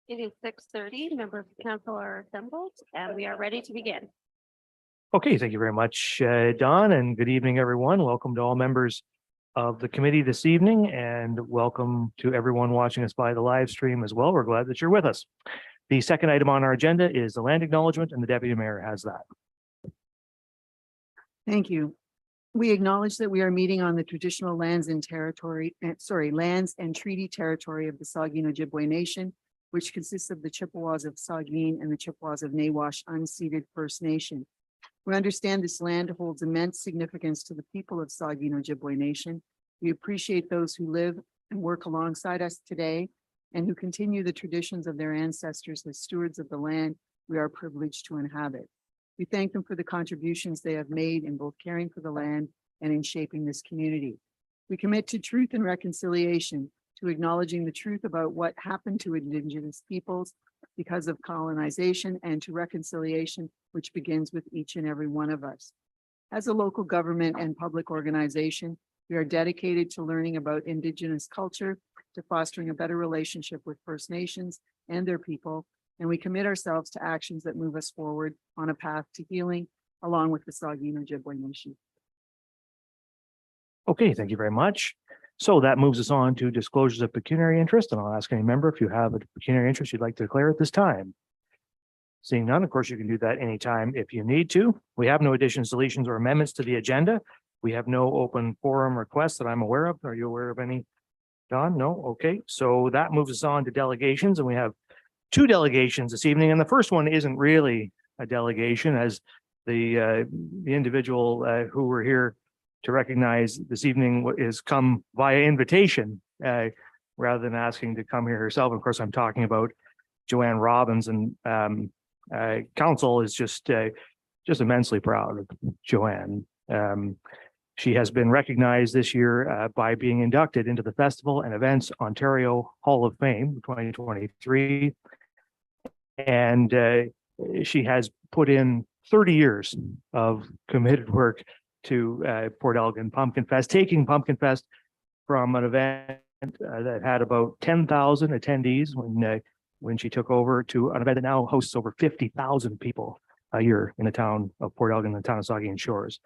It is 6:30. Members of council are assembled and we are ready to begin. Okay, thank you very much, Don, and good evening, everyone. Welcome to all members of the committee this evening, and welcome to everyone watching us by the live stream as well. We're glad that you're with us. The second item on our agenda is the land acknowledgement, and the deputy mayor has that. Thank you. We acknowledge that we are meeting on the traditional lands and treaty territory of the Saugeen Ojibwe Nation, which consists of the Chippewas of Saugeen and the Chippewas of Nawash unceded First Nation. We understand this land holds immense significance to the people of Saugeen Ojibwe Nation. We appreciate those who live and work alongside us today and who continue the traditions of their ancestors as stewards of the land we are privileged to inhabit. We thank them for the contributions they have made in both caring for the land and in shaping this community. We commit to truth and reconciliation, to acknowledging the truth about what happened to Indigenous peoples because of colonization, and to reconciliation, which begins with each and every one of us. As a local government and public organization, we are dedicated to learning about Indigenous culture, to fostering a better relationship with First Nations and their people, and we commit ourselves to actions that move us forward on a path to healing, along with the Saugeen Ojibwe Nation. Okay, thank you very much. So that moves us on to disclosures of pecuniary interest, and I'll ask any member if you have a pecuniary interest you'd like to declare at this time. Seeing none, of course, you can do that anytime if you need to. We have no additions, deletions, or amendments to the agenda. We have no open forum requests that I'm aware of. Are you aware of any, Don? No? Okay, so that moves us on to delegations, and we have two delegations this evening, and the first one isn't really a delegation, as the individual who we're here to recognize this evening is come via invitation rather than asking to come here herself. Of course, I'm talking about Joanne Robbins, and council is just immensely proud of Joanne. She has been recognized this year by being inducted into the Festival and Events Ontario Hall of Fame 2023. And she has put in 30 years of committed work to Port Elgin Pumpkin Fest, taking Pumpkin Fest from an event that had about 10,000 attendees when she took over to an event that now hosts over 50,000 people a year in the town of Port Elgin, the town of Saugeen Shores.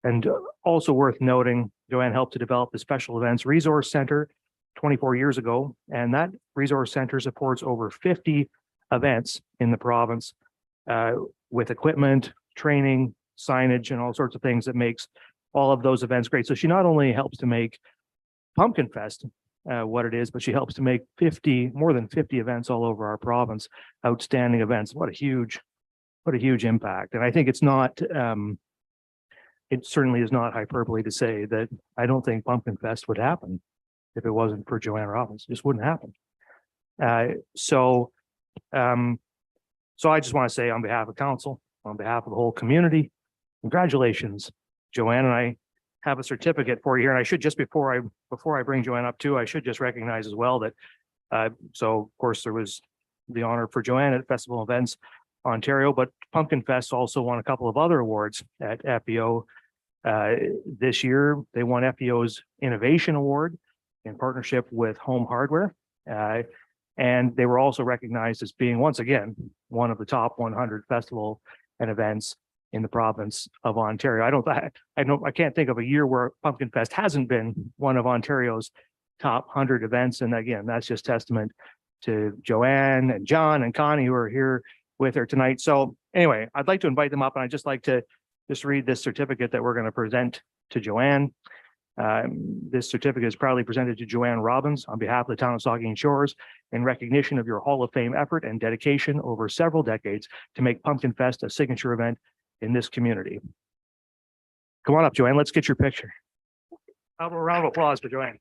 And also worth noting, Joanne helped to develop the Special Events Resource Center 24 years ago, and that resource center supports over 50 events in the province with equipment, training, signage, and all sorts of things that makes all of those events great. So she not only helps to make Pumpkin Fest what it is, but she helps to make more than 50 events all over our province, outstanding events. What a huge impact. And I think it's not, it certainly is not hyperbole to say that I don't think Pumpkin Fest would happen if it wasn't for Joanne Robbins. It just wouldn't happen. So I just want to say, on behalf of council, on behalf of the whole community, congratulations, Joanne. And I have a certificate for you here. And I should just, before I bring Joanne up too, I should just recognize as well that, so of course there was the honor for Joanne at Festival Events Ontario, but Pumpkin Fest also won a couple of other awards at FEO. This year, they won FEO's Innovation Award in partnership with Home Hardware. And they were also recognized as being, once again, one of the top 100 festival and events in the province of Ontario. I can't think of a year where Pumpkin Fest hasn't been one of Ontario's top 100 events. And again, that's just testament to Joanne and John and Connie, who are here with her tonight. So anyway, I'd like to invite them up, and I'd just like to read this certificate that we're going to present to Joanne. This certificate is proudly presented to Joanne Robbins on behalf of the town of Saugeen Shores in recognition of your Hall of Fame effort and dedication over several decades to make Pumpkin Fest a signature event in this community. Come on up, Joanne. Let's get your picture. A round of applause for Joanne.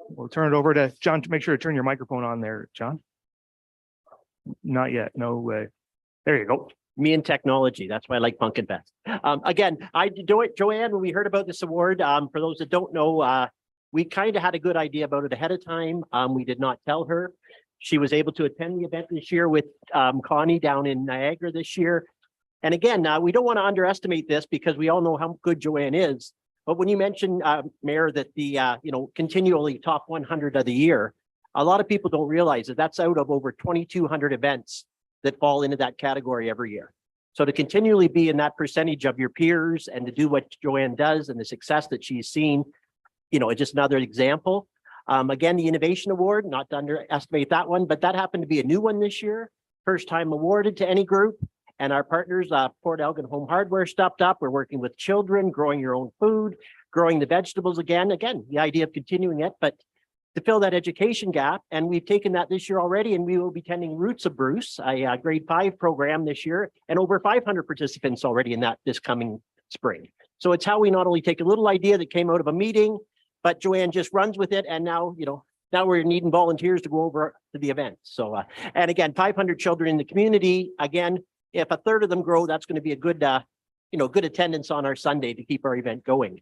We'll turn it over to John to make sure to turn your microphone on there, John. Not yet. No way. There you go. Me and technology. That's why I like Pumpkin Fest. Again, I do it, Joanne, when we heard about this award, for those that don't know, we kind of had a good idea about it ahead of time. We did not tell her. She was able to attend the event this year with Connie down in Niagara this year. And again, we don't want to underestimate this because we all know how good Joanne is. But when you mentioned, Mayor, that the, continually top 100 of the year, a lot of people don't realize that that's out of over 2,200 events that fall into that category every year. So to continually be in that percentage of your peers and to do what Joanne does and the success that she's seen, it's just another example. Again, the Innovation Award, not to underestimate that one, but that happened to be a new one this year. First time awarded to any group. And our partners, Port Elgin Home Hardware stepped up. We're working with children, growing your own food, growing the vegetables again. Again, the idea of continuing it, but to fill that education gap. And we've taken that this year already, and we will be attending Roots of Bruce, a grade 5 program this year, and over 500 participants already in that this coming spring. So it's how we not only take a little idea that came out of a meeting, but Joanne just runs with it. And now, now we're needing volunteers to go over to the event. So, and again, 500 children in the community. Again, if a third of them grow, that's going to be a good, good attendance on our Sunday to keep our event going.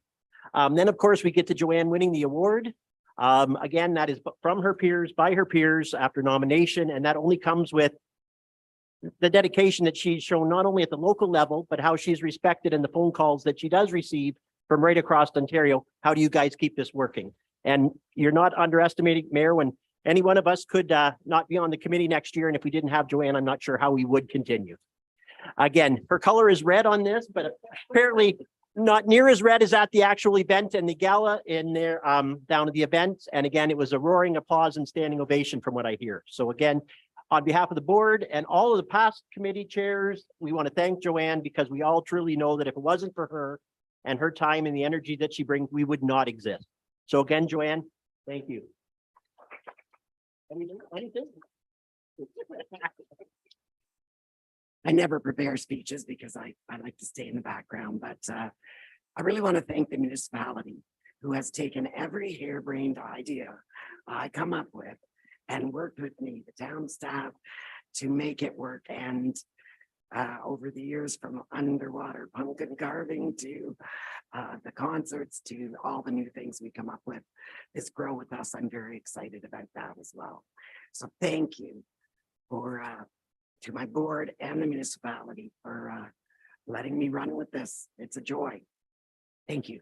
Then, of course, we get to Joanne winning the award. Again, that is from her peers, by her peers after nomination, and that only comes with the dedication that she's shown not only at the local level, but how she's respected in the phone calls that she does receive from right across Ontario. How do you guys keep this working? And you're not underestimating, Mayor, when any one of us could not be on the committee next year, and if we didn't have Joanne, I'm not sure how we would continue. Again, her color is red on this, but apparently not near as red as at the actual event and the gala in there down at the event. And again, it was a roaring applause and standing ovation from what I hear. So again, on behalf of the board and all of the past committee chairs, we want to thank Joanne because we all truly know that if it wasn't for her and her time and the energy that she brings, we would not exist. So again, Joanne, thank you. Anything? I never prepare speeches because I like to stay in the background, but I really want to thank the municipality who has taken every harebrained idea I come up with and worked with me, the town staff, to make it work. And over the years, from underwater pumpkin carving to the concerts to all the new things we come up with, this Grow With Us. I'm very excited about that as well. So thank you for to my board and the municipality for letting me run with this. It's a joy. Thank you.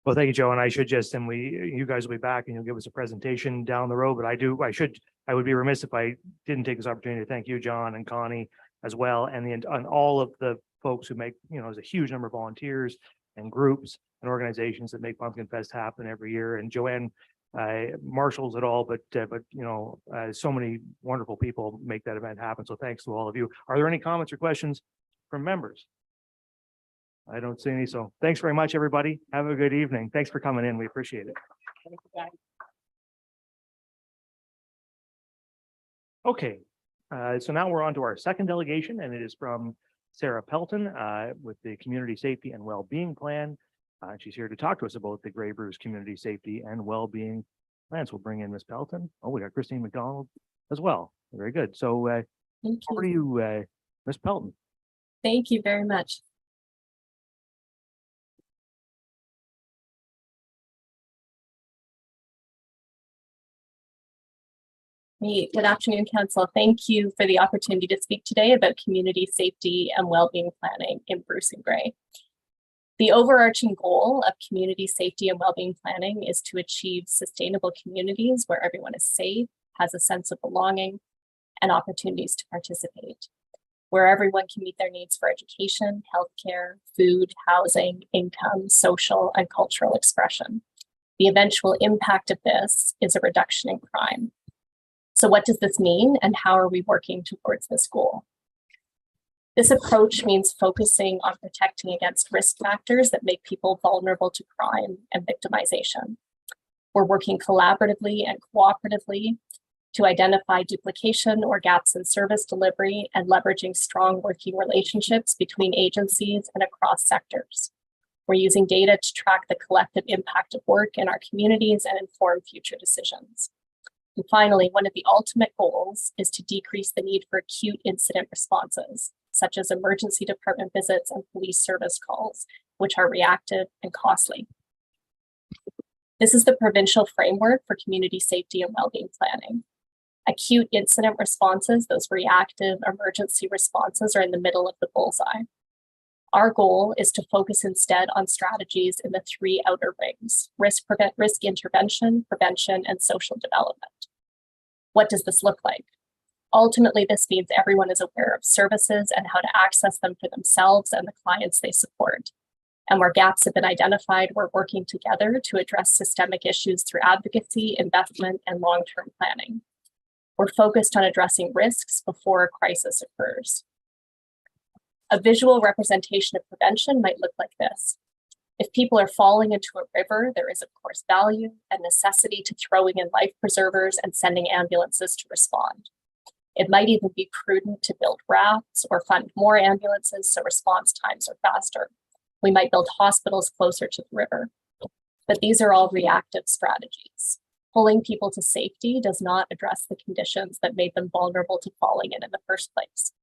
Well, thank you, Joe. And I should just, and you guys will be back and you'll give us a presentation down the road, but I would be remiss if I didn't take this opportunity to thank you, John and Connie as well. And all of the folks who make, there's a huge number of volunteers and groups and organizations that make Pumpkin Fest happen every year. And Joanne marshals it all, but so many wonderful people make that event happen. So thanks to all of you. Are there any comments or questions from members? I don't see any. So thanks very much, everybody. Have a good evening. Thanks for coming in. We appreciate it. Okay. So now we're on to our second delegation, and it is from Sarah Pelton with the Community Safety and Wellbeing Plan. She's here to talk to us about the Grey Bruce Community Safety and Wellbeing Plans. We'll bring in Ms. Pelton. Oh, we got Christine McDonald as well. Very good. So over to you, Ms. Pelton. Thank you very much. Good afternoon, Council. Thank you for the opportunity to speak today about community safety and wellbeing planning in Bruce and Grey. The overarching goal of community safety and wellbeing planning is to achieve sustainable communities where everyone is safe, has a sense of belonging, and opportunities to participate, where everyone can meet their needs for education, healthcare, food, housing, income, social, and cultural expression. The eventual impact of this is a reduction in crime. So what does this mean, and how are we working towards this goal? This approach means focusing on protecting against risk factors that make people vulnerable to crime and victimization. We're working collaboratively and cooperatively to identify duplication or gaps in service delivery and leveraging strong working relationships between agencies and across sectors. We're using data to track the collective impact of work in our communities and inform future decisions. And finally, one of the ultimate goals is to decrease the need for acute incident responses, such as emergency department visits and police service calls, which are reactive and costly. This is the provincial framework for community safety and wellbeing planning. Acute incident responses, those reactive emergency responses, are in the middle of the bullseye. Our goal is to focus instead on strategies in the three outer rings: risk intervention, prevention, and social development. What does this look like? Ultimately, this means everyone is aware of services and how to access them for themselves and the clients they support. And where gaps have been identified, we're working together to address systemic issues through advocacy, investment, and long-term planning. We're focused on addressing risks before a crisis occurs. A visual representation of prevention might look like this. If people are falling into a river, there is, of course, value and necessity to throwing in life preservers and sending ambulances to respond. It might even be prudent to build rafts or fund more ambulances so response times are faster. We might build hospitals closer to the river. But these are all reactive strategies. Pulling people to safety does not address the conditions that made them vulnerable to falling in the first place.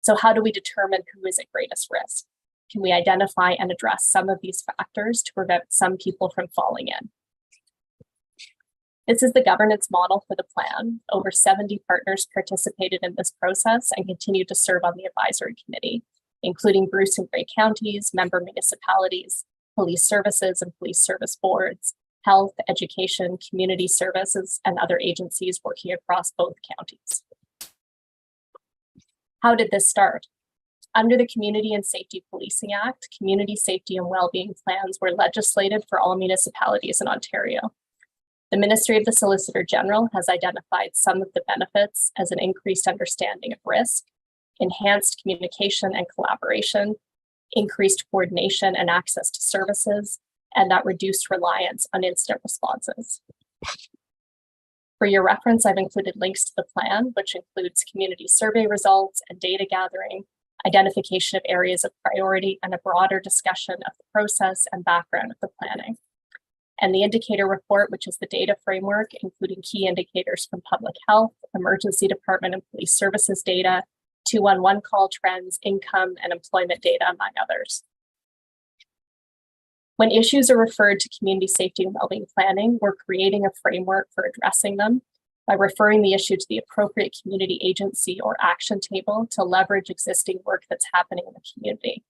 So how do we determine who is at greatest risk? Can we identify and address some of these factors to prevent some people from falling in? This is the governance model for the plan. Over 70 partners participated in this process and continue to serve on the advisory committee, including Bruce and Grey counties, member municipalities, police services and police service boards, health, education, community services, and other agencies working across both counties. How did this start? Under the Community and Safety Policing Act, community safety and wellbeing plans were legislated for all municipalities in Ontario. The Ministry of the Solicitor General has identified some of the benefits as an increased understanding of risk, enhanced communication and collaboration, increased coordination and access to services, and that reduced reliance on incident responses. For your reference, I've included links to the plan, which includes community survey results and data gathering, identification of areas of priority, and a broader discussion of the process and background of the planning. And the indicator report, which is the data framework, including key indicators from public health, emergency department and police services data, 211 call trends, income, and employment data, among others. When issues are referred to community safety and wellbeing planning, we're creating a framework for addressing them by referring the issue to the appropriate community agency or action table to leverage existing work that's happening in the community,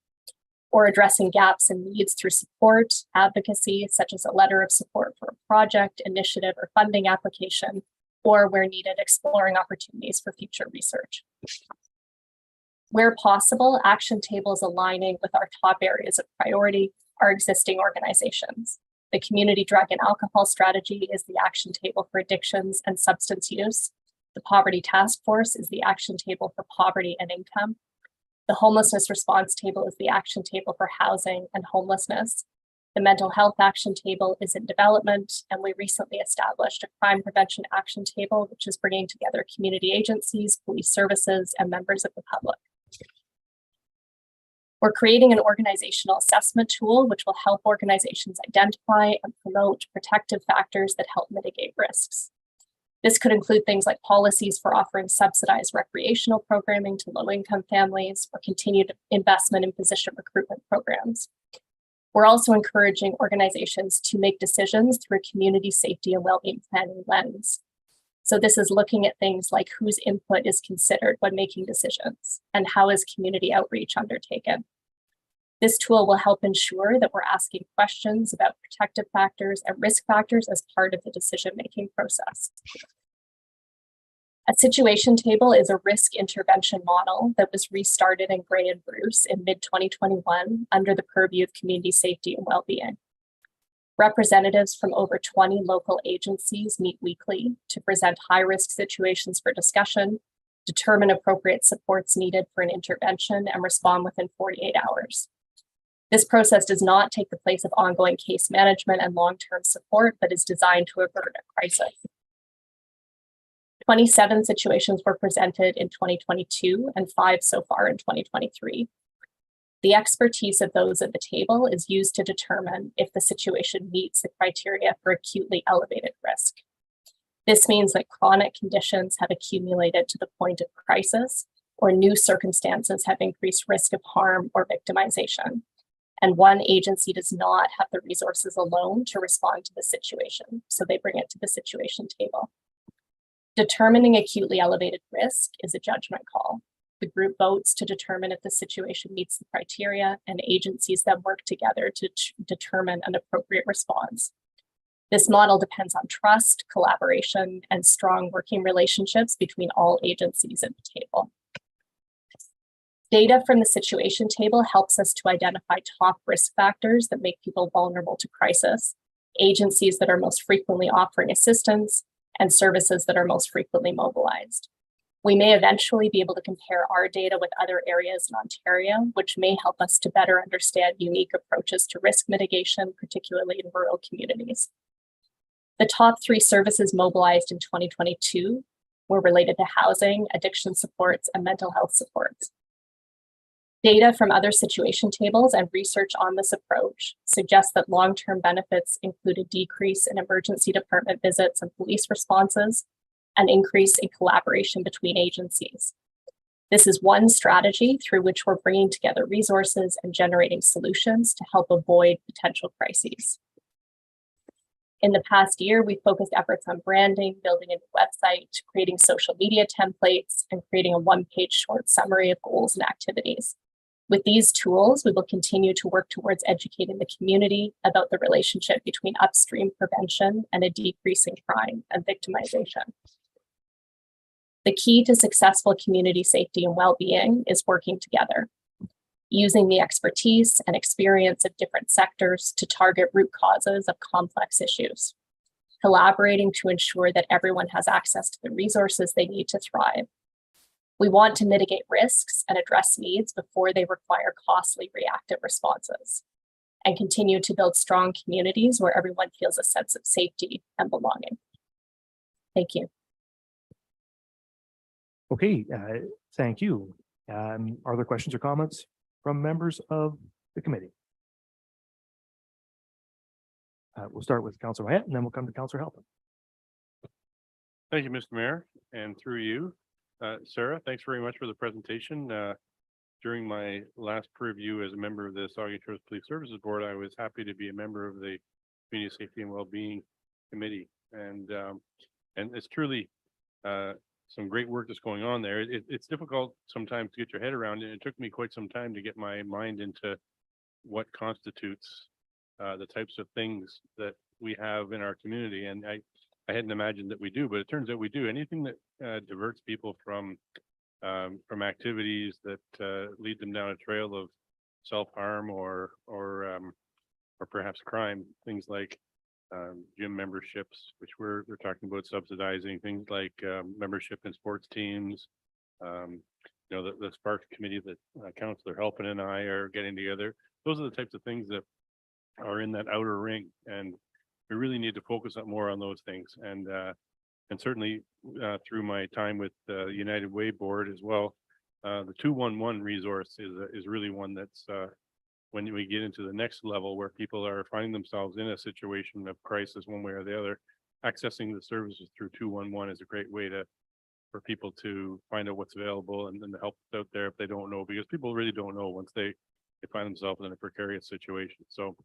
or addressing gaps and needs through support, advocacy, such as a letter of support for a project, initiative, or funding application, or where needed, exploring opportunities for future research. Where possible, action tables aligning with our top areas of priority are existing organizations. The Community Drug and Alcohol Strategy is the action table for addictions and substance use. The Poverty Task Force is the action table for poverty and income. The Homelessness Response Table is the action table for housing and homelessness. The Mental Health Action Table is in development, and we recently established a Crime Prevention Action Table, which is bringing together community agencies, police services, and members of the public. We're creating an organizational assessment tool, which will help organizations identify and promote protective factors that help mitigate risks. This could include things like policies for offering subsidized recreational programming to low-income families or continued investment in physician recruitment programs. We're also encouraging organizations to make decisions through a community safety and wellbeing planning lens. So this is looking at things like whose input is considered when making decisions and how is community outreach undertaken. This tool will help ensure that we're asking questions about protective factors and risk factors as part of the decision-making process. A situation table is a risk intervention model that was restarted in Grey and Bruce in mid-2021 under the purview of community safety and wellbeing. Representatives from over 20 local agencies meet weekly to present high-risk situations for discussion, determine appropriate supports needed for an intervention, and respond within 48 hours. This process does not take the place of ongoing case management and long-term support, but is designed to avert a crisis. 27 situations were presented in 2022 and 5 so far in 2023. The expertise of those at the table is used to determine if the situation meets the criteria for acutely elevated risk. This means that chronic conditions have accumulated to the point of crisis, or new circumstances have increased risk of harm or victimization, and one agency does not have the resources alone to respond to the situation, so they bring it to the situation table. Determining acutely elevated risk is a judgment call. The group votes to determine if the situation meets the criteria, and agencies then work together to determine an appropriate response. This model depends on trust, collaboration, and strong working relationships between all agencies at the table. Data from the situation table helps us to identify top risk factors that make people vulnerable to crisis, agencies that are most frequently offering assistance, and services that are most frequently mobilized. We may eventually be able to compare our data with other areas in Ontario, which may help us to better understand unique approaches to risk mitigation, particularly in rural communities. The top 3 services mobilized in 2022 were related to housing, addiction supports, and mental health supports. Data from other situation tables and research on this approach suggests that long-term benefits include a decrease in emergency department visits and police responses, an increase in collaboration between agencies. This is one strategy through which we're bringing together resources and generating solutions to help avoid potential crises. In the past year, we focused efforts on branding, building a new website, creating social media templates, and creating a one-page short summary of goals and activities. With these tools, we will continue to work towards educating the community about the relationship between upstream prevention and a decrease in crime and victimization. The key to successful community safety and well-being is working together, using the expertise and experience of different sectors to target root causes of complex issues, collaborating to ensure that everyone has access to the resources they need to thrive. We want to mitigate risks and address needs before they require costly reactive responses, and continue to build strong communities where everyone feels a sense of safety and belonging. Thank you. Okay, thank you. Are there questions or comments from members of the committee? We'll start with Councillor Wyatt and then we'll come to Councillor Halpin. Thank you, Mr. Mayor, and through you, Sarah, thanks very much for the presentation. During my last purview as a member of the Saugeen Police Services Board, I was happy to be a member of the Community Safety and Wellbeing Committee, and it's truly some great work that's going on there. It's difficult sometimes to get your head around it. It took me quite some time to get my mind into what constitutes the types of things that we have in our community, and I hadn't imagined that we do, but it turns out we do. Anything that diverts people from activities that lead them down a trail of self-harm or perhaps crime, things like gym memberships, which they're talking about subsidizing, things like membership in sports teams. The Sparks committee that Councillor Halpin and I are getting together. Those are the types of things that are in that outer ring, and we really need to focus on more on those things. And certainly through my time with the United Way board as well, the 211 resource is really one that's when we get into the next level where people are finding themselves in a situation of crisis one way or the other, accessing the services through 211 is a great way for people to find out what's available and then to help out there if they don't know, because people really don't know once they find themselves in a precarious situation. So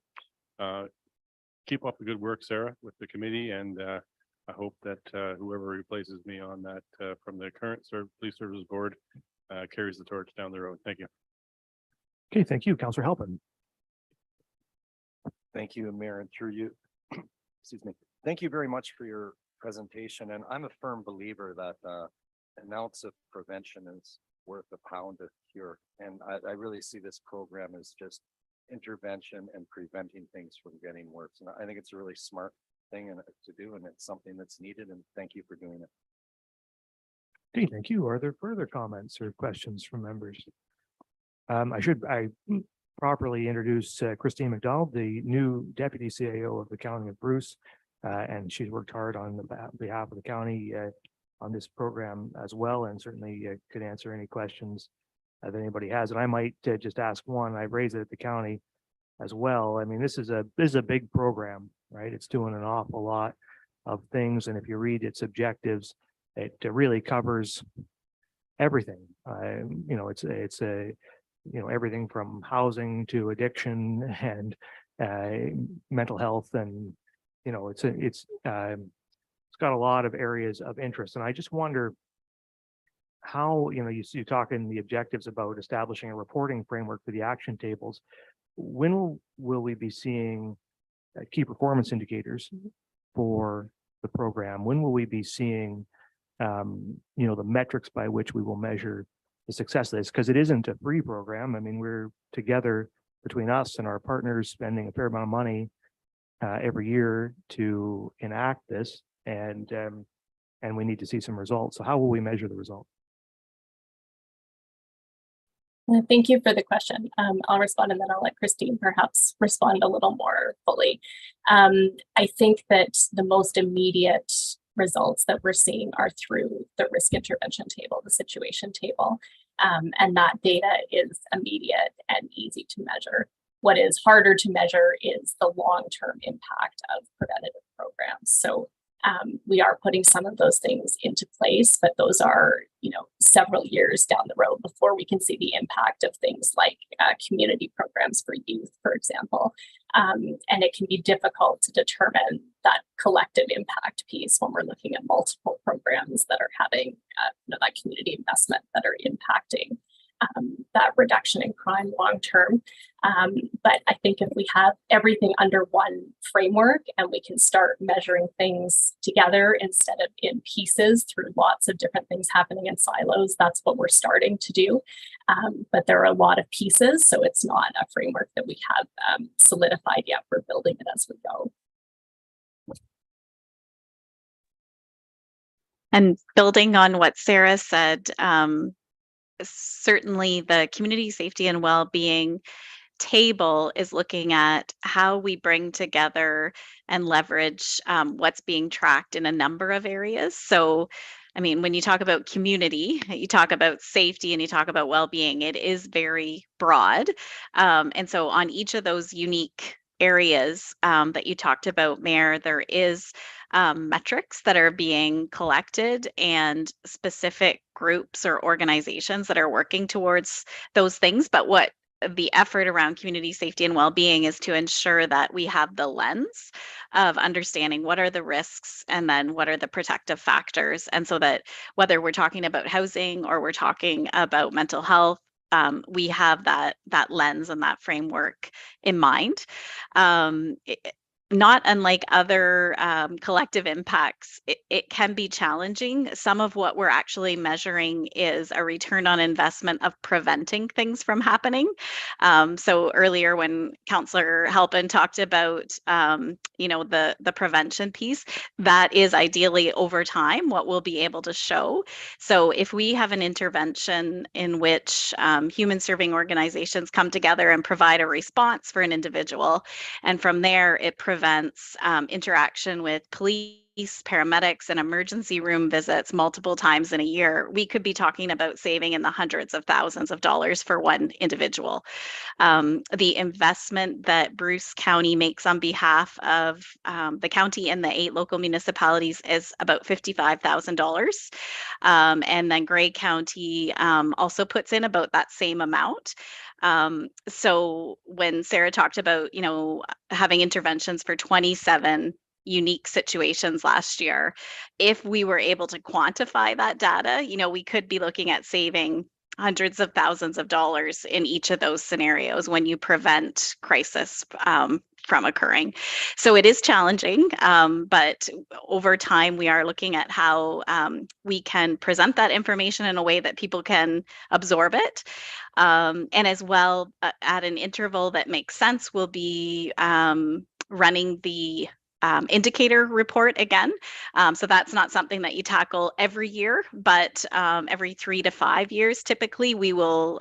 keep up the good work, Sarah, with the committee, and I hope that whoever replaces me on that from the current Police Services Board carries the torch down the road. Thank you. Okay, thank you, Councillor Halpin. Thank you, Mayor, and through you. Excuse me. Thank you very much for your presentation. And I'm a firm believer that an ounce of prevention is worth a pound of cure. And I really see this program as just intervention and preventing things from getting worse. And I think it's a really smart thing to do, and it's something that's needed. And thank you for doing it. Okay, thank you. Are there further comments or questions from members? I properly introduce Christine McDonald, the new Deputy CAO of the County of Bruce, and she's worked hard on behalf of the county on this program as well, and certainly could answer any questions if anybody has, and I might just ask one, I raised it at the county as well. I mean, this is a big program, right? It's doing an awful lot of things. And if you read its objectives, it really covers everything. It's a, everything from housing to addiction and mental health. And, it's got a lot of areas of interest. And I just wonder how, you talk in the objectives about establishing a reporting framework for the action tables. When will we be seeing key performance indicators for the program? When will we be seeing, the metrics by which we will measure the success of this? Because it isn't a free program. I mean, we're together between us and our partners spending a fair amount of money every year to enact this, and we need to see some results. So how will we measure the result? Thank you for the question. I'll respond and then I'll let Christine perhaps respond a little more fully. I think that the most immediate results that we're seeing are through the risk intervention table, the situation table, and that data is immediate and easy to measure. What is harder to measure is the long-term impact of preventative programs. So we are putting some of those things into place, but those are, several years down the road before we can see the impact of things like community programs for youth, for example. And it can be difficult to determine that collective impact piece when we're looking at multiple programs that are having that community investment that are impacting that reduction in crime long term. But I think if we have everything under one framework and we can start measuring things together instead of in pieces through lots of different things happening in silos, that's what we're starting to do. But there are a lot of pieces, so it's not a framework that we have solidified yet. We're building it as we go. And building on what Sarah said, certainly the community safety and well-being table is looking at how we bring together and leverage what's being tracked in a number of areas. So, I mean, when you talk about community, you talk about safety and you talk about well-being, it is very broad. And so on each of those unique areas that you talked about, Mayor, there is metrics that are being collected and specific groups or organizations that are working towards those things. But what the effort around community safety and well-being is to ensure that we have the lens of understanding what are the risks and then what are the protective factors. And so that whether we're talking about housing or we're talking about mental health, we have that lens and that framework in mind. Not unlike other collective impacts, it can be challenging. Some of what we're actually measuring is a return on investment of preventing things from happening. So earlier when Councillor Halpin talked about, the prevention piece, that is ideally over time what we'll be able to show. So if we have an intervention in which human serving organizations come together and provide a response for an individual, and from there it prevents interaction with police, paramedics, and emergency room visits multiple times in a year, we could be talking about saving in the hundreds of thousands of dollars for one individual. The investment that Bruce County makes on behalf of the county and the 8 local municipalities is about $55,000. And then Grey County also puts in about that same amount. So when Sarah talked about, having interventions for 27 unique situations last year, if we were able to quantify that data, we could be looking at saving hundreds of thousands of dollars in each of those scenarios when you prevent crisis from occurring. So it is challenging, but over time we are looking at how we can present that information in a way that people can absorb it. And as well, at an interval that makes sense, we'll be running the indicator report again. So that's not something that you tackle every year, but every 3 to 5 years, typically we will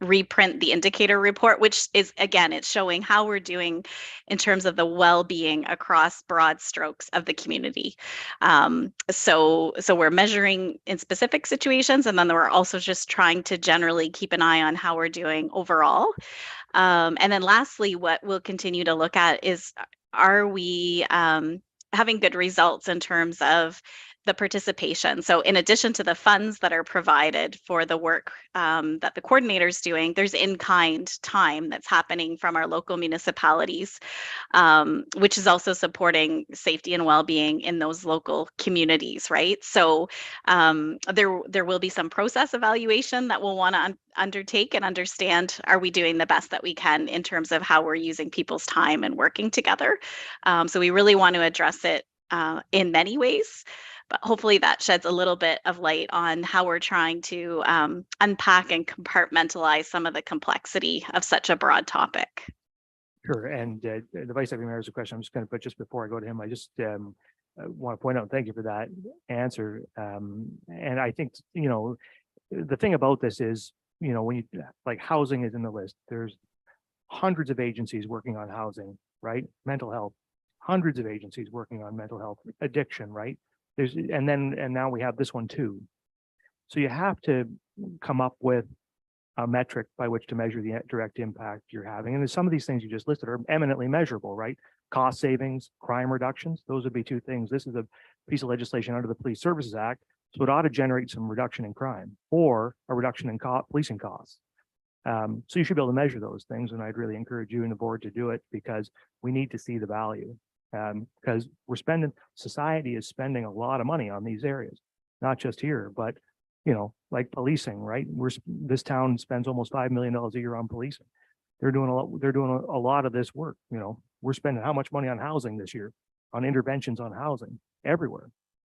reprint the indicator report, which is, again, it's showing how we're doing in terms of the well-being across broad strokes of the community. So we're measuring in specific situations, and then we're also just trying to generally keep an eye on how we're doing overall. And then lastly, what we'll continue to look at is, are we having good results in terms of the participation? So in addition to the funds that are provided for the work that the coordinator is doing, there's in-kind time that's happening from our local municipalities, which is also supporting safety and well-being in those local communities, right? So there will be some process evaluation that we'll want to undertake and understand, are we doing the best that we can in terms of how we're using people's time and working together? So we really want to address it in many ways, but hopefully that sheds a little bit of light on how we're trying to unpack and compartmentalize some of the complexity of such a broad topic. Sure. And the Vice Deputy Mayor has a question I'm just going to put just before I go to him. I just want to point out, thank you for that answer. And I think, you know, the thing about this is, you know, when you, like, housing is in the list, there's hundreds of agencies working on housing, right? Mental health, hundreds of agencies working on mental health, addiction, right? And now we have this one too. So you have to come up with a metric by which to measure the direct impact you're having. And some of these things you just listed are eminently measurable, right? Cost savings, crime reductions, those would be two things. This is a piece of legislation under the Police Services Act, so it ought to generate some reduction in crime or a reduction in policing costs. So you should be able to measure those things, and I'd really encourage you and the board to do it, because we need to see the value. Because society is spending a lot of money on these areas, not just here, but, you know, like policing, right? This town spends almost $5 million a year on policing. They're doing a lot of this work. You know, we're spending how much money on housing this year, on interventions on housing everywhere,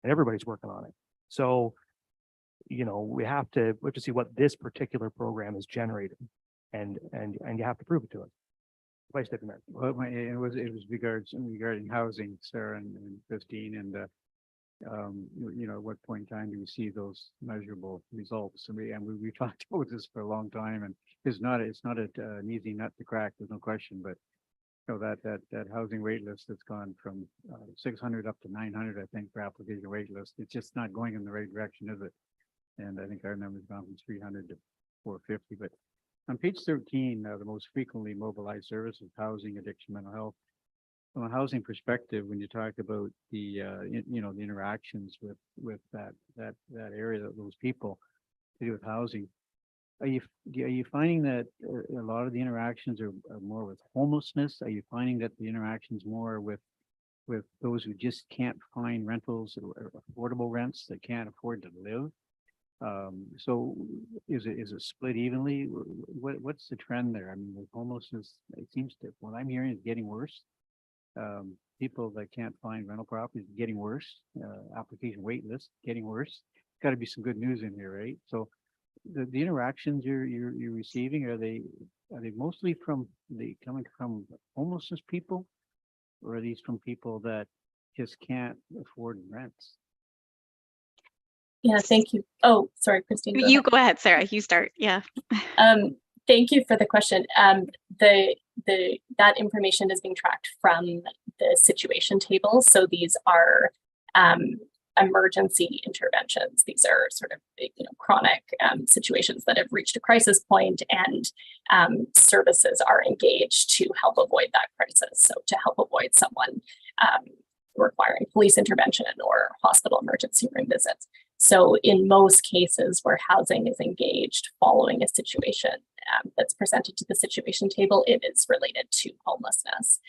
and everybody's working on it. So, you know, we have to see what this particular program is generating, and you have to prove it to us. Vice Deputy Mayor. Well, it was regarding housing, Sarah and Christine, and you know, at what point in time do we see those measurable results? And we talked about this for a long time, and it's not an easy nut to crack. There's no question, but you know, that housing wait list that's gone from 600 up to 900, I think, for application wait list. It's just not going in the right direction, is it? And I think our number's gone from 300 to 450, but on page 13, the most frequently mobilized services, housing, addiction, mental health. From a housing perspective, when you talk about the you know, the interactions with that area, those people to do with housing, are you finding that a lot of the interactions are more with homelessness? Are you finding that the interactions more with those who just can't find rentals or affordable rents, that can't afford to live? So is it split evenly? What's the trend there? I mean, with homelessness, it seems to, what I'm hearing is getting worse. People that can't find rental properties getting worse. Application wait list getting worse. Got to be some good news in here, right? So the interactions you're receiving, are they mostly coming from homelessness people, or are these from people that just can't afford rents? Yeah, thank you. Oh, sorry, Christine. You go ahead, Sarah. You start. Yeah. Thank you for the question. That information is being tracked from the situation table. So these are emergency interventions. These are sort of, you know, chronic situations that have reached a crisis point, and services are engaged to help avoid that crisis. So to help avoid someone requiring police intervention or hospital emergency room visits. So in most cases where housing is engaged following a situation that's presented to the situation table, it is related to homelessness.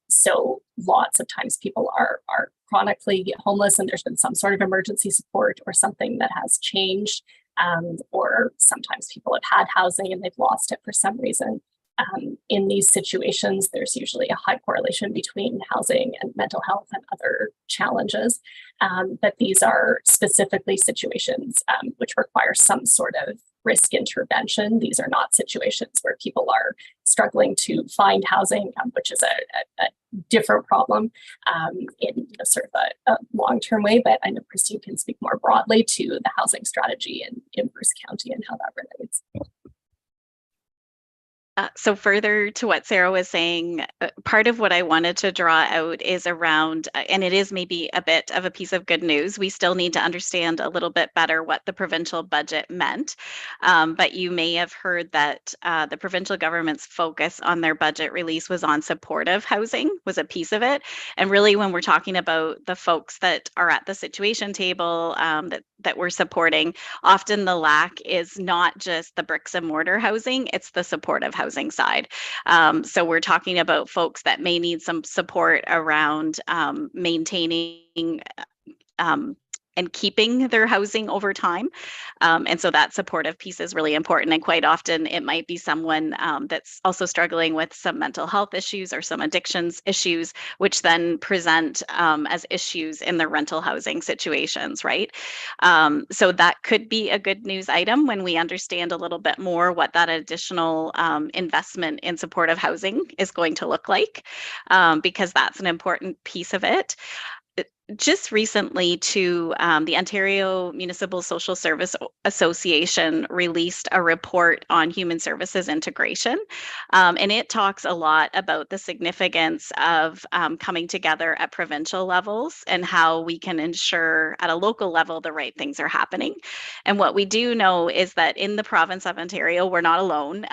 So lots of times people are chronically homeless, and there's been some sort of emergency support or something that has changed, or sometimes people have had housing and they've lost it for some reason. In these situations, there's usually a high correlation between housing and mental health and other challenges. But these are specifically situations which require some sort of risk intervention. These are not situations where people are struggling to find housing, which is a different problem in sort of a long-term way. But I know Christine can speak more broadly to the housing strategy in Bruce County and how that relates. So further to what Sarah was saying, part of what I wanted to draw out is around, and it is maybe a bit of a piece of good news. We still need to understand a little bit better what the provincial budget meant. But you may have heard that the provincial government's focus on their budget release was on supportive housing, was a piece of it. And really, when we're talking about the folks that are at the situation table that we're supporting, often the lack is not just the bricks and mortar housing, it's the supportive housing side. So we're talking about folks that may need some support around maintaining and keeping their housing over time. And so that supportive piece is really important. And quite often it might be someone that's also struggling with some mental health issues or some addictions issues, which then present as issues in the rental housing situations, right? So that could be a good news item when we understand a little bit more what that additional investment in supportive housing is going to look like, because that's an important piece of it. Just recently to the Ontario Municipal Social Service Association released a report on human services integration. And it talks a lot about the significance of coming together at provincial levels and how we can ensure at a local level the right things are happening. And what we do know is that in the province of Ontario, we're not alone.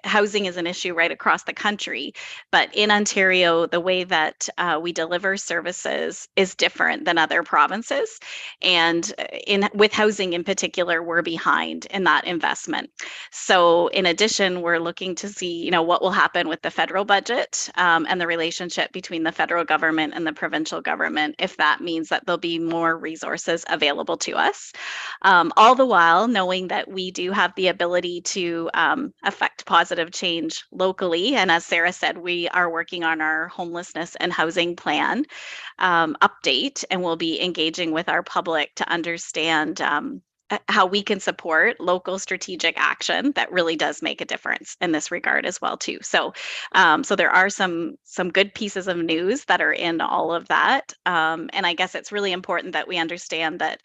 Housing is an issue right across the country, but in Ontario, the way that we deliver services is different than other provinces. And with housing in particular, we're behind in that investment. So in addition, we're looking to see, what will happen with the federal budget and the relationship between the federal government and the provincial government, if that means that there'll be more resources available to us. All the while knowing that we do have the ability to affect positive change locally. And as Sarah said, we are working on our homelessness and housing plan update, and we'll be engaging with our public to understand how we can support local strategic action that really does make a difference in this regard as well too. So there are some good pieces of news that are in all of that, and I guess it's really important that we understand that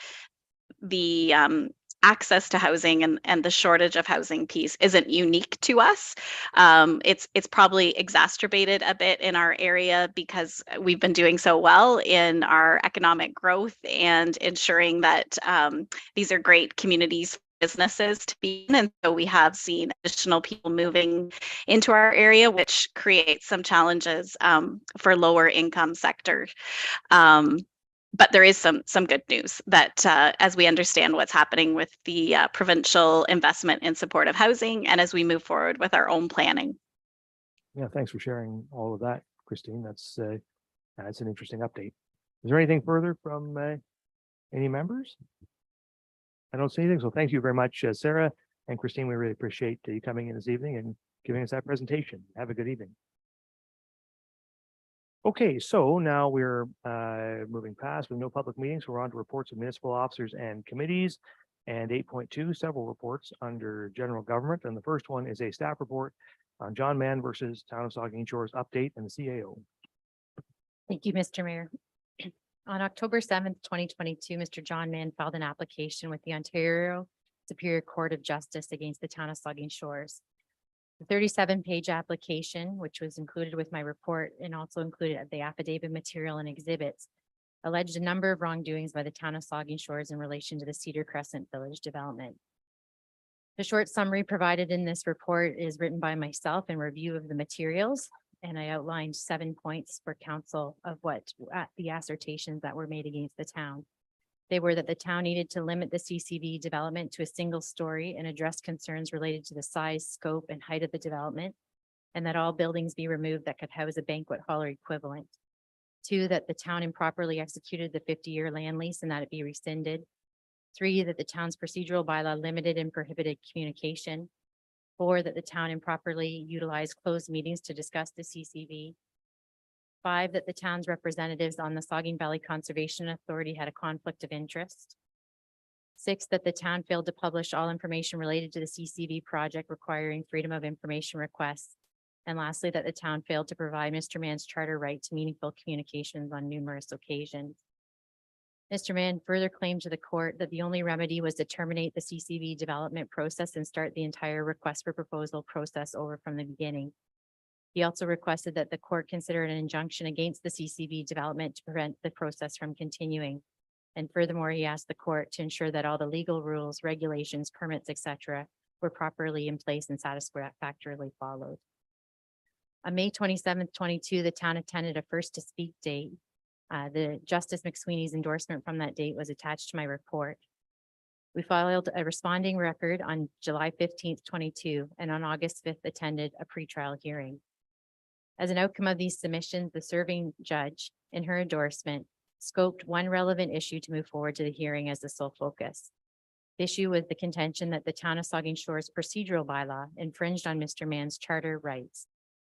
the access to housing and the shortage of housing piece isn't unique to us. It's probably exacerbated a bit in our area because we've been doing so well in our economic growth and ensuring that these are great communities, businesses to be in. And so we have seen additional people moving into our area, which creates some challenges for lower income sectors. But there is some good news that as we understand what's happening with the provincial investment in supportive housing and as we move forward with our own planning. Yeah, thanks for sharing all of that, Christine. That's an interesting update. Is there anything further from any members? I don't see anything. So thank you very much, Sarah and Christine. We really appreciate you coming in this evening and giving us that presentation. Have a good evening. Okay, so now we're moving past with no public meetings. We're on to reports of municipal officers and committees. And 8.2, several reports under general government. And the first one is a staff report on John Mann versus Town of Saugeen Shores update and the CAO. Thank you, Mr. Mayor. On October 7th, 2022, Mr. John Mann filed an application with the Ontario Superior Court of Justice against the Town of Saugeen Shores. The 37-page application, which was included with my report and also included the affidavit material and exhibits, alleged a number of wrongdoings by the Town of Saugeen Shores in relation to the Cedar Crescent Village development. The short summary provided in this report is written by myself in review of the materials, and I outlined 7 points for council of what the assertions that were made against the town. They were that the town needed to limit the CCV development to a single story and address concerns related to the size, scope, and height of the development, and that all buildings be removed that could house a banquet hall or equivalent. 2, that the town improperly executed the 50-year land lease and that it be rescinded. 3, that the town's procedural bylaw limited and prohibited communication. 4, that the town improperly utilized closed meetings to discuss the CCV. 5, that the town's representatives on the Saugeen Valley Conservation Authority had a conflict of interest. 6, that the town failed to publish all information related to the CCV project requiring freedom of information requests. And lastly, that the town failed to provide Mr. Mann's charter right to meaningful communications on numerous occasions. Mr. Mann further claimed to the court that the only remedy was to terminate the CCV development process and start the entire request for proposal process over from the beginning. He also requested that the court consider an injunction against the CCV development to prevent the process from continuing. And furthermore, he asked the court to ensure that all the legal rules, regulations, permits, etc., were properly in place and satisfactorily followed. On May 27th, 22, the town attended a first to speak date. The Justice McSweeney's endorsement from that date was attached to my report. We filed a responding record on July 15th, 22, and on August 5th attended a pretrial hearing. As an outcome of these submissions, the serving judge, in her endorsement, scoped one relevant issue to move forward to the hearing as the sole focus. The issue was the contention that the town of Saugeen Shores procedural bylaw infringed on Mr. Mann's charter rights.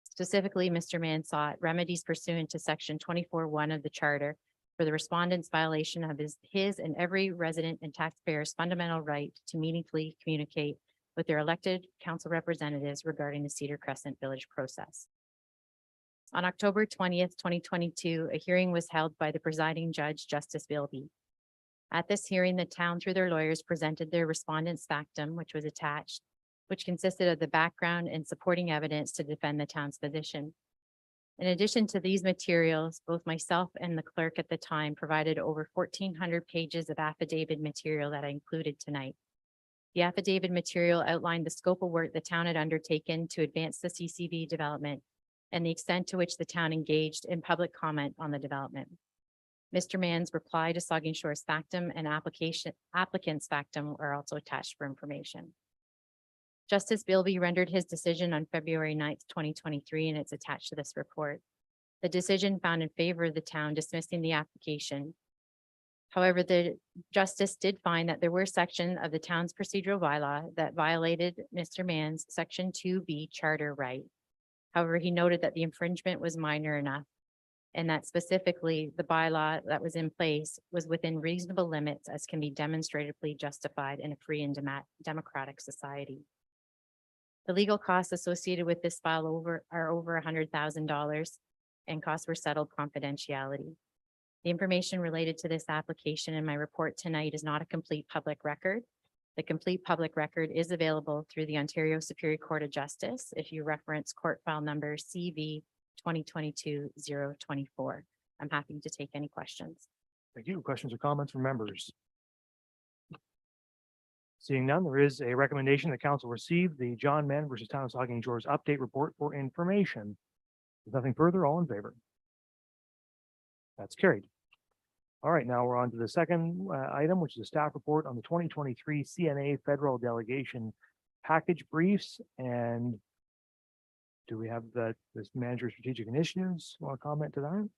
Specifically, Mr. Mann sought remedies pursuant to section 24(1) of the charter for the respondent's violation of his and every resident and taxpayer's fundamental right to meaningfully communicate with their elected council representatives regarding the Cedar Crescent Village process. On October 20th, 2022, a hearing was held by the presiding judge, Justice Bilby. At this hearing, the town, through their lawyers, presented their respondent's factum, which was attached, which consisted of the background and supporting evidence to defend the town's position. In addition to these materials, both myself and the clerk at the time provided over 1,400 pages of affidavit material that I included tonight. The affidavit material outlined the scope of work the town had undertaken to advance the CCV development and the extent to which the town engaged in public comment on the development. Mr. Mann's reply to Saugeen Shores factum and applicant's factum are also attached for information. Justice Bilby rendered his decision on February 9th, 2023, and it's attached to this report. The decision found in favor of the town dismissing the application. However, the justice did find that there were sections of the town's procedural bylaw that violated Mr. Mann's section 2B charter right. However, he noted that the infringement was minor enough and that specifically the bylaw that was in place was within reasonable limits as can be demonstratively justified in a free and democratic society. The legal costs associated with this file are over $100,000 and costs were settled confidentiality. The information related to this application in my report tonight is not a complete public record. The complete public record is available through the Ontario Superior Court of Justice if you reference court file number CV 2022-024. I'm happy to take any questions. Thank you. Questions or comments from members? Seeing none, there is a recommendation that council receive the John Mann versus Town of Saugeen Shores update report for information. If nothing further, all in favor? That's carried. All right, now we're on to the second item, which is a staff report on the 2023 CNA federal delegation package briefs. And do we have this manager strategic initiatives? Want to comment to that?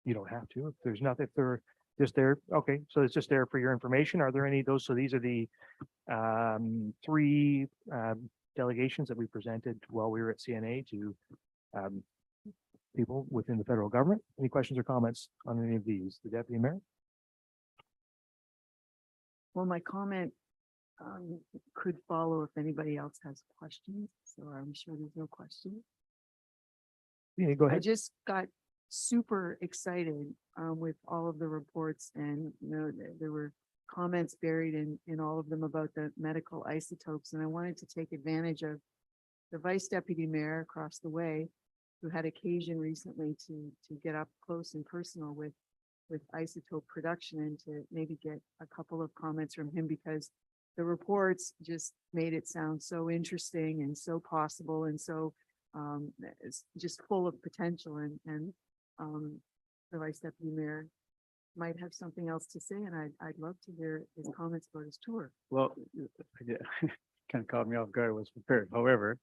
You don't have to. If there's nothing, if they're just there. Okay, so it's just there for your information. Are there any of those? So these are the three delegations that we presented while we were at CNA to people within the federal government. Any questions or comments on any of these? The Deputy Mayor? Well, my comment could follow if anybody else has questions. So I'm sure there's no questions. Yeah, go I ahead. just got super excited with all of the reports, and there were comments buried in all of them about the medical isotopes. And I wanted to take advantage of the Vice Deputy Mayor across the way, who had occasion recently to get up close and personal with isotope production, and to maybe get a couple of comments from him, because the reports just made it sound so interesting and so possible and so it's just full of potential, and the Vice Deputy Mayor might have something else to say, and I'd love to hear his comments about his tour. Well, kind of caught me off guard. I was prepared. However,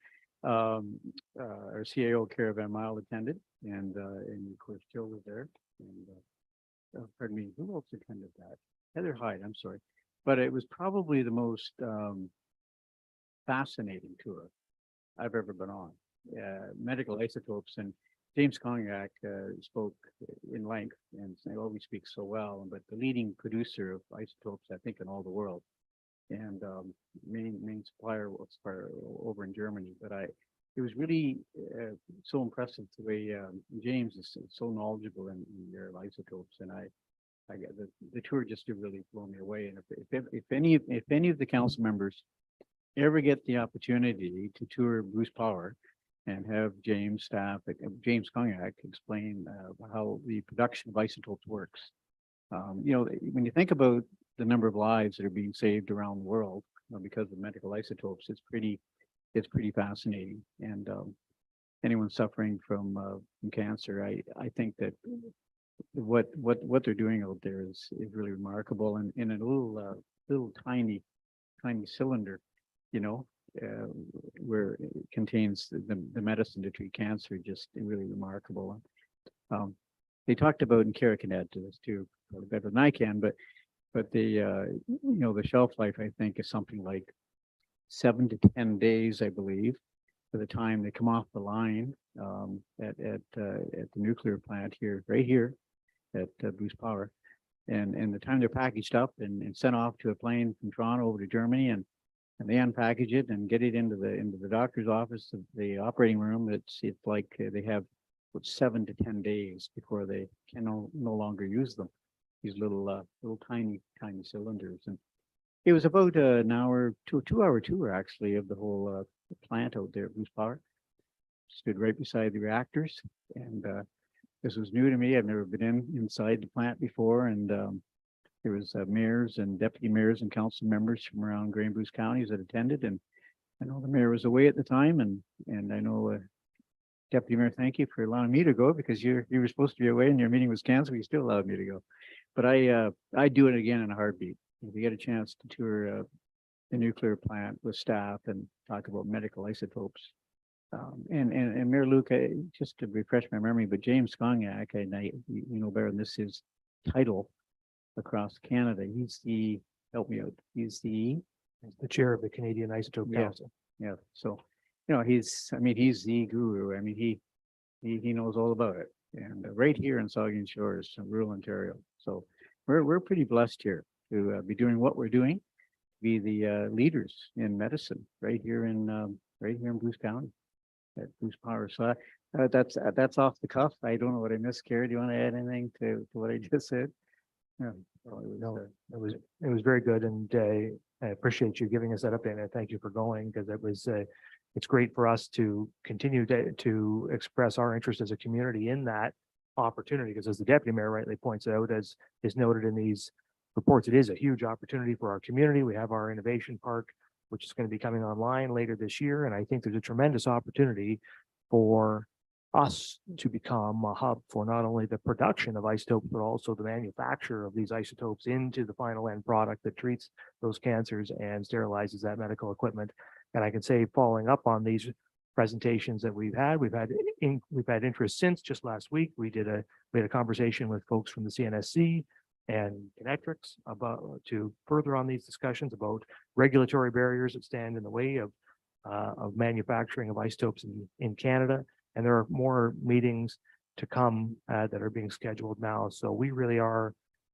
our CAO Caravan Mile attended, and of course Jill was there, and pardon me, who else attended that? Heather Hyde, I'm sorry, but it was probably the most fascinating tour I've ever been on. Medical isotopes, and James Cognac spoke in length and always speaks so well, but the leading producer of isotopes, I think, in all the world, and main supplier over in Germany. But it was really so impressive the way James is so knowledgeable in your isotopes, and I get the tour just did really blow me away. And if any of the council members ever get the opportunity to tour Bruce Power and have James staff, James Cognac explain how the production of isotopes works. You know, when you think about the number of lives that are being saved around the world because of medical isotopes, it's pretty fascinating. And anyone suffering from cancer, I think that what they're doing out there is really remarkable. And in a little tiny cylinder, you know, where it contains the medicine to treat cancer, just really remarkable. They talked about, and Kara can add to this too, probably better than I can, but the you know, the shelf life, I think, is something like 7 to 10 days, I believe, by the time they come off the line at the nuclear plant here, right here at Bruce Power, and the time they're packaged up and sent off to a plane from Toronto over to Germany, and they unpackage it and get it into the doctor's office, the operating room. It's like they have 7 to 10 days before they can no longer use them. These little tiny cylinders. And it was about an hour to a 2 hour tour actually of the whole plant out there at Bruce Power. Stood right beside the reactors, and this was new to me. I've never been inside the plant before, and there was mayors and deputy mayors and council members from around Grey and Bruce counties that attended, and I know the mayor was away at the time, and I know Deputy Mayor, thank you for allowing me to go, because you were supposed to be away and your meeting was canceled. You still allowed me to go, but I do it again in a heartbeat. If you get a chance to tour the nuclear plant with staff and talk about medical isotopes. And Mayor Luke, just to refresh my memory, but James Cognac, and you know better than this, his title across Canada, he's the, help me out, he's the chair of the Canadian Isotope Yeah. Council. Yeah, so, you know, he's the guru. I mean, he knows all about it. And right here in Saugeen Shores, rural Ontario. So we're pretty blessed here to be doing what we're doing, be the leaders in medicine right here in Bruce County at Bruce Power. So that's off the cuff. I don't know what I missed. Kara, do you want to add anything to what I just said? Yeah. No, it was very good, and I appreciate you giving us that update. And I thank you for going, because it was it's great for us to continue to express our interest as a community in that opportunity, because as the deputy mayor rightly points out, as is noted in these reports, it is a huge opportunity for our community. We have our innovation park, which is going to be coming online later this year, and I think there's a tremendous opportunity for us to become a hub for not only the production of isotopes, but also the manufacture of these isotopes into the final end product that treats those cancers and sterilizes that medical equipment. And I can say, following up on these presentations that we've had interest since just last week. We had a conversation with folks from the CNSC and Kinectrics about to further on these discussions about regulatory barriers that stand in the way of manufacturing of isotopes in Canada. And there are more meetings to come that are being scheduled now. So we really are,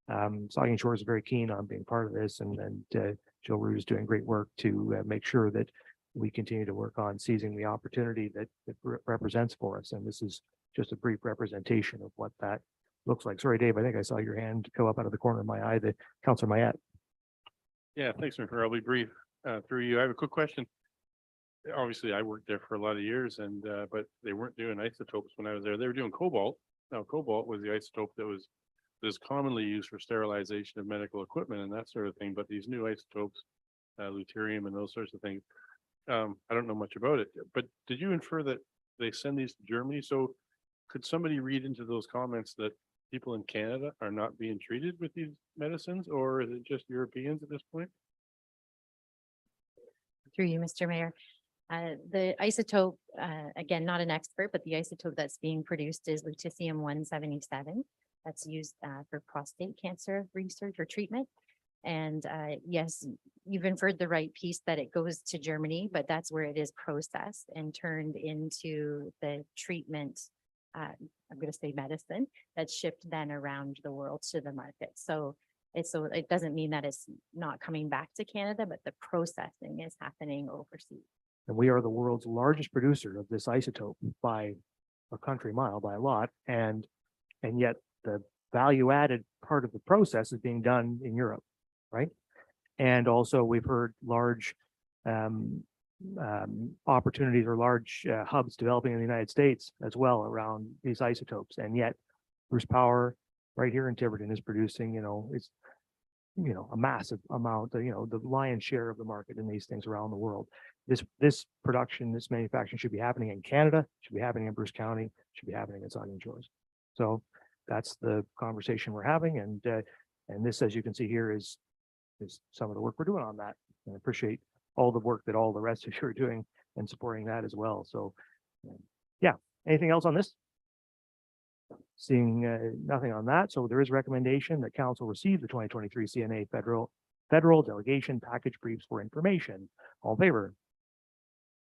Saugeen Shores is very keen on being part of this, and Jill Root is doing great work to make sure that we continue to work on seizing the opportunity that represents for us. And this is just a brief representation of what that looks like. Sorry, Dave, I think I saw your hand go up out of the corner of my eye, the Councillor Mayette. Yeah, thanks, Mayor. I'll be brief through you. I have a quick question. Obviously, I worked there for a lot of years, and but they weren't doing isotopes when I was there. They were doing cobalt. Now, cobalt was the isotope that was commonly used for sterilization of medical equipment and that sort of thing. But these new isotopes, deuterium and those sorts of things, I don't know much about it. But did you infer that they send these to Germany? So could somebody read into those comments that people in Canada are not being treated with these medicines, or is it just Europeans at this point? Through you, Mr. Mayor. The isotope, again, not an expert, but the isotope that's being produced is lutetium-177. That's used for prostate cancer research or treatment. And yes, you've inferred the right piece that it goes to Germany, but that's where it is processed and turned into the treatment. I'm going to say medicine that's shipped then around the world to the market. So it doesn't mean that it's not coming back to Canada, but the processing is happening overseas. And we are the world's largest producer of this isotope by a country mile, by a lot. And yet the value added part of the process is being done in Europe, right? And also we've heard large opportunities or large hubs developing in the United States as well around these isotopes. And yet Bruce Power right here in Tiverton is producing, it's, a massive amount, the lion's share of the market in these things around the world. This production, this manufacturing should be happening in Canada, should be happening in Bruce County, should be happening in Saugeen Shores. So that's the conversation we're having. And this, as you can see here, is some of the work we're doing on that. And I appreciate all the work that all the rest of you are doing and supporting that as well. So yeah, anything else on this? Seeing nothing on that. So there is recommendation that council receive the 2023 CNA federal delegation package briefs for information. All in favor?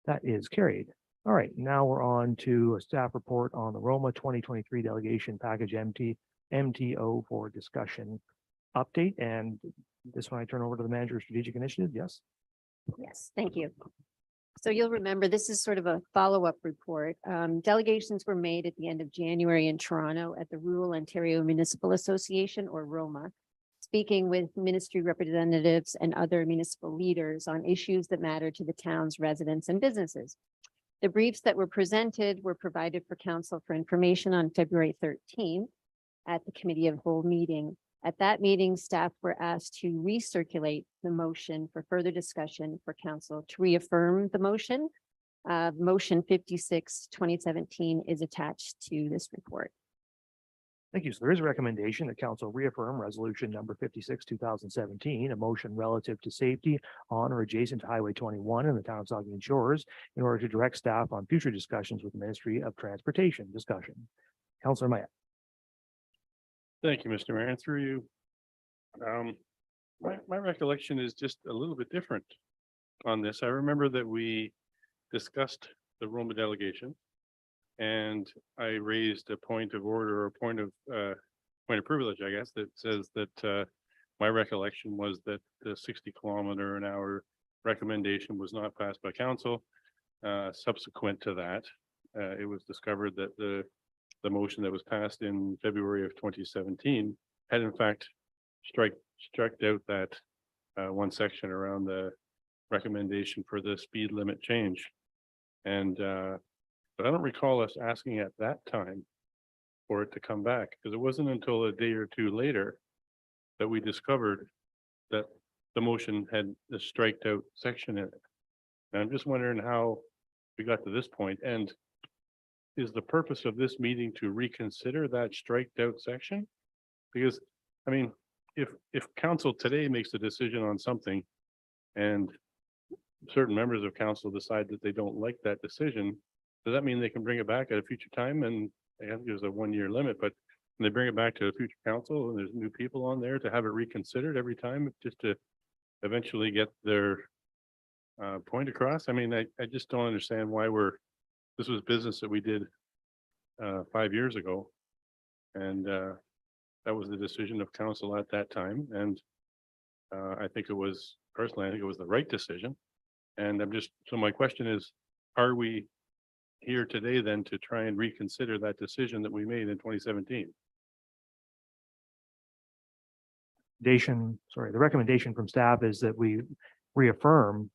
That is carried. All right, now we're on to a staff report on the Roma 2023 delegation package MTO for discussion update. And this one I turn over to the manager of strategic initiative. Yes. Yes, thank you. So you'll remember, this is sort of a follow-up report. Delegations were made at the end of January in Toronto at the Rural Ontario Municipal Association, or ROMA, speaking with ministry representatives and other municipal leaders on issues that matter to the town's residents and businesses. The briefs that were presented were provided for council for information on February 13th at the Committee of Whole meeting. At that meeting, staff were asked to recirculate the motion for further discussion for council to reaffirm the motion. Motion 56, 2017 is attached to this report. Thank you. So there is a recommendation that council reaffirm resolution number 56, 2017, a motion relative to safety on or adjacent to Highway 21 in the town of Saugeen Shores in order to direct staff on future discussions with the Ministry of Transportation. Discussion. Councillor Maya. Thank you, Mr. Mayor, and through you. My recollection is just a little bit different on this. I remember that we discussed the Roma delegation, and I raised a point of order or a point of privilege, I guess, that says that my recollection was that the 60-kilometer-an-hour recommendation was not passed by council. Subsequent to that, it was discovered that the motion that was passed in February of 2017 had in fact struck out that one section around the recommendation for the speed limit change. And but I don't recall us asking at that time for it to come back, because it wasn't until a day or two later that we discovered that the motion had the striked out section in it. And I'm just wondering how we got to this point. And is the purpose of this meeting to reconsider that striked out section? Because, I mean, if council today makes a decision on something and certain members of council decide that they don't like that decision, does that mean they can bring it back at a future time? And I think there's a 1-year limit, but when they bring it back to a future council and there's new people on there to have it reconsidered every time just to eventually get their point across? I mean, I just don't understand why this was business that we did 5 years ago. And that was the decision of council at that time. And I think it was, personally, I think it was the right decision. And so my question is, are we here today then to try and reconsider that decision that we made in 2017? The recommendation from staff is that we reaffirm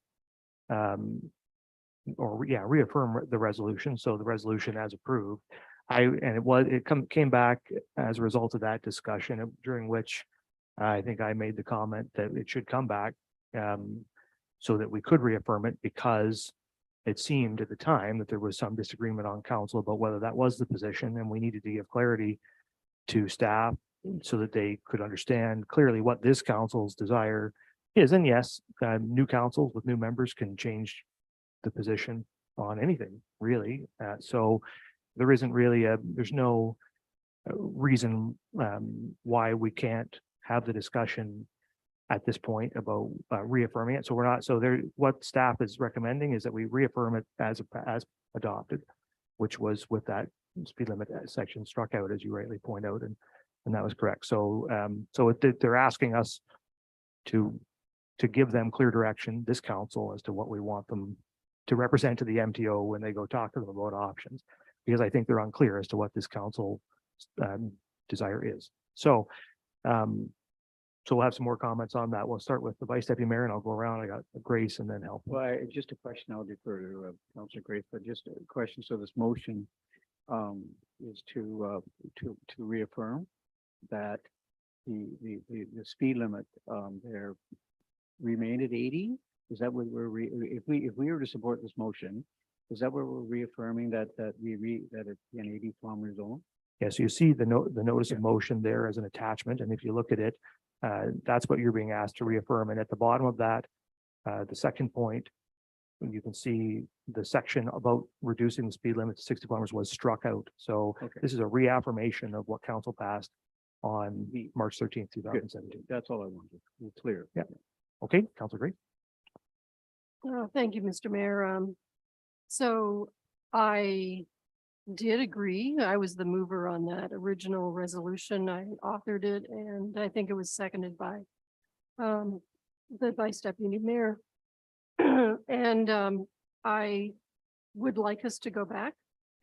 reaffirm the resolution. So the resolution as approved. It came back as a result of that discussion, during which I think I made the comment that it should come back so that we could reaffirm it, because it seemed at the time that there was some disagreement on council about whether that was the position, and we needed to give clarity to staff so that they could understand clearly what this council's desire is. And yes, new councils with new members can change the position on anything, really. So there isn't really there's no reason why we can't have the discussion at this point about reaffirming it. So what staff is recommending is that we reaffirm it as adopted, which was with that speed limit section struck out, as you rightly point out, and that was correct. So they're asking us to give them clear direction, this council, as to what we want them to represent to the MTO when they go talk to them about options, because I think they're unclear as to what this council desire is. So, so we'll have some more comments on that. We'll start with the Vice Deputy Mayor and I'll go around. I got Grace and then help. Well, just a question, I'll defer to Councilor Grace, but just a question. So this motion is to reaffirm that the speed limit there remain at 80? Is that what if we were to support this motion, is that where we're reaffirming that that it's an 80-kilometer zone? Yeah, so you see the notice of motion there as an attachment, and if you look at it, that's what you're being asked to reaffirm. And at the bottom of that, the second point, you can see the section about reducing the speed limit to 60 kilometers was struck out. So Okay. this is a reaffirmation of what council passed on March 13th, 2017. That's all I wanted. It's clear. Yeah. Okay, Councilor Grace. Thank you, Mr. Mayor. So I did agree. I was the mover on that original resolution. I authored it and I think it was seconded by the Vice Deputy Mayor. And I would like us to go back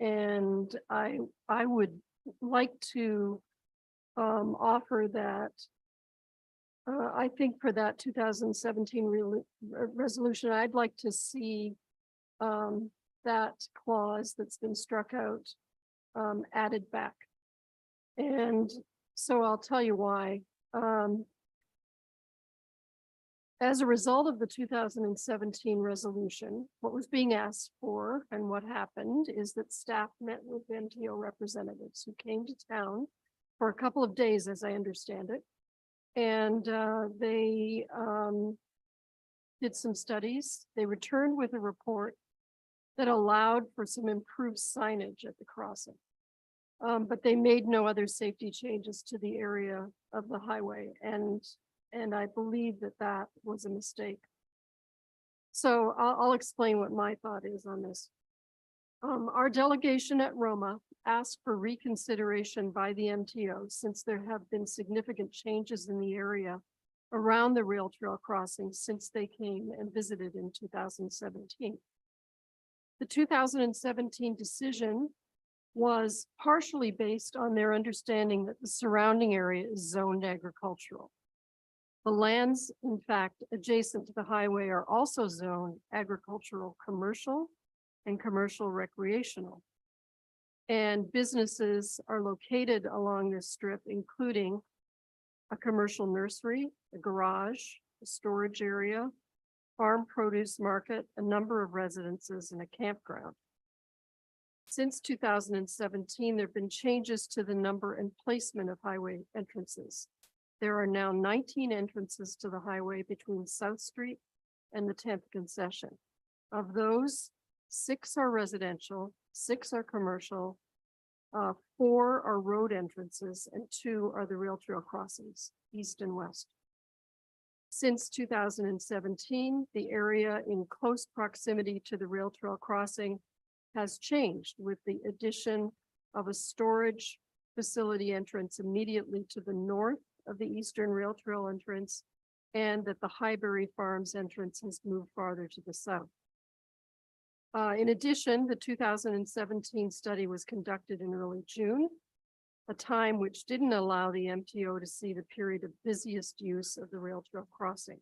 and I would like to offer that I think for that 2017 resolution, I'd like to see that clause that's been struck out added back. And so I'll tell you why. As a result of the 2017 resolution, what was being asked for and what happened is that staff met with MTO representatives who came to town for a couple of days, as I understand it. And they did some studies. They returned with a report that allowed for some improved signage at the crossing. But they made no other safety changes to the area of the highway. And I believe that that was a mistake. So I'll explain what my thought is on this. Our delegation at Roma asked for reconsideration by the MTO since there have been significant changes in the area around the rail trail crossing since they came and visited in 2017. The 2017 decision was partially based on their understanding that the surrounding area is zoned agricultural. The lands, in fact, adjacent to the highway are also zoned agricultural commercial and commercial recreational. And businesses are located along this strip, including a commercial nursery, a garage, a storage area, farm produce market, a number of residences, and a campground. Since 2017, there have been changes to the number and placement of highway entrances. There are now 19 entrances to the highway between South Street and the 10th concession. Of those, 6 are residential, 6 are commercial, 4 are road entrances, and 2 are the rail trail crossings, east and west. Since 2017, the area in close proximity to the rail trail crossing has changed with the addition of a storage facility entrance immediately to the north of the eastern rail trail entrance, and that the Highbury Farms entrance has moved farther to the south. In addition, the 2017 study was conducted in early June, a time which didn't allow the MTO to see the period of busiest use of the rail trail crossing.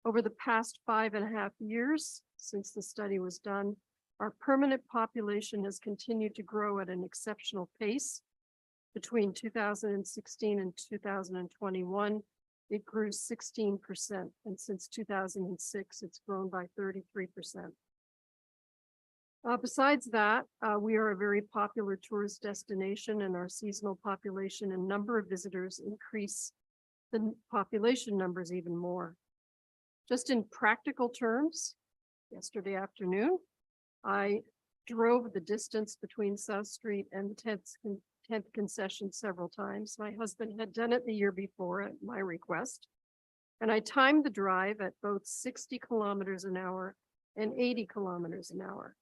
Over the past 5.5 years since the study was done, our permanent population has continued to grow at an exceptional pace. Between 2016 and 2021, it grew 16%, and since 2006, it's grown by 33%. Besides that, we are a very popular tourist destination, and our seasonal population and number of visitors increase the population numbers even more. Just in practical terms, yesterday afternoon, I drove the distance between South Street and the 10th concession several times. My husband had done it the year before at my request, and I timed the drive at both 60 kilometers an hour and 80 kilometers an hour.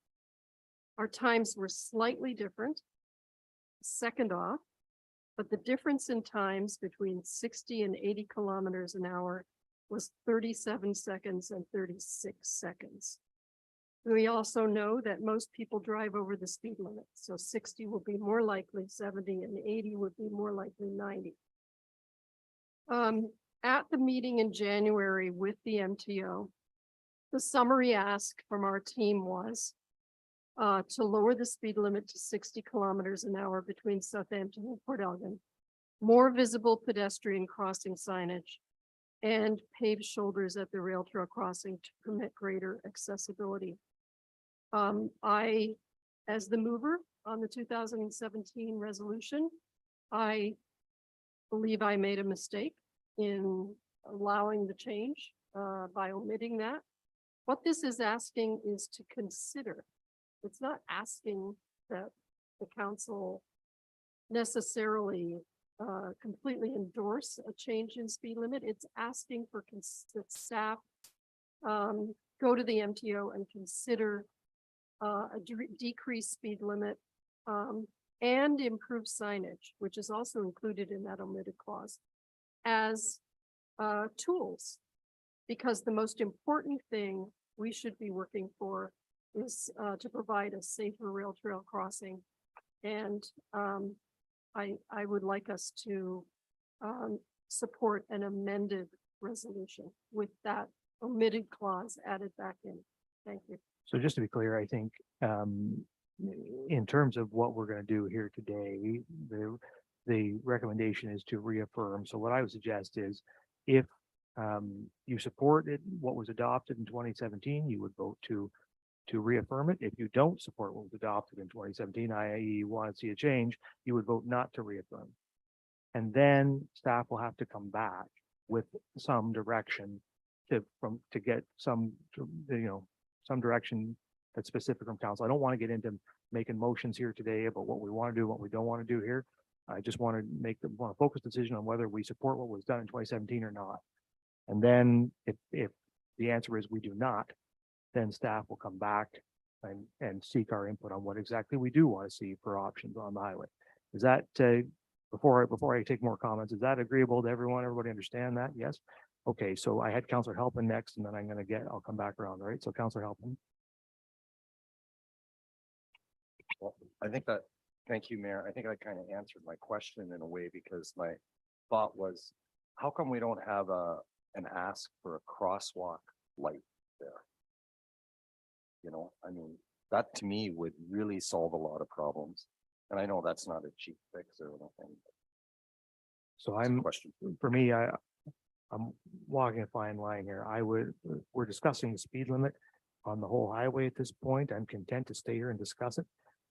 Our times were slightly different, a second off, but the difference in times between 60 and 80 kilometers an hour was 37 seconds and 36 seconds. We also know that most people drive over the speed limit, so 60 will be more likely 70 and 80 would be more likely 90. At the meeting in January with the MTO, the summary ask from our team was to lower the speed limit to 60 kilometers an hour between Southampton and Port Elgin, more visible pedestrian crossing signage, and paved shoulders at the rail trail crossing to permit greater accessibility. I, as the mover on the 2017 resolution, I believe I made a mistake in allowing the change by omitting that. What this is asking is to consider. It's not asking that the council necessarily completely endorse a change in speed limit. It's asking for that staff go to the MTO and consider a decreased speed limit and improve signage, which is also included in that omitted clause, as tools. Because the most important thing we should be working for is to provide a safer rail trail crossing. And I would like us to support an amended resolution with that omitted clause added back in. Thank you. So just to be clear, I think in terms of what we're going to do here today, the recommendation is to reaffirm. So what I would suggest is if you supported what was adopted in 2017, you would vote to reaffirm it. If you don't support what was adopted in 2017, i.e. you want to see a change, you would vote not to reaffirm. And then staff will have to come back with some direction to get some, some direction that's specific from council. I don't want to get into making motions here today about what we want to do, what we don't want to do here. I just want to want a focused decision on whether we support what was done in 2017 or not. And then if the answer is we do not, then staff will come back and seek our input on what exactly we do want to see for options on the highway. Is that, before I take more comments, is that agreeable to everyone? Everybody understand that? Yes? Okay, so I had Councillor Halpin next, and then I'll come back around, all right? So Councillor Halpin. Well, thank you, Mayor. I think I kind of answered my question in a way, because my thought was, how come we don't have an ask for a crosswalk light there? I mean, that to me would really solve a lot of problems. And I know that's not a cheap fix or anything. So for me, I'm walking a fine line here. We're discussing the speed limit on the whole highway at this point. I'm content to stay here and discuss it,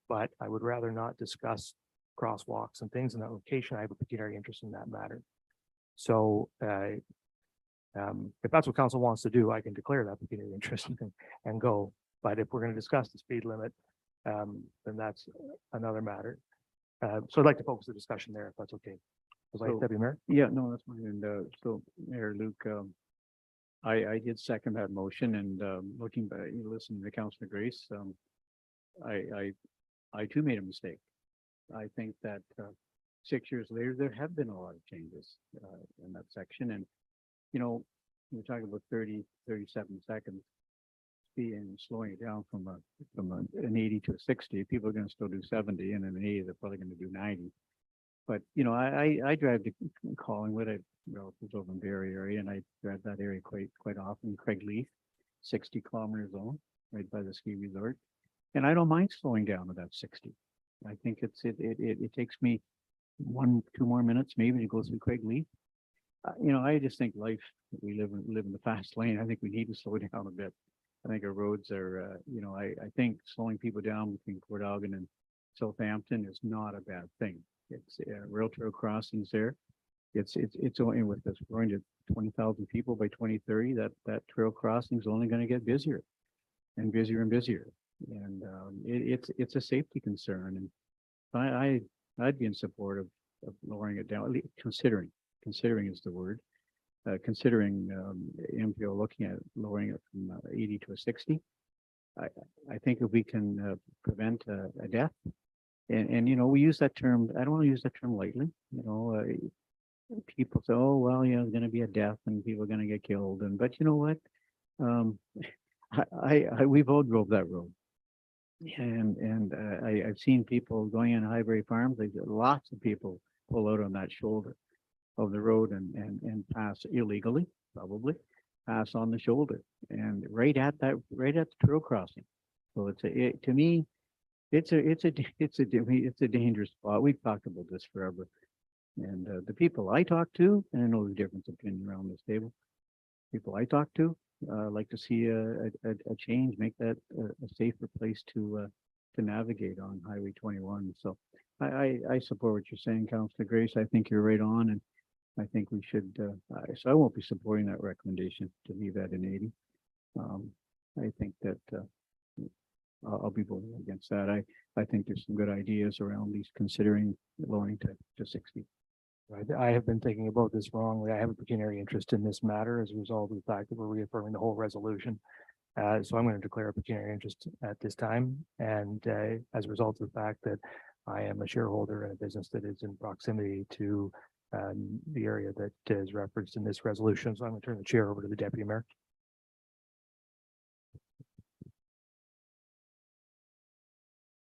but I would rather not discuss crosswalks and things in that location. I have a pecuniary interest in that matter. So if that's what council wants to do, I can declare that pecuniary interest and go. But if we're going to discuss the speed limit, then that's another matter. So I'd like to focus the discussion there, if that's okay. Was I Deputy Mayor? Yeah, no, that's fine. And so Mayor Luke, I did second that motion, and looking back, listening to Councilor Grace, I too made a mistake. I think that 6 years later, there have been a lot of changes in that section. And, we're talking about 37 seconds and slowing it down from an 80 to a 60. People are going to still do 70, and then an 80, they're probably going to do 90. But, I drive to Collingwood. I have relatives over in Barrie area, and I drive that area quite often. Craigleith, 60 kilometer zone, right by the ski resort. And I don't mind slowing down to that 60. I think it takes me 1-2 more minutes maybe to go through Craigleith. I just think we live in the fast lane. I think we need to slow down a bit. I think our roads are, I think slowing people down between Port Elgin and Southampton is not a bad thing. It's rail trail crossings there. It's only with us growing to 20,000 people by 2030. That trail crossing is only going to get busier and busier and busier. And it's a safety concern. And I'd be in support of lowering it down, at least considering is the word. Considering MPO looking at lowering it from 80 to a 60. I think if we can prevent a death, and we use that term, I don't want to use that term lightly. People say, oh, well, there's going to be a death and people are going to get killed. But you know what? we both drove that road. And I've seen people going in Highbury Farms, there's lots of people pull out on that shoulder of the road and pass illegally, probably, pass on the shoulder and right at the trail crossing. So to me, it's a dangerous spot. We've talked about this forever. And the people I talk to, and I know there's different opinion around this table, people I talk to, like to see a change, make that a safer place to navigate on Highway 21. So I support what you're saying, Councillor Grace. I think you're right on, and I think we should. So I won't be supporting that recommendation to leave that in 80. I think that I'll be voting against that. I think there's some good ideas around these considering lowering to 60. Right. I have been thinking about this wrongly. I have a pecuniary interest in this matter as a result of the fact that we're reaffirming the whole resolution. So I'm going to declare a pecuniary interest at this time. And as a result of the fact that I am a shareholder in a business that is in proximity to the area that is referenced in this resolution. So I'm going to turn the chair over to the Deputy Mayor.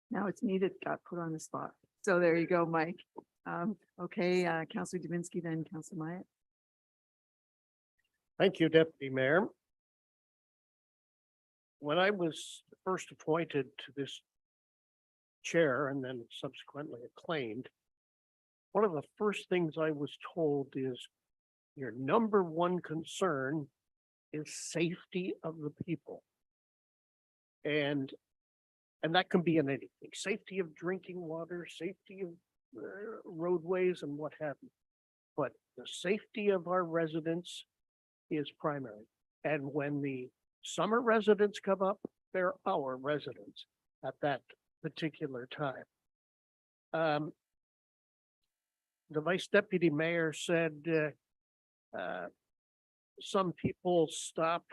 Now it's me that got put on the spot. So there you go, Mike. Okay, Councillor Dubinsky, then Councillor Myatt. Thank you, Deputy Mayor. When I was first appointed to this chair and then subsequently acclaimed, one of the first things I was told is your number one concern is safety of the people. And that can be in anything, safety of drinking water, safety of roadways and what have you. But the safety of our residents is primary. And when the summer residents come up, they're our residents at that particular time. The Vice Deputy Mayor said some people stop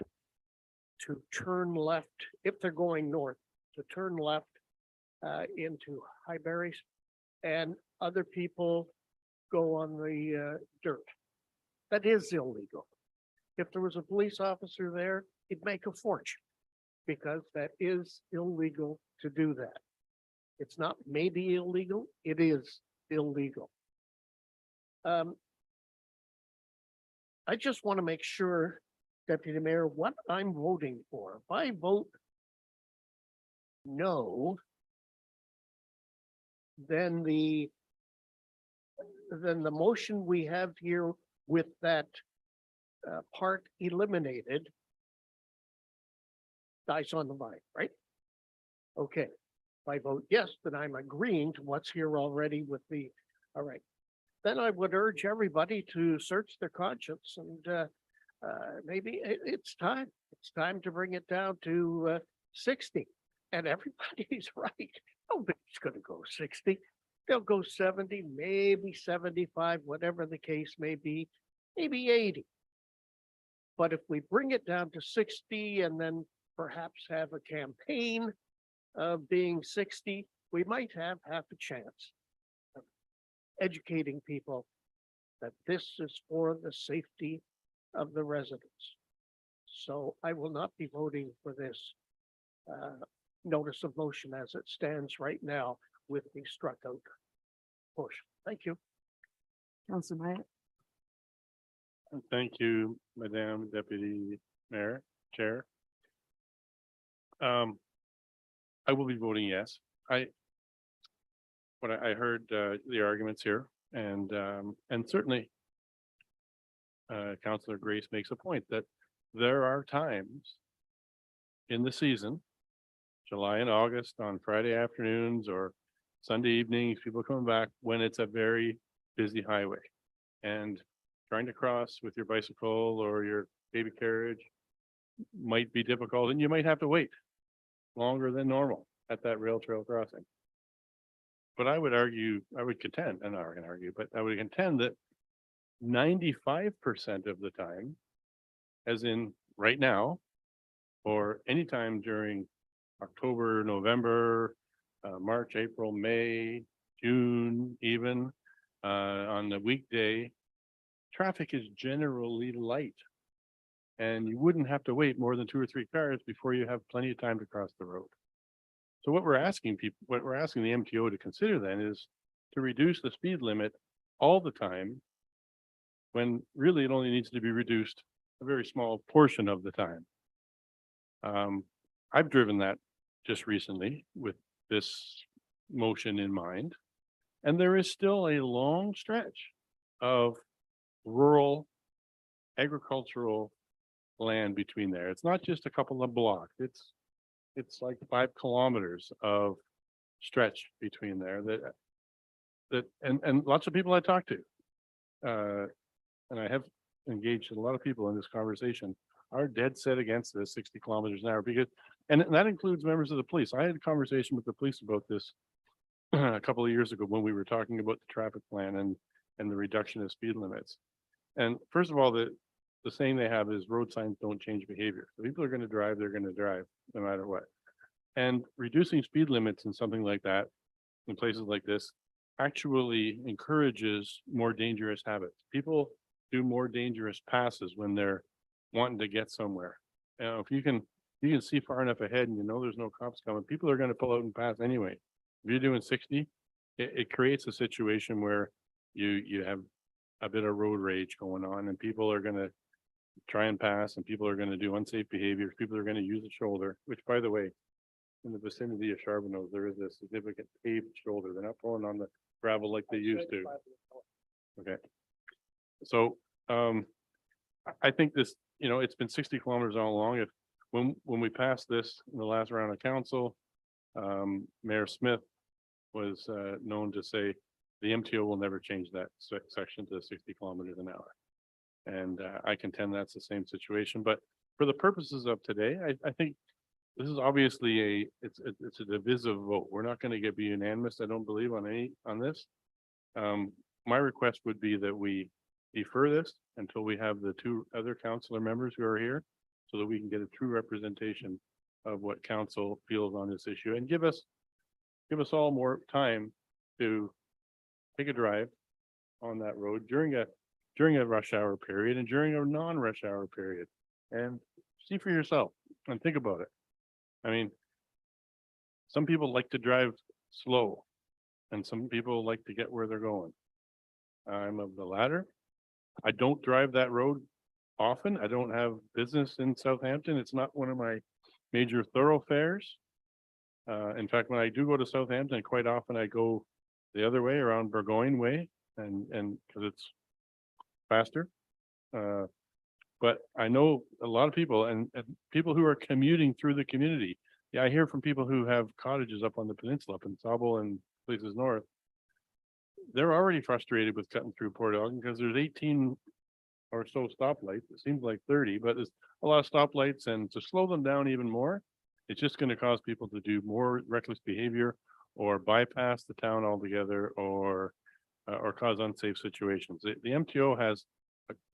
to turn left if they're going north, to turn left into Highberries, and other people go on the dirt. That is illegal. If there was a police officer there, he'd make a fortune because that is illegal to do that. It's not maybe illegal, it is illegal. I just want to make sure, Deputy Mayor, what I'm voting for. If I vote no, then the motion we have here with that part eliminated dies on the vine, right? Okay. If I vote yes, then I'm agreeing to what's here already with the, all right. Then I would urge everybody to search their conscience and maybe it's time to bring it down to 60. And everybody's right. Nobody's going to go 60. They'll go 70, maybe 75, whatever the case may be, maybe 80. But if we bring it down to 60 and then perhaps have a campaign of being 60, we might have half a chance of educating people that this is for the safety of the residents. So I will not be voting for this notice of motion as it stands right now with the struck out portion. Thank you. Councillor Myatt. Thank you, Madam Deputy Mayor, Chair. I will be voting yes. I heard the arguments here, and certainly Councillor Grace makes a point that there are times in the season, July and August, on Friday afternoons or Sunday evenings, people coming back when it's a very busy highway, and trying to cross with your bicycle or your baby carriage might be difficult, and you might have to wait longer than normal at that rail trail crossing. But I would argue, I would contend, I'm not going to argue, but I would contend that 95% of the time, as in right now, or anytime during October, November, March, April, May, June, even on the weekday, traffic is generally light. And you wouldn't have to wait more than 2 or 3 cars before you have plenty of time to cross the road. So what we're asking what we're asking the MTO to consider then is to reduce the speed limit all the time, when really it only needs to be reduced a very small portion of the time. I've driven that just recently with this motion in mind, and there is still a long stretch of rural agricultural land between there. It's not just a couple of blocks. It's like 5 kilometers of stretch between there and lots of people I talk to. And I have engaged a lot of people in this conversation are dead set against this 60 kilometers an hour and that includes members of the police. I had a conversation with the police about this a couple of years ago when we were talking about the traffic plan and the reduction of speed limits. And first of all, the saying they have is road signs don't change behavior. If people are going to drive, they're going to drive no matter what. And reducing speed limits and something like that in places like this actually encourages more dangerous habits. People do more dangerous passes when they're wanting to get somewhere. If you can see far enough ahead and you know there's no cops coming, people are going to pull out and pass anyway. If you're doing 60, it creates a situation where you have a bit of road rage going on, and people are going to try and pass, and people are going to do unsafe behaviors. People are going to use the shoulder, which, by the way, in the vicinity of Charbonneau, there is a significant paved shoulder. They're not pulling on the gravel like they used to. Okay. So I think this, it's been 60 kilometers all along. If when we passed this in the last round of council, Mayor Smith was known to say the MTO will never change that section to 60 kilometers an hour. And I contend that's the same situation. But for the purposes of today, I think this is obviously it's a divisive vote. We're not going to be unanimous, I don't believe, on this. My request would be that we defer this until we have the 2 other councillor members who are here, so that we can get a true representation of what council feels on this issue, and give us all more time to take a drive on that road during a rush hour period and during a non-rush hour period, and see for yourself and think about it. I mean, some people like to drive slow and some people like to get where they're going. I'm of the latter. I don't drive that road often. I don't have business in Southampton. It's not one of my major thoroughfares. In fact, when I do go to Southampton, quite often I go the other way, around Burgoyne Way, and because it's faster. But I know a lot of people and people who are commuting through the community. Yeah, I hear from people who have cottages up on the peninsula, up in Sauble and places north. They're already frustrated with cutting through Port Elgin because there's 18 or so stoplights. It seems like 30, but there's a lot of stoplights, and to slow them down even more, it's just going to cause people to do more reckless behavior or bypass the town altogether, or cause unsafe situations. The MTO has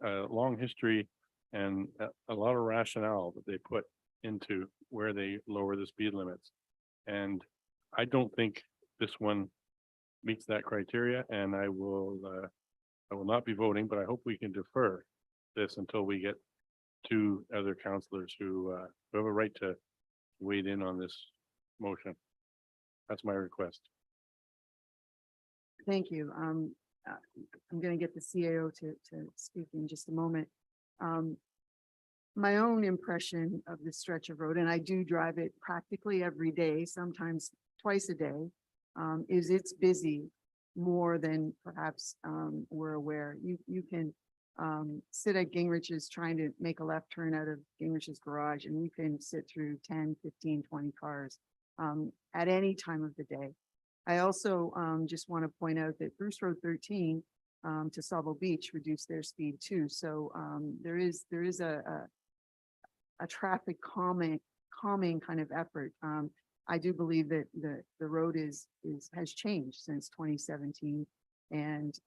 a long history and a lot of rationale that they put into where they lower the speed limits. And I don't think this one meets that criteria, and I will not be voting, but I hope we can defer this until we get 2 other councillors who have a right to weigh in on this motion. That's my request. Thank you. I'm going to get the CAO to speak in just a moment. My own impression of this stretch of road, and I do drive it practically every day, sometimes twice a day, is it's busy more than perhaps we're aware. You can sit at Gingrich's trying to make a left turn out of Gingrich's garage, and you can sit through 10, 15, 20 cars at any time of the day. I also just want to point out that Bruce Road 13 to Sauble Beach reduced their speed too. So there is a traffic calming kind of effort. I do believe that the road has changed since 2017, and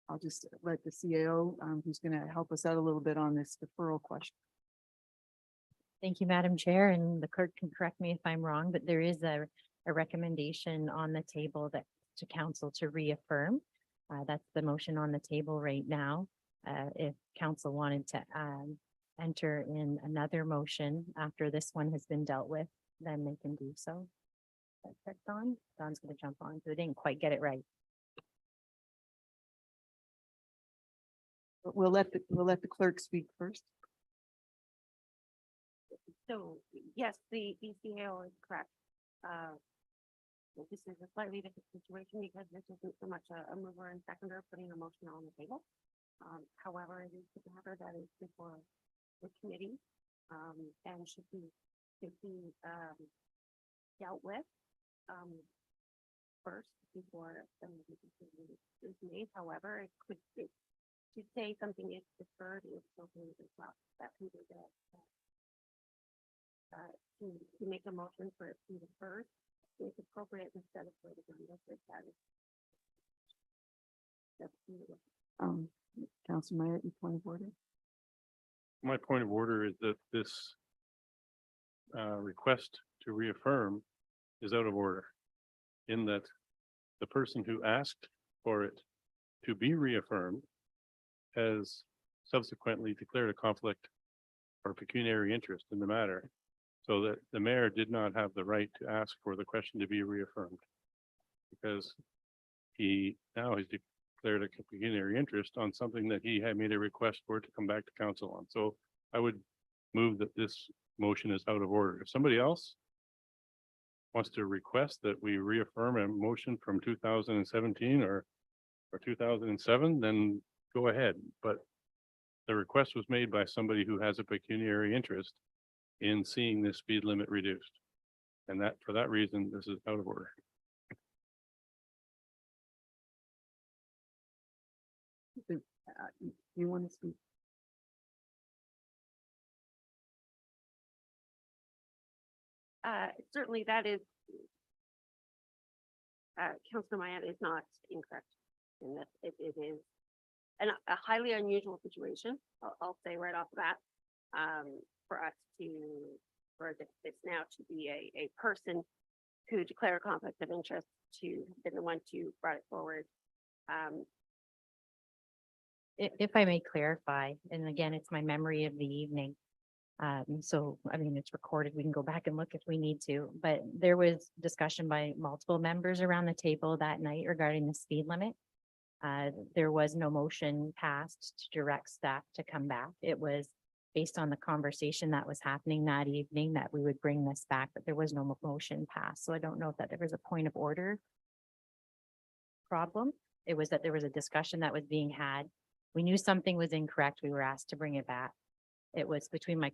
I'll just let the CAO, who's going to help us out a little bit on this deferral question. Thank you, Madam Chair, and the clerk can correct me if I'm wrong, but there is a recommendation on the table that to council to reaffirm. That's the motion on the table right now. If council wanted to enter in another motion after this one has been dealt with, then they can do so. That's correct, Don? Don's gonna jump on, so they didn't quite get it right. But we'll let the clerk speak first. So, yes, the ECAO is correct. This is a slightly different situation because this isn't so much a mover and seconder putting a motion on the table. However, it is the matter that is before the committee, and should be dealt with, first before the decision is made. However, to say something is deferred is something as well that we would, to make a motion for it to be deferred, it's appropriate instead of for the agenda for that. Councilor Meyer, your point of order? My point of order is that this request to reaffirm is out of order, in that the person who asked for it to be reaffirmed has subsequently declared a conflict or pecuniary interest in the matter, so that the mayor did not have the right to ask for the question to be reaffirmed, because he now has declared a pecuniary interest on something that he had made a request for it to come back to council on. So I would move that this motion is out of order. If somebody else wants to request that we reaffirm a motion from 2017 or 2007, then go ahead. But the request was made by somebody who has a pecuniary interest in seeing this speed limit reduced. And that, for that reason, this is out of order. You want to speak? Certainly that is, Councilor Mayette is not incorrect in that it is a highly unusual situation. I'll say right off the bat, for us for this now to be a person who declare a conflict of interest to have been the one to brought it forward. If I may clarify, and again, it's my memory of the evening. So, I mean, it's recorded. We can go back and look if we need to, but there was discussion by multiple members around the table that night regarding the speed limit. There was no motion passed to direct staff to come back. It was based on the conversation that was happening that evening that we would bring this back, but there was no motion passed. So I don't know if that there was a point of order problem. It was that there was a discussion that was being had. We knew something was incorrect. We were asked to bring it back. It was between the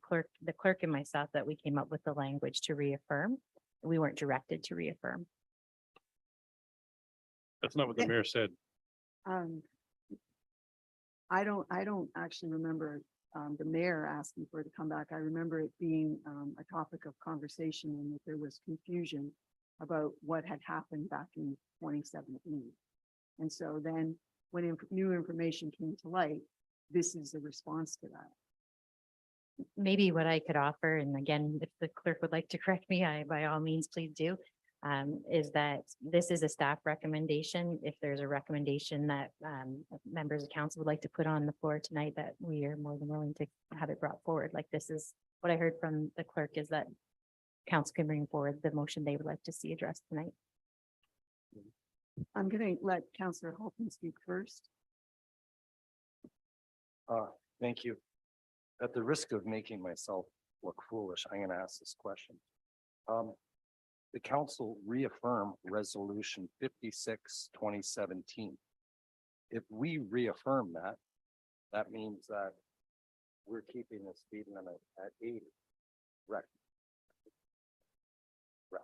clerk and myself that we came up with the language to reaffirm. We weren't directed to reaffirm. That's not what the mayor said. I don't actually remember the mayor asking for it to come back. I remember it being a topic of conversation and that there was confusion about what had happened back in 2017. And so then when new information came to light, this is a response to that. Maybe what I could offer, and again, if the clerk would like to correct me, by all means, please do, is that this is a staff recommendation. If there's a recommendation that members of council would like to put on the floor tonight, that we are more than willing to have it brought forward. Like, this is what I heard from the clerk, is that council can bring forward the motion they would like to see addressed tonight. I'm going to let Councillor Holton speak first. Thank you. At the risk of making myself look foolish, I'm going to ask this question. The council reaffirmed resolution 56, 2017. If we reaffirm that, that means that we're keeping the speed limit at 80. Right. Right.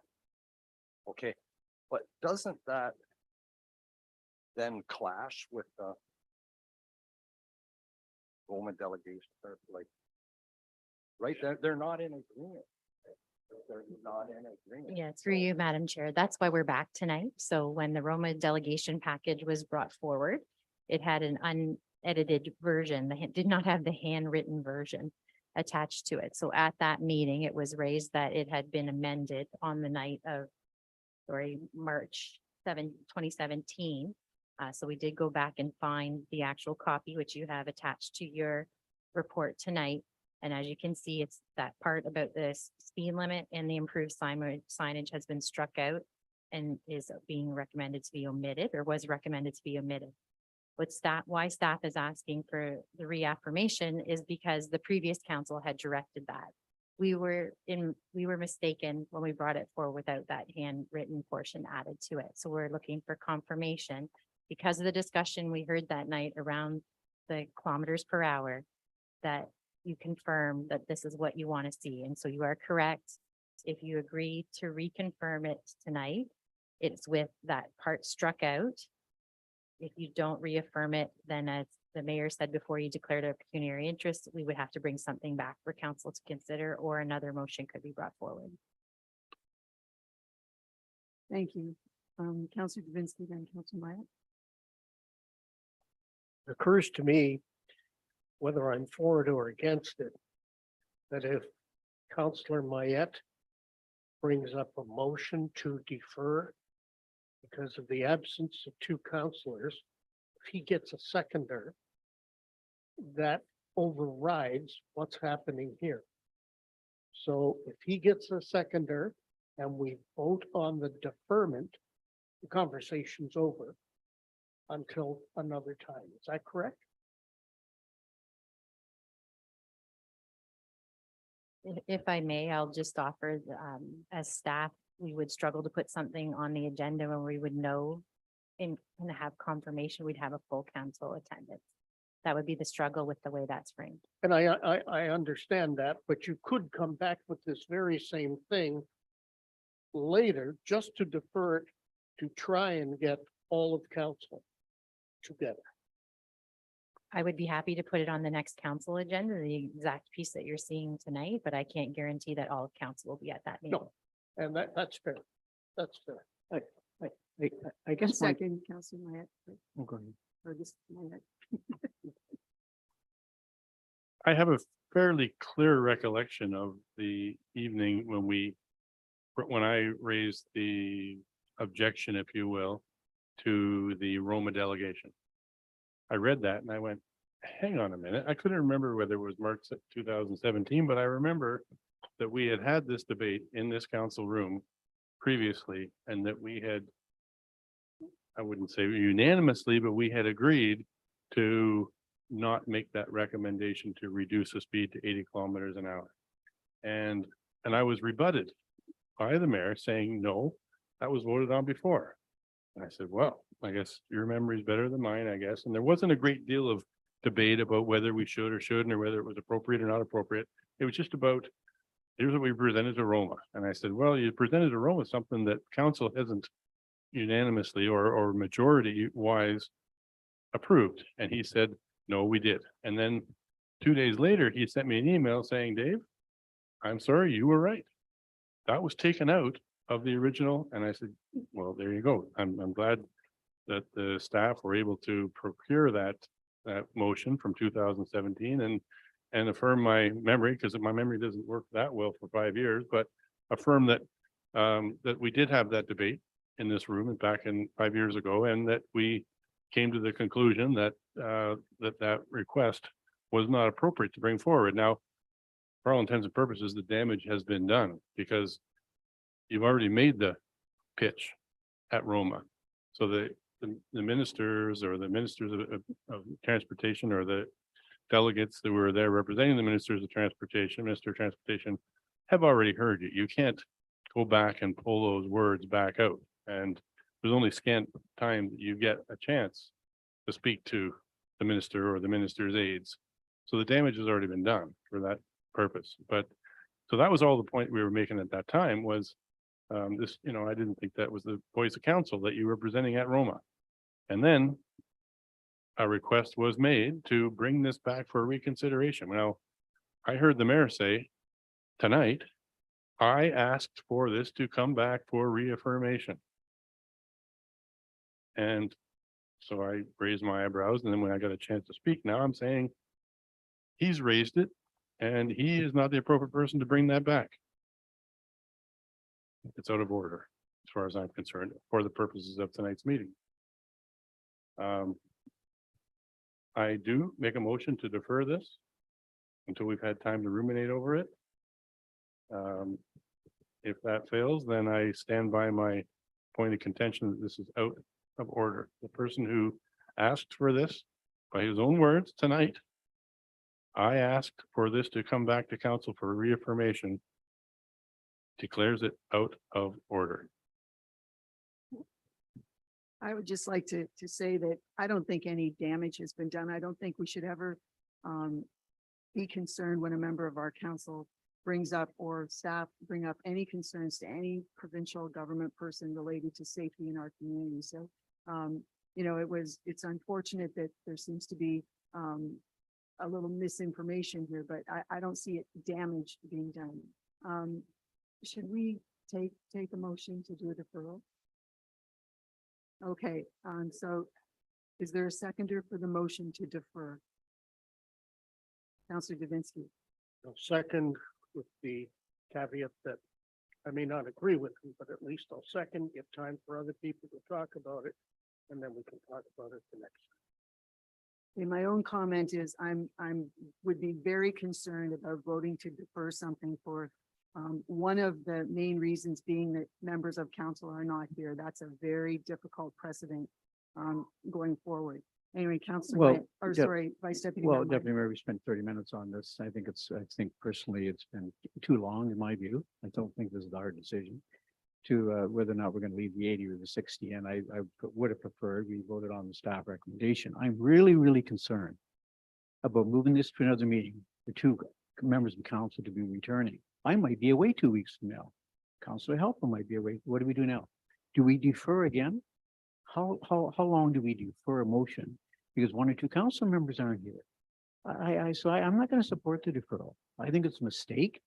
Okay, but doesn't that then clash with the Roma delegation, or like, right, they're not in agreement. They're not in agreement. Yeah, through you, Madam Chair. That's why we're back tonight. So when the Roma delegation package was brought forward, it had an unedited version. It did not have the handwritten version attached to it. So at that meeting, it was raised that it had been amended on the night of, March 7, 2017. So we did go back and find the actual copy, which you have attached to your report tonight. And as you can see, it's that part about the speed limit and the improved signage has been struck out and is being recommended to be omitted or was recommended to be omitted. Why staff is asking for the reaffirmation is because the previous council had directed that. We were mistaken when we brought it forward without that handwritten portion added to it. So we're looking for confirmation because of the discussion we heard that night around the kilometers per hour, that you confirm that this is what you want to see. And so you are correct. If you agree to reconfirm it tonight, it's with that part struck out. If you don't reaffirm it, then as the mayor said before, you declared a pecuniary interest, we would have to bring something back for council to consider, or another motion could be brought forward. Thank you. Councillor Davinsky, then Councillor Myatt. It occurs to me, whether I'm for it or against it, that if Councillor Myatt brings up a motion to defer because of the absence of two councillors, if he gets a seconder, that overrides what's happening here. So if he gets a seconder and we vote on the deferment, the conversation's over until another time. Is that correct? If I may, I'll just offer, as staff, we would struggle to put something on the agenda when we would know and have confirmation, we'd have a full council attendance. That would be the struggle with the way that's framed. And I understand that, but you could come back with this very same thing later, just to defer it, to try and get all of council together. I would be happy to put it on the next council agenda, the exact piece that you're seeing tonight, but I can't guarantee that all of council will be at that meeting. No, and that's fair. That's fair. I guess my, Second, Councillor Myatt. oh, go ahead. Or just Myatt. I have a fairly clear recollection of the evening when I raised the objection, if you will, to the Roma delegation. I read that and I went, hang on a minute. I couldn't remember whether it was March 2017, but I remember that we had this debate in this council room previously, and that we had, I wouldn't say unanimously, but we had agreed to not make that recommendation to reduce the speed to 80 kilometers an hour. And I was rebutted by the mayor saying, no, that was voted on before. And I said, well, I guess your memory is better than mine, I guess. And there wasn't a great deal of debate about whether we should or shouldn't, or whether it was appropriate or not appropriate. It was just about, here's what we presented to Roma. And I said, well, you presented to Roma something that council hasn't unanimously or majority wise approved. And he said, no, we did. And then 2 days later, he sent me an email saying, Dave, I'm sorry, you were right. That was taken out of the original. And I said, well, there you go. I'm glad that the staff were able to procure that motion from 2017 and affirm my memory, because my memory doesn't work that well for 5 years, but affirm that that we did have that debate in this room back in 5 years ago, and that we came to the conclusion that that request was not appropriate to bring forward. Now, for all intents and purposes, the damage has been done because you've already made the pitch at Roma. So the ministers or the ministers of transportation, or the delegates that were there representing the ministers of transportation, Minister of Transportation, have already heard you. You can't go back and pull those words back out. And there's only scant time that you get a chance to speak to the minister or the minister's aides. So the damage has already been done for that purpose. But so that was all the point we were making at that time was this, I didn't think that was the voice of council that you were presenting at Roma. And then a request was made to bring this back for reconsideration. Now, I heard the mayor say tonight, I asked for this to come back for reaffirmation. And so I raised my eyebrows, and then when I got a chance to speak, now I'm saying he's raised it and he is not the appropriate person to bring that back. It's out of order as far as I'm concerned for the purposes of tonight's meeting. I do make a motion to defer this. until we've had time to ruminate over it. If that fails, then I stand by my point of contention that this is out of order. The person who asked for this, by his own words tonight, I asked for this to come back to council for reaffirmation, declares it out of order. I would just like to say that I don't think any damage has been done. I don't think we should ever be concerned when a member of our council brings up or staff bring up any concerns to any provincial government person related to safety in our community. So, you know, it's unfortunate that there seems to be a little misinformation here, but I don't see it damage being done. Should we take a motion to do a deferral? Okay, so is there a seconder for the motion to defer? Counselor Davinsky. I'll second with the caveat that I may not agree with him, but at least I'll second, give time for other people to talk about it, and then we can talk about it the next time. Okay, my own comment is would be very concerned about voting to defer something for one of the main reasons being that members of council are not here. That's a very difficult precedent going forward. Anyway, Councilor, Well, or Dep- sorry, Vice Deputy. Well, Mayor Martin. Deputy Mayor, we spent 30 minutes on this. I think personally, it's been too long in my view. I don't think this is a hard decision to whether or not we're going to leave the 80 or the 60. And I would have preferred we voted on the staff recommendation. I'm really, really concerned about moving this to another meeting, the two members of council to be returning. I might be away 2 weeks from now. Councilor Helper might be away. What do we do now? Do we defer again? How long do we defer a motion? Because one or two council members aren't here. I'm not going to support the deferral. I think it's a mistake.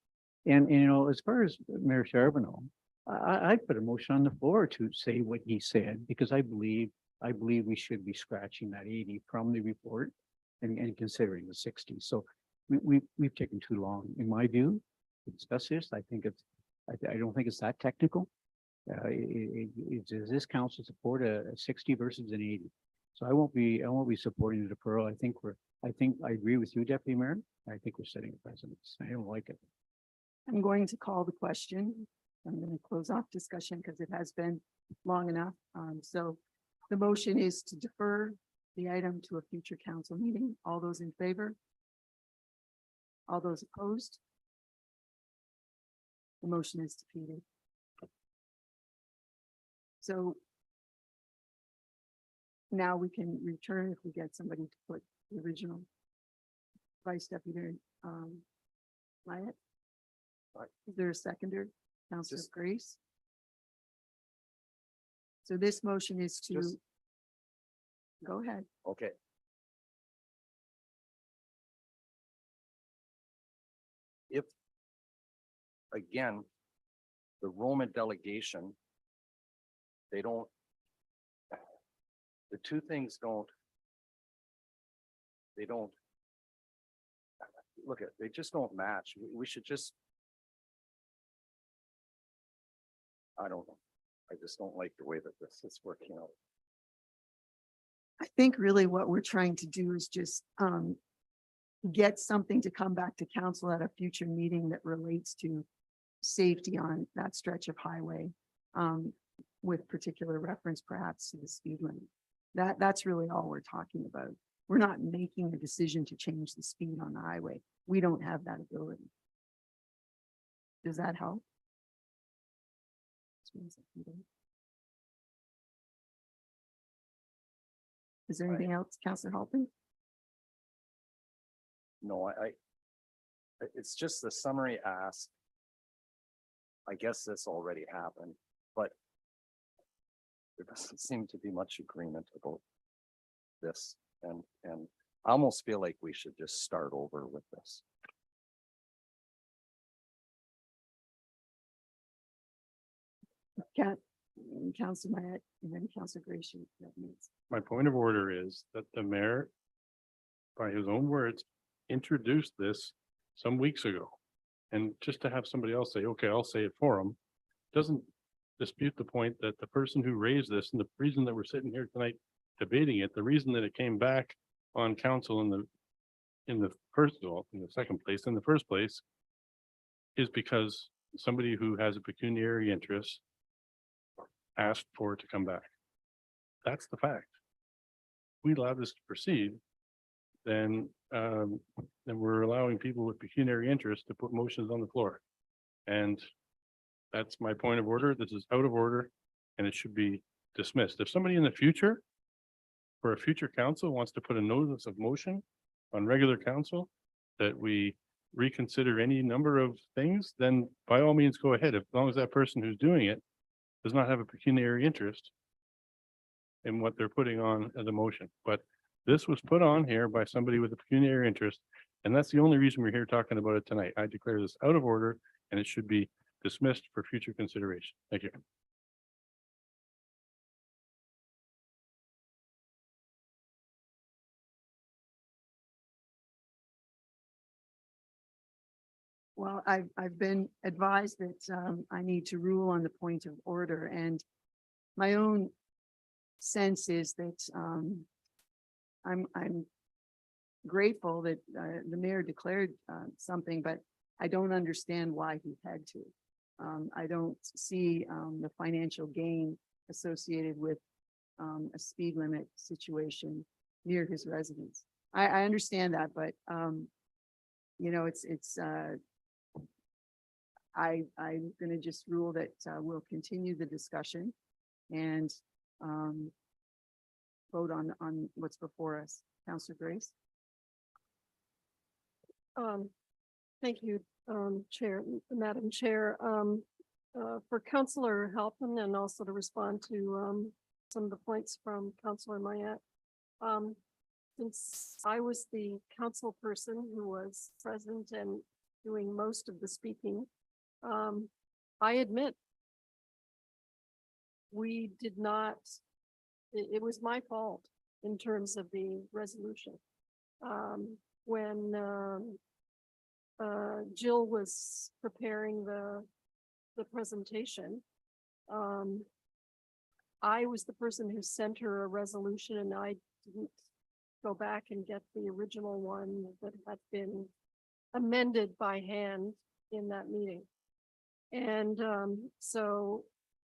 And you know, as far as Mayor Charbonneau, I put a motion on the floor to say what he said, because I believe we should be scratching that 80 from the report and considering the 60. So we've taken too long, in my view, to discuss this. I don't think it's that technical. Does this council support a 60 versus an 80? So I won't be supporting the deferral. I think I agree with you, Deputy Mayor. I think we're setting a precedent. I don't like it. I'm going to call the question. I'm going to close off discussion because it has been long enough. So the motion is to defer the item to a future council meeting. All those in favor? All those opposed? The motion is defeated. So now we can return if we get somebody to put the original Vice Deputy Myatt. Is there a seconder? Councilor Grace. So this motion is to go ahead. Okay. If, again, the Roma delegation, the two things they just don't match. We should just, I don't know. I just don't like the way that this is working out. I think really what we're trying to do is just get something to come back to council at a future meeting that relates to safety on that stretch of highway, with particular reference perhaps to the speed limit. That's really all we're talking about. We're not making a decision to change the speed on the highway. We don't have that ability. Does that help? Is there anything else, Councilor Halpin? No, it's just the summary ask. I guess this already happened, but there doesn't seem to be much agreement about this. And I almost feel like we should just start over with this. Councilor Myatt and then Councilor Gracie. My point of order is that the mayor, by his own words, introduced this some weeks ago. And just to have somebody else say, okay, I'll say it for him, doesn't dispute the point that the person who raised this and the reason that we're sitting here tonight debating it, the reason that it came back on council in the in the second place, in the first place, is because somebody who has a pecuniary interest asked for it to come back. That's the fact. We allow this to proceed, then we're allowing people with pecuniary interest to put motions on the floor. And that's my point of order. This is out of order and it should be dismissed. If somebody in the future, for a future council, wants to put a notice of motion on regular council that we reconsider any number of things, then by all means go ahead, as long as that person who's doing it does not have a pecuniary interest in what they're putting on as a motion. But this was put on here by somebody with a pecuniary interest, and that's the only reason we're here talking about it tonight. I declare this out of order and it should be dismissed for future consideration. Thank you. Well, I've been advised that I need to rule on the point of order, and my own sense is that I'm grateful that the mayor declared something, but I don't understand why he had to. I don't see the financial gain associated with a speed limit situation near his residence. I understand that, but you know, I'm gonna just rule that we'll continue the discussion and vote on what's before us. Councillor Grace? Thank you, Madam Chair. For Councillor Halpin and also to respond to some of the points from Councillor Mayette. Since I was the council person who was present and doing most of the speaking, I admit we did not, it was my fault in terms of the resolution. When Jill was preparing the presentation, I was the person who sent her a resolution, and I didn't go back and get the original one that had been amended by hand in that meeting. And so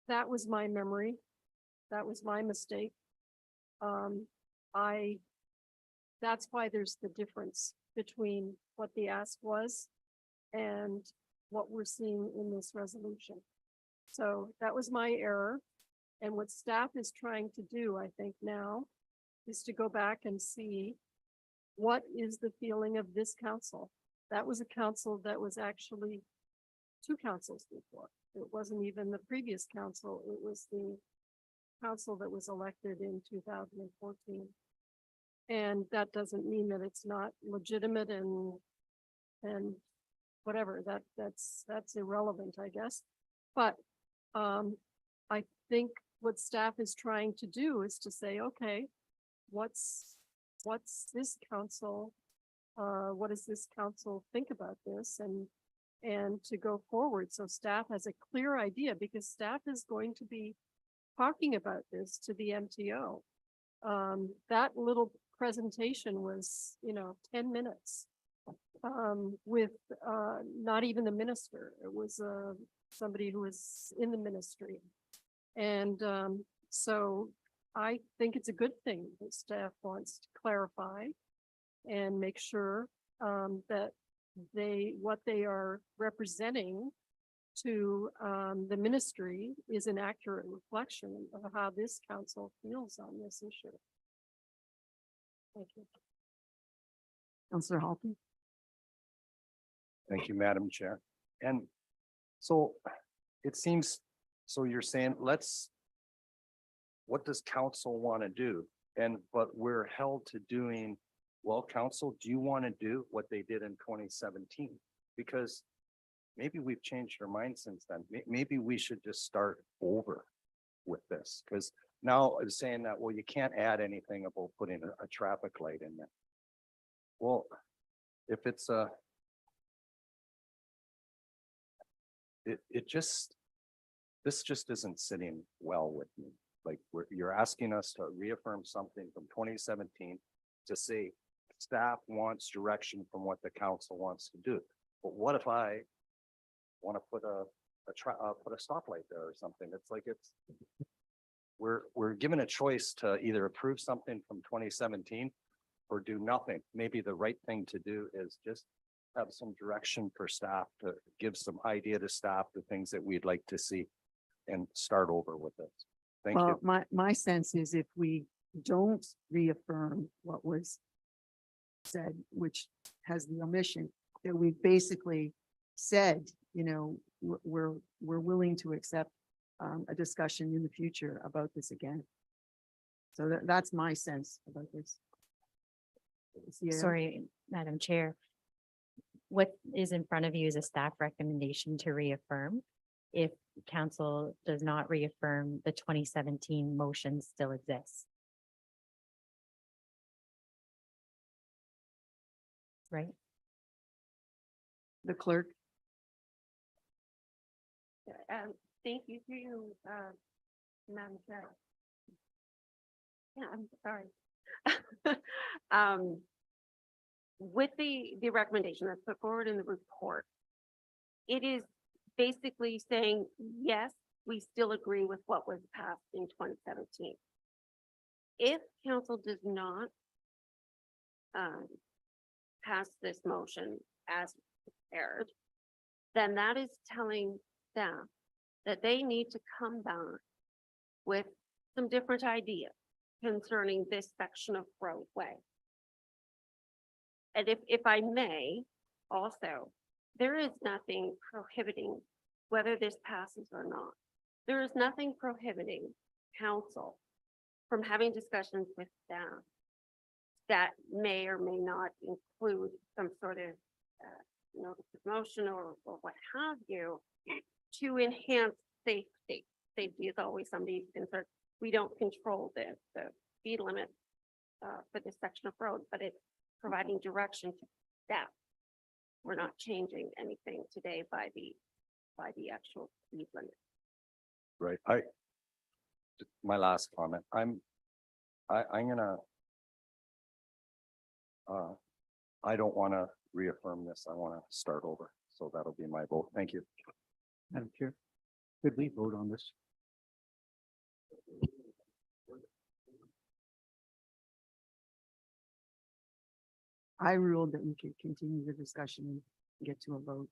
that was my memory. That was my mistake. That's why there's the difference between what the ask was and what we're seeing in this resolution. So that was my error. And what staff is trying to do, I think now, is to go back and see what is the feeling of this council. That was a council that was actually 2 councils before. It wasn't even the previous council. It was the council that was elected in 2014. And that doesn't mean that it's not legitimate and whatever, that's irrelevant, I guess. But I think what staff is trying to do is to say, okay, what's this council, what does this council think about this, and to go forward. So staff has a clear idea, because staff is going to be talking about this to the MTO. That little presentation was, 10 minutes with not even the minister. It was somebody who was in the ministry. And so I think it's a good thing that staff wants to clarify and make sure that what they are representing to the ministry is an accurate reflection of how this council feels on this issue. Thank you. Councillor Halpin? Thank you, Madam Chair. And so it seems, so you're saying, what does council want to do? But we're held to doing, well, council, do you want to do what they did in 2017? Because maybe we've changed our mind since then. Maybe we should just start over with this, because now it's saying that, well, you can't add anything about putting a traffic light in there. Well, if it's this just isn't sitting well with me. Like, you're asking us to reaffirm something from 2017 to say staff wants direction from what the council wants to do. But what if I want to put put a stoplight there or something? It's like we're given a choice to either approve something from 2017 or do nothing. Maybe the right thing to do is just have some direction for staff, to give some idea to staff, the things that we'd like to see, and start over with this. Thank Well, you. my sense is if we don't reaffirm what was said, which has the omission, that we basically said, you know, we're willing to accept a discussion in the future about this again. So that's my sense about this. Yeah. Sorry, Madam Chair. What is in front of you is a staff recommendation to reaffirm. If council does not reaffirm, the 2017 motion still exists. Right? The clerk, Thank you through you, Madam Chair. Yeah, I'm sorry. With the recommendation that's put forward in the report, it is basically saying, yes, we still agree with what was passed in 2017. If council does not pass this motion as prepared, then that is telling staff that they need to come back with some different ideas concerning this section of roadway. And if I may, also, there is nothing prohibiting whether this passes or not. There is nothing prohibiting council from having discussions with staff that may or may not include some sort of notice of motion or what have you to enhance safety. Safety is always somebody's concern. We don't control the speed limit for this section of road, but it's providing direction to staff. We're not changing anything today by the actual speed limit. Right. My last comment, I'm gonna, I don't want to reaffirm this. I want to start over. So that'll be my vote. Thank you. Madam Chair, could we vote on this? I ruled that we could continue the discussion and get to a vote.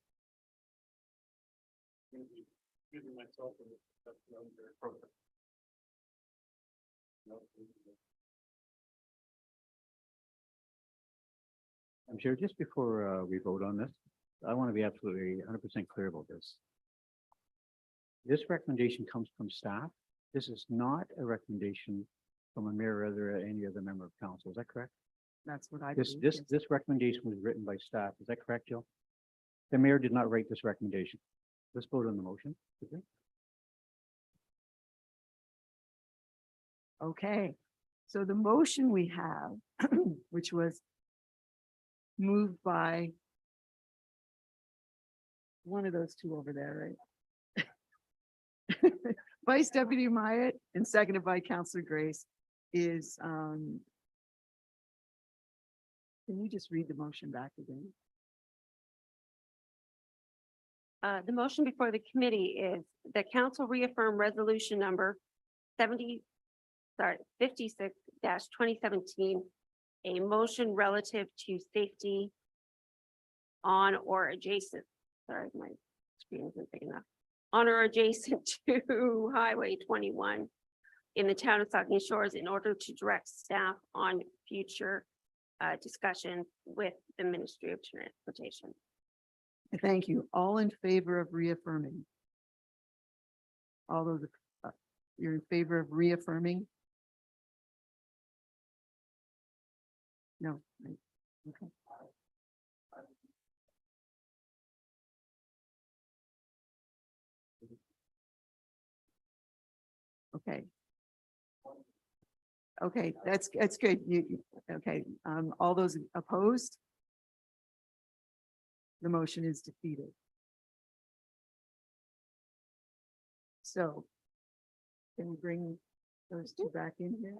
I'm sure just before we vote on this, I want to be absolutely 100% clear about this. This recommendation comes from staff. This is not a recommendation from a mayor or any other member of council. Is that correct? That's what I This, believe. this recommendation was written by staff. Is that correct, Jill? The mayor did not write this recommendation. Let's vote on the motion. Okay. Okay, so the motion we have, which was moved by one of those two over there, right? Vice Deputy Myatt and seconded by Councillor Grace is, can you just read the motion back again? The motion before the committee is the council reaffirm resolution number 56-2017, a motion relative to safety on or adjacent, sorry, my screen isn't big enough, on or adjacent to Highway 21 in the town of Saugeen Shores in order to direct staff on future discussion with the Ministry of Transportation. Thank you. All in favor of reaffirming? All those, you're in favor of reaffirming? No. Right. Okay. Okay. Okay, that's good. Okay, all those opposed? The motion is defeated. So can we bring those two back in here?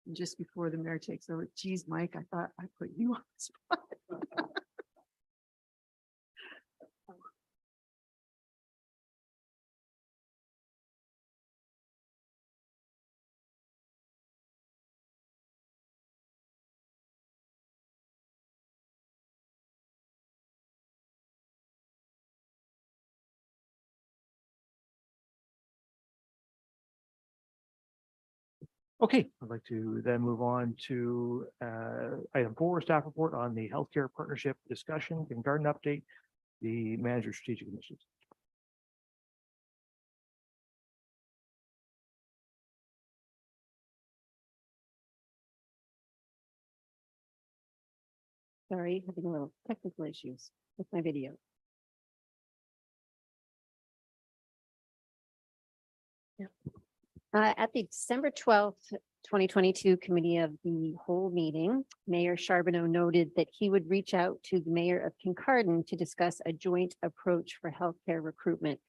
And just before the mayor takes over, geez, Mike, I thought I put you on the spot. Okay, I'd like to then move on to item 4, staff report on the healthcare partnership discussion, kindergarten update, the manager strategic initiatives. Sorry, having a little technical issues with my video. At the December 12th, 2022 Committee of the Whole meeting, Mayor Charbonneau noted that he would reach out to the Mayor of Kincardine to discuss a joint approach for healthcare recruitment.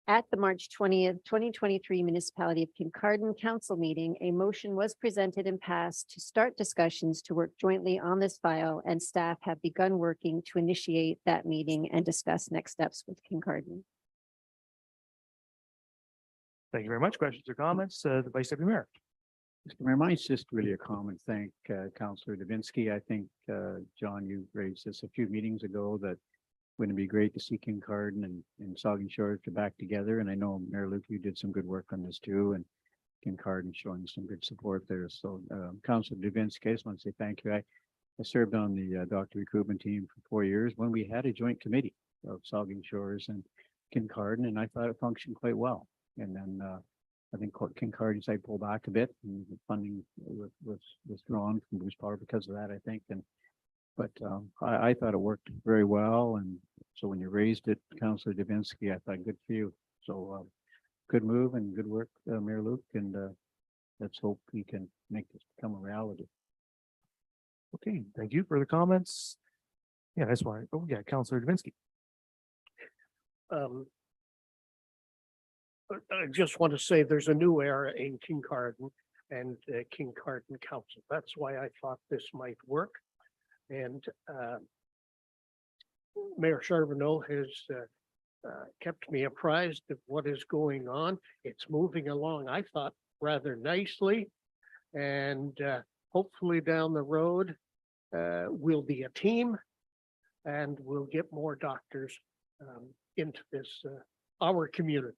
At the March 20th, 2023 Municipality of Kincardine Council meeting, a motion was presented and passed to start discussions to work jointly on this file, and staff have begun working to initiate that meeting and discuss next steps with Kincardine. Thank you very much. Questions or comments? The Vice Deputy Mayor. Mr. Mayor, mine's just really a comment. Thank Councillor Davinsky. I think, John, you raised this a few meetings ago that wouldn't it be great to see Kincardine and Saugeen Shores to back together. And I know Mayor Luke, you did some good work on this too, and Kincardine showing some good support there. So Councillor Davinsky, I just want to say thank you. I served on the doctor recruitment team for 4 years when we had a joint committee of Saugeen Shores and Kincardine, and I thought it functioned quite well. And then I think Kincardine decided to pull back a bit, and the funding was withdrawn from Bruce Power because of that, I think. But I thought it worked very well. And so when you raised it, Councillor Davinsky, I thought good for you. So good move and good work, Mayor Luke. And let's hope we can make this become a reality. Okay, thank you. Further comments? Yeah, that's why. Oh, yeah, Councillor Davinsky. I just want to say there's a new era in Kincardine and Kincardine Council. That's why I thought this might work. And Mayor Charbonneau has kept me apprised of what is going on. It's moving along, I thought, rather nicely. And hopefully down the road, we'll be a team and we'll get more doctors into this, our communities.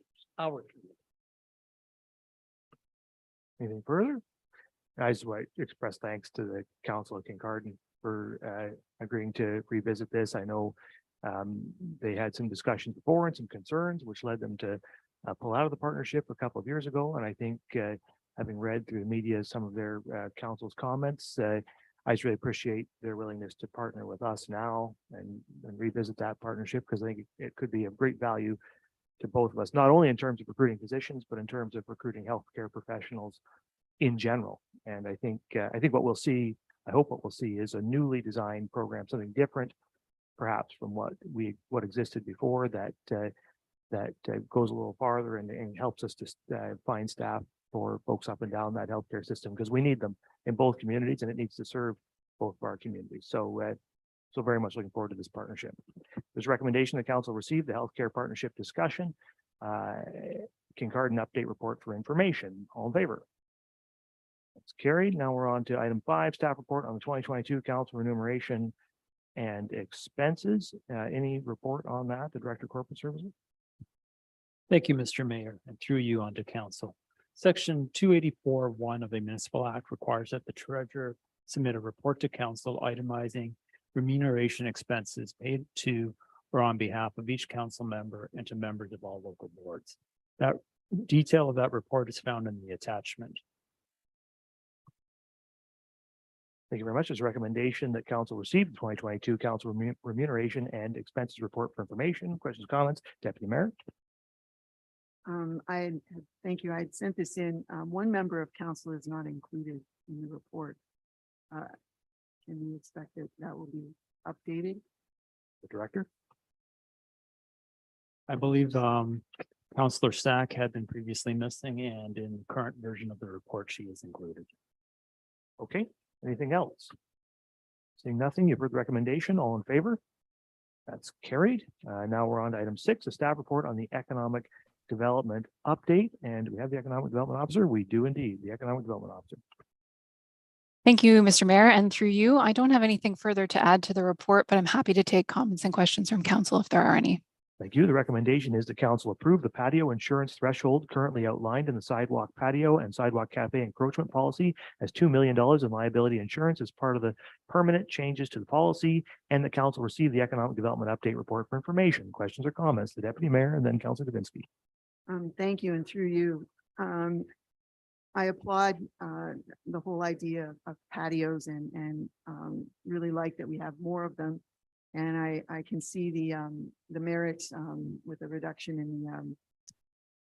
Anything further? I just want to express thanks to the Council of Kincardine for agreeing to revisit this. I know they had some discussions before and some concerns, which led them to pull out of the partnership a couple of years ago. And I think having read through the media some of their council's comments, I just really appreciate their willingness to partner with us now and revisit that partnership, because I think it could be of great value to both of us, not only in terms of recruiting physicians, but in terms of recruiting healthcare professionals in general. And I think what we'll see, I hope what we'll see is a newly designed program, something different, perhaps from what existed before, that goes a little farther and helps us to find staff for folks up and down that healthcare system, because we need them in both communities and it needs to serve both of our communities. So very much looking forward to this partnership. There's a recommendation the council receive the healthcare partnership discussion, Kincardine update report for information. All in favor? That's carried. Now we're on to item 5, staff report on the 2022 council remuneration and expenses. Any report on that, the Director of Corporate Services? Thank you, Mr. Mayor, and through you onto council. Section 284(1) of the Municipal Act requires that the treasurer submit a report to council itemizing remuneration expenses paid to or on behalf of each council member and to members of all local boards. That detail of that report is found in the attachment. Thank you very much. There's a recommendation that council receive the 2022 council remuneration and expenses report for information. Questions, comments? Deputy Mayor. Thank you. I had sent this in. One member of council is not included in the report. Can we expect that will be updated? The Director. I believe Counselor Stack had been previously missing, and in the current version of the report, she is included. Okay, anything else? Seeing nothing, you've heard the recommendation, all in favor? That's carried. Now we're on to item 6, a staff report on the economic development update. And do we have the economic development officer? We do indeed, the economic development officer. Thank you, Mr. Mayor, and through you, I don't have anything further to add to the report, but I'm happy to take comments and questions from council if there are any. Thank you. The recommendation is the council approve the patio insurance threshold currently outlined in the sidewalk patio and sidewalk cafe encroachment policy as $2 million in liability insurance as part of the permanent changes to the policy, and the council receive the economic development update report for information. Questions or comments? The deputy mayor and then Councilor Davinsky. Thank you, and through you, I applaud the whole idea of patios and really like that we have more of them. And I can see the merits with the reduction in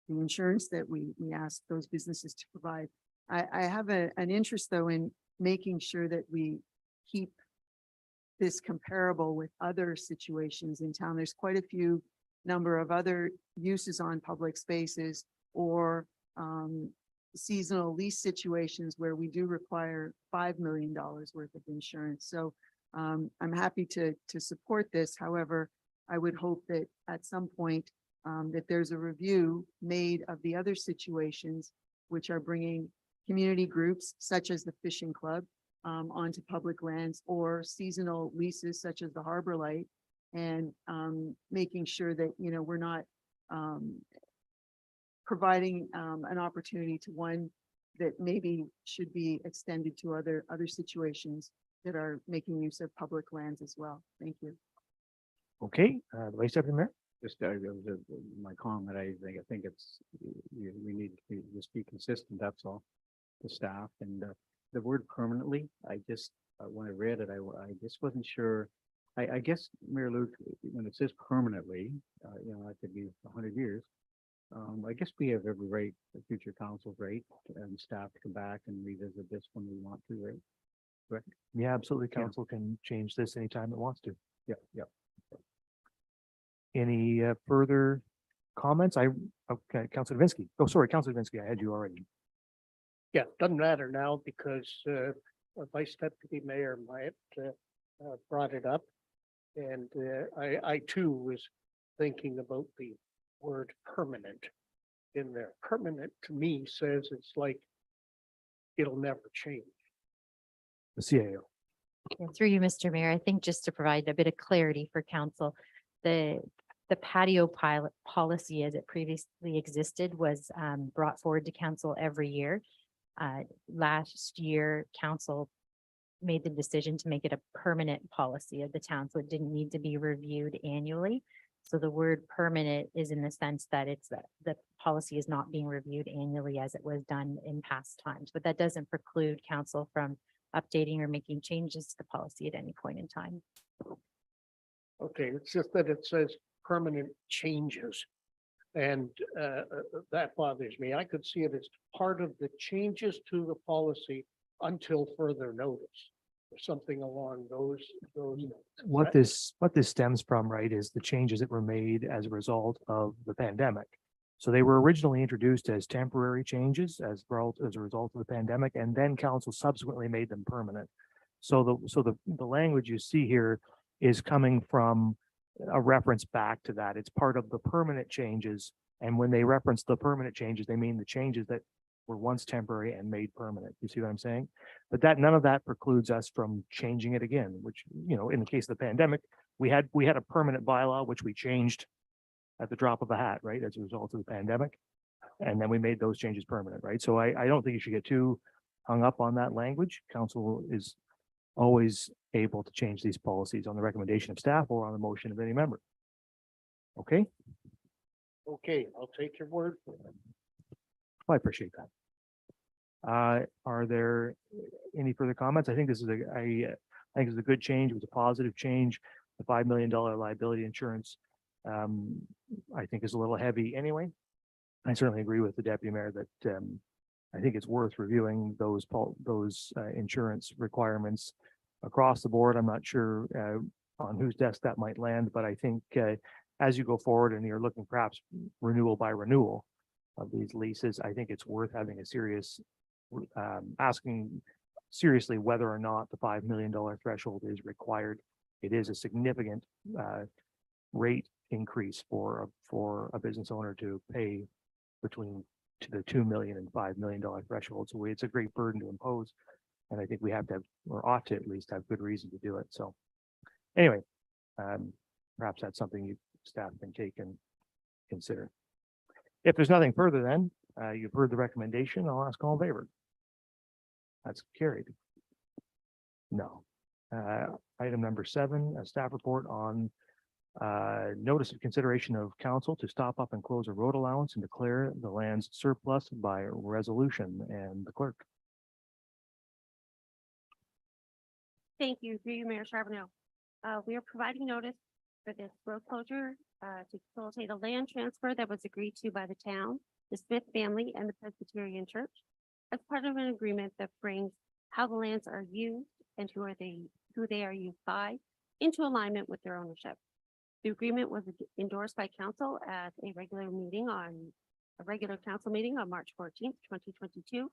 the insurance that we ask those businesses to provide. I have an interest though in making sure that we keep this comparable with other situations in town. There's quite a few number of other uses on public spaces or seasonal lease situations where we do require $5 million worth of insurance. So I'm happy to support this. However, I would hope that at some point that there's a review made of the other situations which are bringing community groups such as the fishing club onto public lands or seasonal leases such as the Harbor Light, and making sure that, you know, we're not providing an opportunity to one that maybe should be extended to other situations that are making use of public lands as well. Thank you. Okay, the Vice Deputy Mayor. Just my comment, I think it's, we need to just be consistent, that's all. The staff and the word permanently, I just, when I read it, I just wasn't sure. I guess, Mayor Luke, when it says permanently, you know, that could be 100 years. I guess we have every right, the future council's right, and staff to come back and revisit this when we want to, right? Correct? Yeah, absolutely. Council can change this anytime it wants to. Yeah. Any further comments? Okay, Councilor Davinsky. Oh, sorry, Councilor Davinsky, I had you already. Yeah, doesn't matter now because Vice Deputy Mayor Myatt brought it up. And I too was thinking about the word permanent in there. Permanent to me says it's like it'll never change. The CAO. Yeah, through you, Mr. Mayor, I think just to provide a bit of clarity for council, the patio pilot policy as it previously existed was brought forward to council every year. Last year, council made the decision to make it a permanent policy of the town, so it didn't need to be reviewed annually. So the word permanent is in the sense that it's the policy is not being reviewed annually as it was done in past times, but that doesn't preclude council from updating or making changes to the policy at any point in time. Okay, it's just that it says permanent changes. And that bothers me. I could see it as part of the changes to the policy until further notice, or something along those lines. What this stems from, right, is the changes that were made as a result of the pandemic. So they were originally introduced as temporary changes as a result of the pandemic, and then council subsequently made them permanent. So the language you see here is coming from a reference back to that. It's part of the permanent changes. And when they reference the permanent changes, they mean the changes that were once temporary and made permanent. You see what I'm saying? But none of that precludes us from changing it again, which, you know, in the case of the pandemic, we had a permanent bylaw, which we changed at the drop of a hat, right? As a result of the pandemic. And then we made those changes permanent, right? So I don't think you should get too hung up on that language. Council is always able to change these policies on the recommendation of staff or on the motion of any member. Okay, Okay, I'll take your word for it. I appreciate that. Are there any further comments? I think this is I think it's a good change. It was a positive change. The $5 million liability insurance, I think is a little heavy anyway. I certainly agree with the deputy mayor that I think it's worth reviewing those insurance requirements across the board. I'm not sure on whose desk that might land, but I think as you go forward and you're looking perhaps renewal by renewal of these leases, I think it's worth having a serious, asking seriously whether or not the $5 million threshold is required. It is a significant rate increase for a business owner to pay between to the $2 million and $5 million threshold. So it's a great burden to impose. And I think we have to have, or ought to at least have good reason to do it. So anyway, perhaps that's something you staff can take and consider. If there's nothing further, then you've heard the recommendation. I'll ask all in favor. That's carried. No. Item number 7, a staff report on notice of consideration of council to stop up and close a road allowance and declare the land's surplus by resolution, and the clerk. Thank you, through you, Mayor Charbonneau. We are providing notice for this road closure to facilitate a land transfer that was agreed to by the town, the Smith family, and the Presbyterian Church as part of an agreement that brings how the lands are used and who they are used by into alignment with their ownership. The agreement was endorsed by council at a regular council meeting on March 14th, 2022.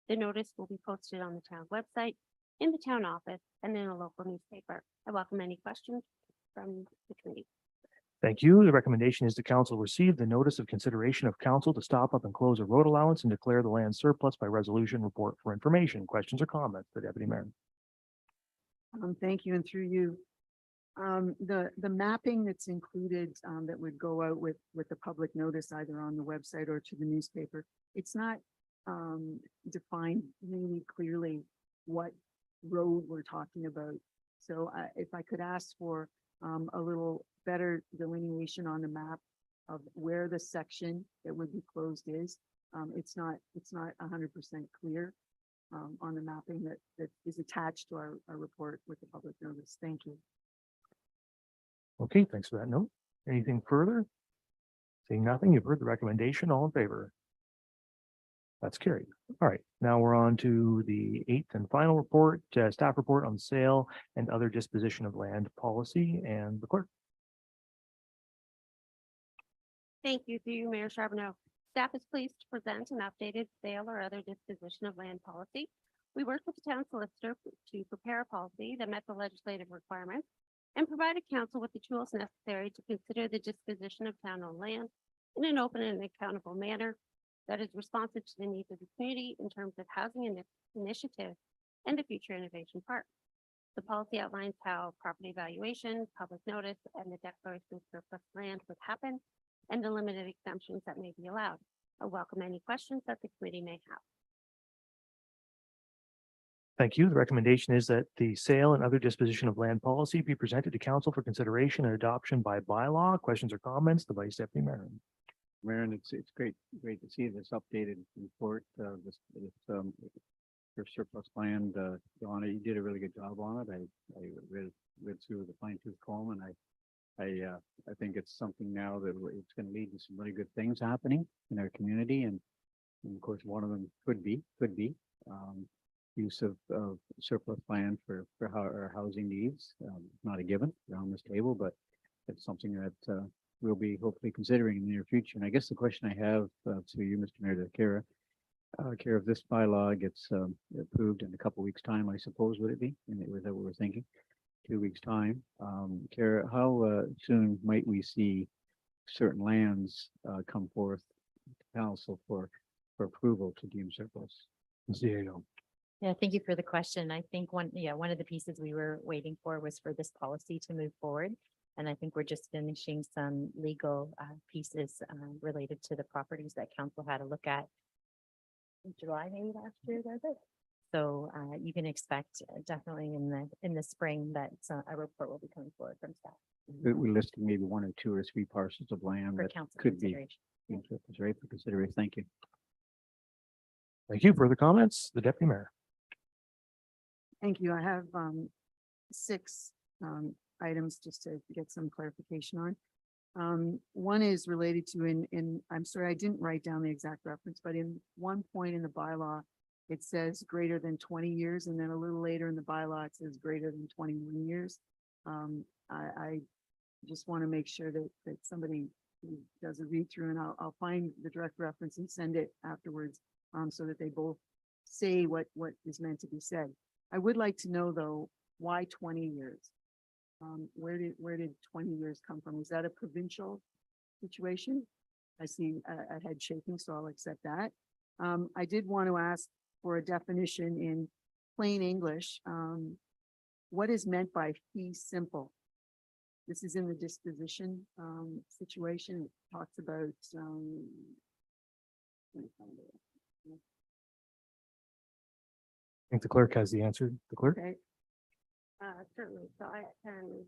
The notice will be posted on the town website, in the town office, and in a local newspaper. I welcome any questions from the committee. Thank you. The recommendation is the council receive the notice of consideration of council to stop up and close a road allowance and declare the land surplus by resolution. Report for information. Questions or comments? The deputy mayor. Thank you, and through you. The mapping that's included, that would go out with the public notice either on the website or to the newspaper, it's not defined really clearly what road we're talking about. So if I could ask for a little better delineation on the map of where the section that would be closed is. It's not 100% clear on the mapping that is attached to our report with the public notice. Thank you. Okay, thanks for that note. Anything further? Seeing nothing, you've heard the recommendation. All in favor? That's carried. All right, now we're on to the 8th and final report, staff report on sale and other disposition of land policy, and the clerk. Thank you, through you, Mayor Charbonneau. Staff is pleased to present an updated sale or other disposition of land policy. We worked with the town solicitor to prepare a policy that met the legislative requirements and provided council with the tools necessary to consider the disposition of town-owned land in an open and accountable manner that is responsive to the needs of the community in terms of housing initiative and the future innovation park. The policy outlines how property valuation, public notice, and the declaration of surplus land would happen, and the limited exemptions that may be allowed. I welcome any questions that the committee may have. Thank you. The recommendation is that the sale and other disposition of land policy be presented to council for consideration and adoption by bylaw. Questions or comments? The Vice Deputy Mayor. Mayor, it's great to see this updated report, your surplus land, Donna, you did a really good job on it. I read through the fine tooth comb, and I think it's something now that it's going to lead to some really good things happening in our community, and of course one of them could be use of surplus land for our housing needs. Not a given on this table, but it's something that we'll be hopefully considering in the near future. And I guess the question I have to you, Mr. Mayor, to Kara, if this bylaw gets approved in a couple of weeks' time, I suppose, would it be? And was that what we're thinking? 2 weeks' time. Kara, how soon might we see certain lands come forth to council for approval to deem surplus? Diego. Yeah, thank you for the question. I think one of the pieces we were waiting for was for this policy to move forward. And I think we're just finishing some legal pieces related to the properties that council had to look at in July, maybe last year, was it? So you can expect definitely in the spring that a report will be coming forward from staff. We're listing maybe 1 or 2 or 3 parcels of land For that council could be consideration. deemed surplus, right, for consideration. Thank you. Thank you. Further comments? The Deputy Mayor. Thank you. I have 6 items just to get some clarification on. One is related to in I'm sorry, I didn't write down the exact reference, but in one point in the bylaw, it says greater than 20 years, and then a little later in the bylaw, it says greater than 21 years. I just want to make sure that somebody who does a read through, and I'll find the direct reference and send it afterwards, so that they both say what is meant to be said. I would like to know though, why 20 years? Where did 20 years come from? Is that a provincial situation? I see a head shaking, so I'll accept that. I did want to ask for a definition in plain English. What is meant by fee simple? This is in the disposition situation. It talks about let me find it. I think the clerk has the answer. The clerk? Okay, Certainly, so I can.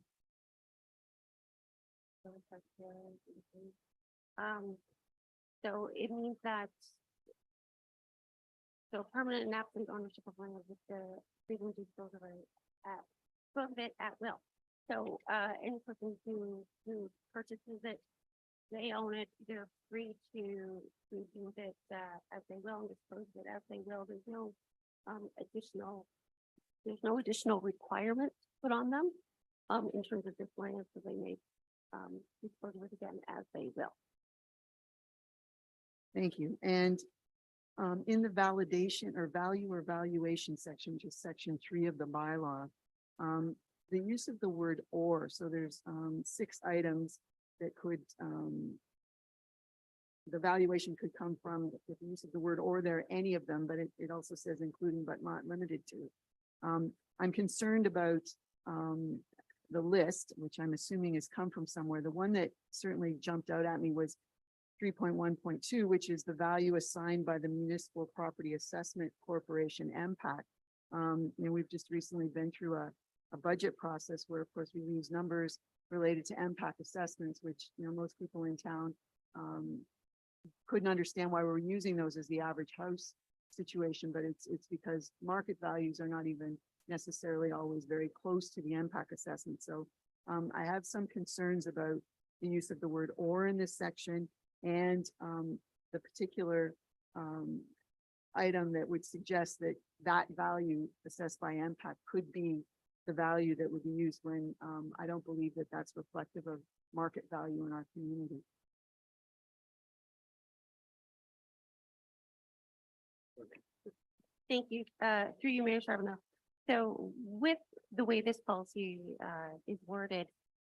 So it means that. So permanent and absolute ownership of land with the freedom to dispose of it at will. So any person who purchases it, they own it, they're free to use it as they will and dispose of it as they will. There's no additional requirements put on them in terms of this land, so they may dispose of it again as they will. thank you. And in the validation or value or valuation section, which is section 3 of the bylaw, the use of the word or, so there's 6 items that could, the valuation could come from the use of the word or. There are any of them, but it also says including but not limited to. I'm concerned about the list, which I'm assuming has come from somewhere. The one that certainly jumped out at me was 3.1.2, which is the value assigned by the Municipal Property Assessment Corporation, MPAC. We've just recently been through a budget process where, of course, we use numbers related to MPAC assessments, which, most people in town couldn't understand why we're using those as the average house situation, but it's because market values are not even necessarily always very close to the MPAC assessment. So I have some concerns about the use of the word or in this section, and the particular item that would suggest that value assessed by MPAC could be the value that would be used when I don't believe that that's reflective of market value in our community. Thank you. Through you, Mayor Charbonneau. So with the way this policy is worded,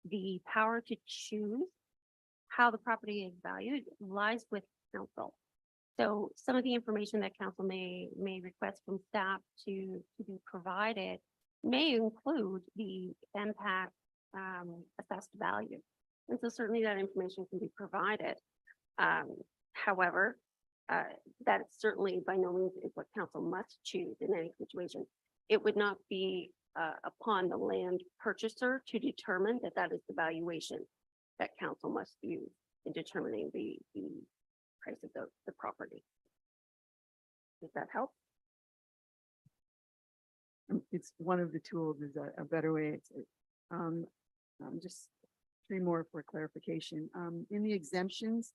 the power to choose how the property is valued lies with council. So some of the information that council may request from staff to be provided may include the impact assessed value. And so certainly that information can be provided. However, that certainly by no means is what council must choose in any situation. It would not be upon the land purchaser to determine that that is the valuation that council must use in determining the price of the property. Does that help? It's one of the tools is a better way. Just 3 more for clarification. In the exemptions,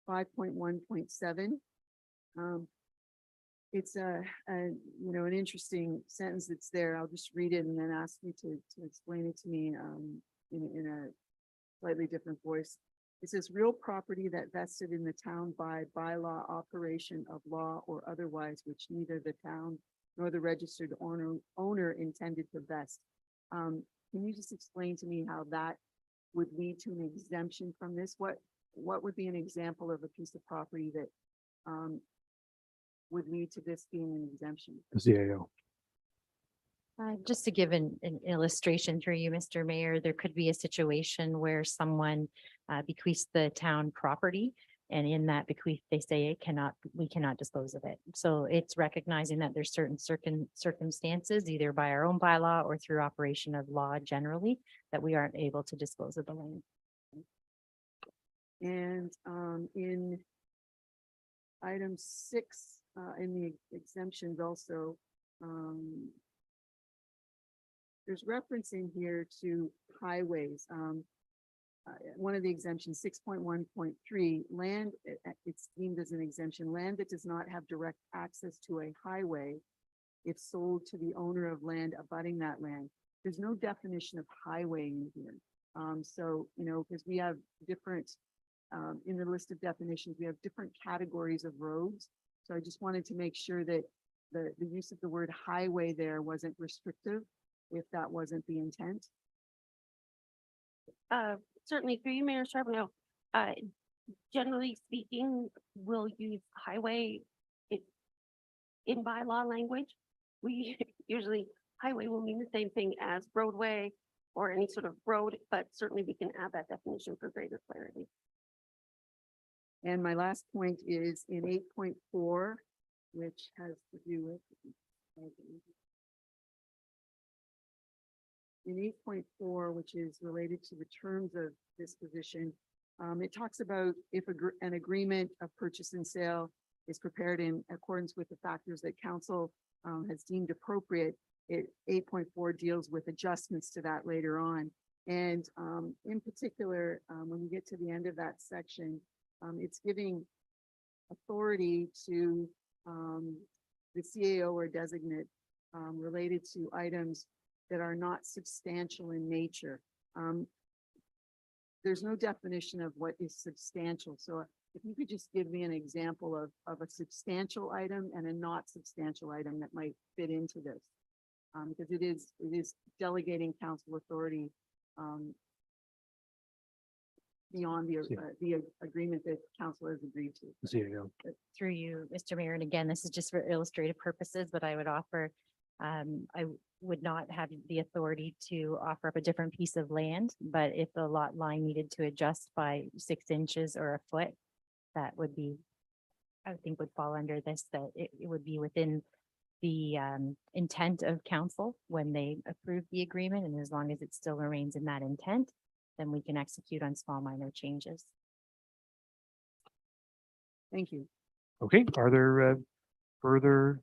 5.1.7, it's an interesting sentence that's there. I'll just read it and then ask you to explain it to me in a slightly different voice. It says real property that vested in the town by bylaw, operation of law, or otherwise, which neither the town nor the registered owner intended to vest. Can you just explain to me how that would lead to an exemption from this? What would be an example of a piece of property that would lead to this being an exemption? The CAO. Just to give an illustration through you, Mr. Mayor, there could be a situation where someone bequeaths the town property, and in that bequeath, they say we cannot dispose of it. So it's recognizing that there's certain circumstances, either by our own bylaw or through operation of law generally, that we aren't able to dispose of the land. And in item 6, in the exemptions also, there's reference in here to highways. One of the exemptions, 6.1.3, land, it's deemed as an exemption, land that does not have direct access to a highway if sold to the owner of land abutting that land. There's no definition of highway in here. So, because we have different, in the list of definitions, we have different categories of roads. So I just wanted to make sure that the use of the word highway there wasn't restrictive, if that wasn't the intent. Certainly through you, Mayor Charbonneau, generally speaking, we'll use highway in bylaw language. We usually, highway will mean the same thing as roadway or any sort of road, but certainly we can add that definition for greater clarity. And my last point is in 8.4, which has to do with in 8.4, which is related to the terms of this position. It talks about if an agreement of purchase and sale is prepared in accordance with the factors that council has deemed appropriate. 8.4 deals with adjustments to that later on. And in particular, when we get to the end of that section, it's giving authority to the CAO or designate related to items that are not substantial in nature. There's no definition of what is substantial. So if you could just give me an example of a substantial item and a not substantial item that might fit into this. Because it is delegating council authority beyond the agreement that council has agreed to. There you go. Through you, Mr. Mayor, and again, this is just for illustrative purposes, but I would offer, I would not have the authority to offer up a different piece of land, but if the lot line needed to adjust by 6 inches or a foot, that would be, I would think would fall under this, that it would be within the intent of council when they approve the agreement, and as long as it still remains in that intent, then we can execute on small minor changes. Thank you. Okay, are there further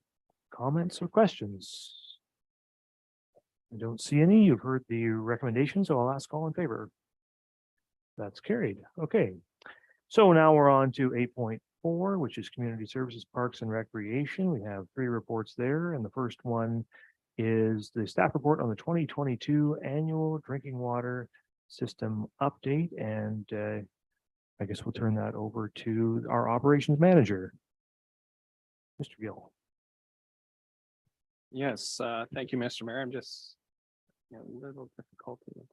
comments or questions? I don't see any. You've heard the recommendation, so I'll ask all in favor. That's carried. Okay. So now we're on to 8.4, which is Community Services, Parks and Recreation. We have 3 reports there, and the first one is the staff report on the 2022 annual drinking water system update. And I guess we'll turn that over to our operations manager, Mr. Gill. Yes, thank you, Mr. Mayor. I'm just a little difficulty.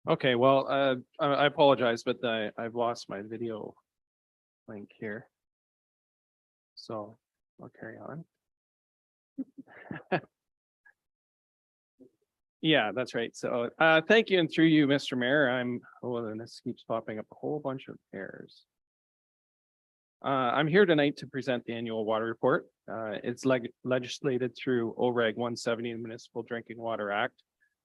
Okay, well, I apologize, but I've lost my video link here. So I'll carry on. Yeah, that's right. So thank you, and through you, Mr. Mayor, and this keeps popping up a whole bunch of errors. I'm here tonight to present the annual water report. It's legislated through OREG 170, the Municipal Drinking Water Act,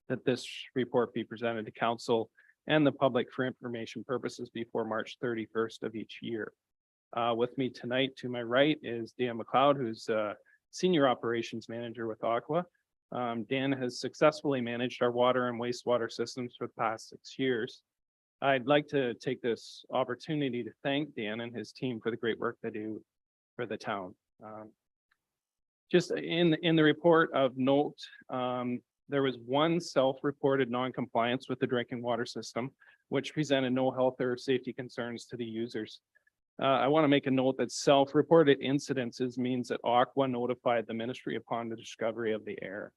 that this report be presented to council and the public for information purposes before March 31st of each year. With me tonight to my right is Dan McLeod, who's Senior Operations Manager with Aqua. Dan has successfully managed our water and wastewater systems for the past 6 years. I'd like to take this opportunity to thank Dan and his team for the great work they do for the town. Just in the report of note, there was one self-reported non-compliance with the drinking water system, which presented no health or safety concerns to the users. I want to make a note that self-reported incidences means that Aqua notified the ministry upon the discovery of the error.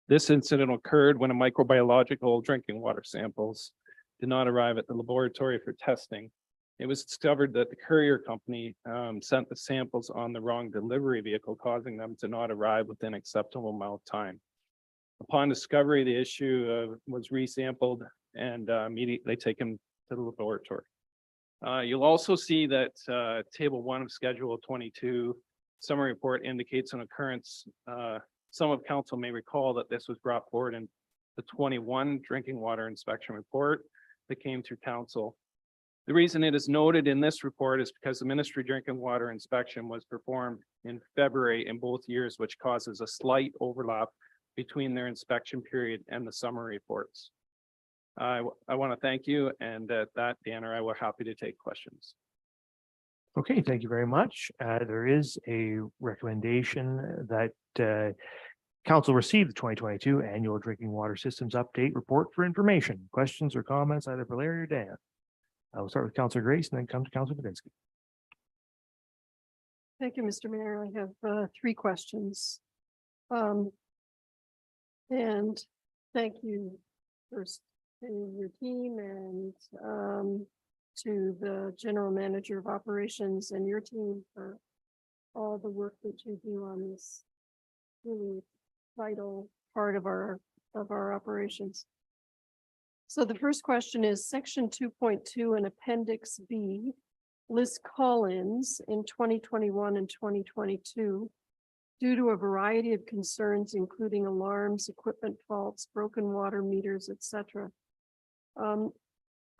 This incident occurred when a microbiological drinking water samples did not arrive at the laboratory for testing. It was discovered that the courier company sent the samples on the wrong delivery vehicle, causing them to not arrive within acceptable amount of time. Upon discovery, the issue was resampled and immediately taken to the laboratory. You'll also see that table 1 of schedule 22 summary report indicates an occurrence. Some of council may recall that this was brought forward in the 21 drinking water inspection report that came through council. The reason it is noted in this report is because the ministry drinking water inspection was performed in February in both years, which causes a slight overlap between their inspection period and the summary reports. I want to thank you, and at that, Dan or I were happy to take questions. Okay, thank you very much. There is a recommendation that council receive the 2022 annual drinking water systems update report for information. Questions or comments either for Larry or Dan? I will start with Councilor Grace and then come to Councilor Vidinsky. Thank you, Mr. Mayor. I have three questions. And thank you first to your team and to the general manager of operations and your team for all the work that you do on this really vital part of our operations. So the first question is section 2.2 and appendix B lists call-ins in 2021 and 2022 due to a variety of concerns, including alarms, equipment faults, broken water meters, etc.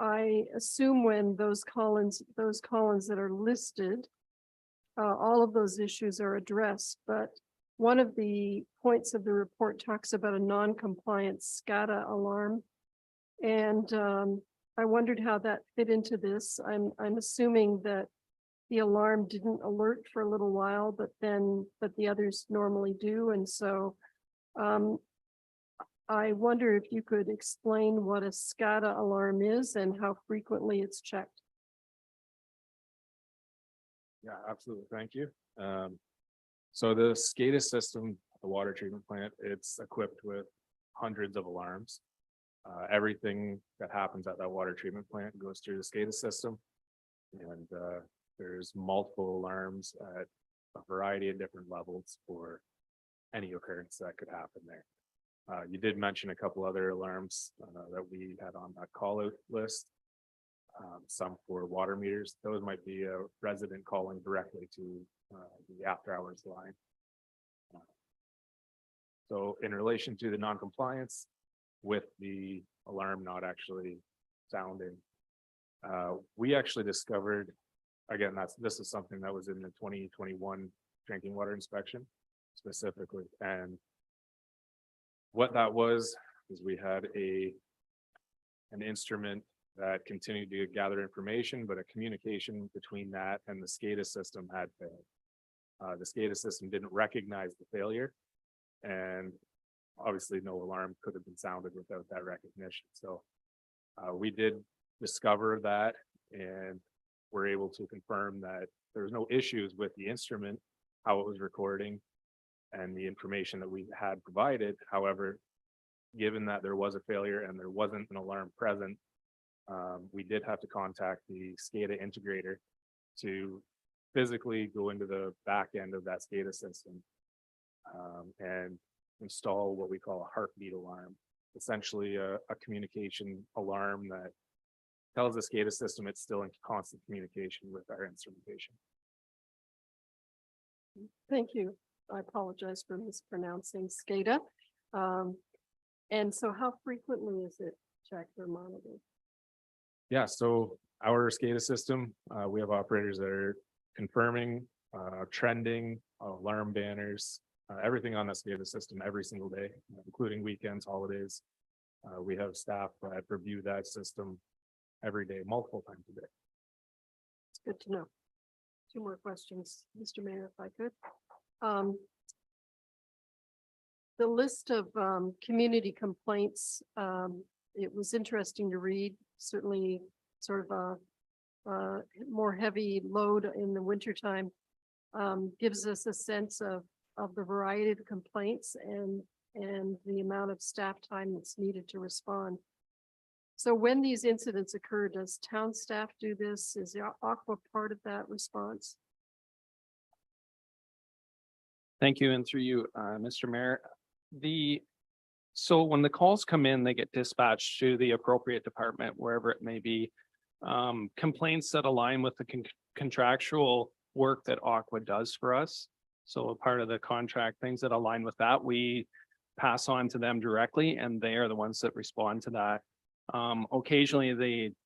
I assume when those call-ins that are listed, all of those issues are addressed, but one of the points of the report talks about a non-compliant SCADA alarm. And I wondered how that fit into this. I'm assuming that the alarm didn't alert for a little while, but the others normally do. And so I wonder if you could explain what a SCADA alarm is and how frequently it's checked. Yeah, absolutely. Thank you. So the SCADA system, the water treatment plant, it's equipped with hundreds of alarms. Everything that happens at that water treatment plant goes through the SCADA system. And there's multiple alarms at a variety of different levels for any occurrence that could happen there. You did mention a couple other alarms that we had on that call out list. Some for water meters. Those might be a resident calling directly to the after hours line. So in relation to the non-compliance with the alarm not actually sounding, we actually discovered, again, this is something that was in the 2021 drinking water inspection specifically. And what that was is we had an instrument that continued to gather information, but a communication between that and the SCADA system had failed. The SCADA system didn't recognize the failure, and obviously no alarm could have been sounded without that recognition. So we did discover that, and were able to confirm that there was no issues with the instrument, how it was recording, and the information that we had provided. However, given that there was a failure and there wasn't an alarm present, we did have to contact the SCADA integrator to physically go into the back end of that SCADA system and install what we call a heartbeat alarm, essentially a communication alarm that tells the SCADA system it's still in constant communication with our instrumentation. Thank you. I apologize for mispronouncing SCADA. And so how frequently is it checked or monitored? Yeah, so our SCADA system, we have operators that are confirming, trending, alarm banners, everything on that SCADA system every single day, including weekends, holidays. We have staff that review that system every day, multiple times a day. It's good to know. Two more questions, Mr. Mayor, if I could. The list of community complaints, it was interesting to read, certainly sort of a more heavy load in the wintertime, gives us a sense of the variety of complaints and the amount of staff time that's needed to respond. So when these incidents occur, does town staff do this? Is the Aqua part of that response? Thank you, and through you, Mr. Mayor. So when the calls come in, they get dispatched to the appropriate department, wherever it may be. Complaints that align with the contractual work that Aqua does for us. So a part of the contract, things that align with that, we pass on to them directly, and they are the ones that respond to that. Occasionally,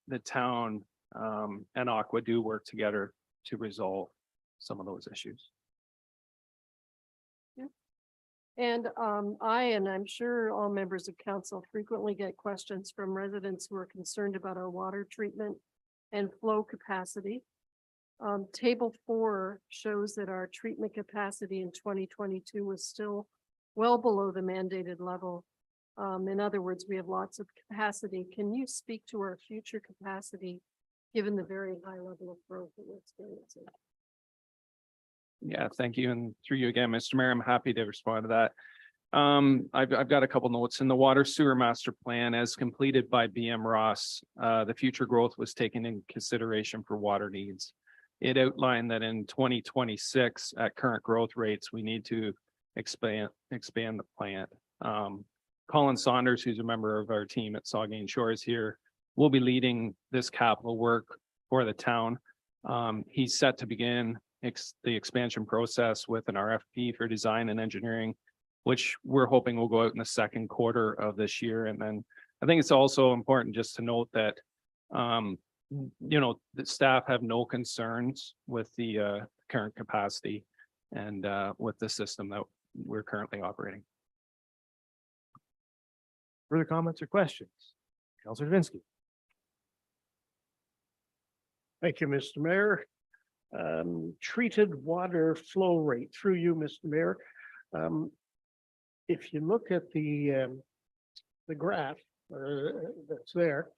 the town and Aqua do work together to resolve some of those issues. And and I'm sure all members of council frequently get questions from residents who are concerned about our water treatment and flow capacity. Table 4 shows that our treatment capacity in 2022 was still well below the mandated level. In other words, we have lots of capacity. Can you speak to our future capacity, given the very high level of growth that we're experiencing? Yeah, thank you. And through you again, Mr. Mayor, I'm happy to respond to that. I've got a couple notes in the water sewer master plan as completed by BM Ross. The future growth was taken in consideration for water needs. It outlined that in 2026, at current growth rates, we need to expand the plant. Colin Saunders, who's a member of our team at Saugeen Shores here, will be leading this capital work for the town. He's set to begin the expansion process with an RFP for design and engineering, which we're hoping will go out in the second quarter of this year. And then I think it's also important just to note that, the staff have no concerns with the current capacity and with the system that we're currently operating. Further comments or questions? Councilor Divinsky. Thank you, Mr. Mayor. Treated water flow rate through you, Mr. Mayor. If you look at the graph that's there,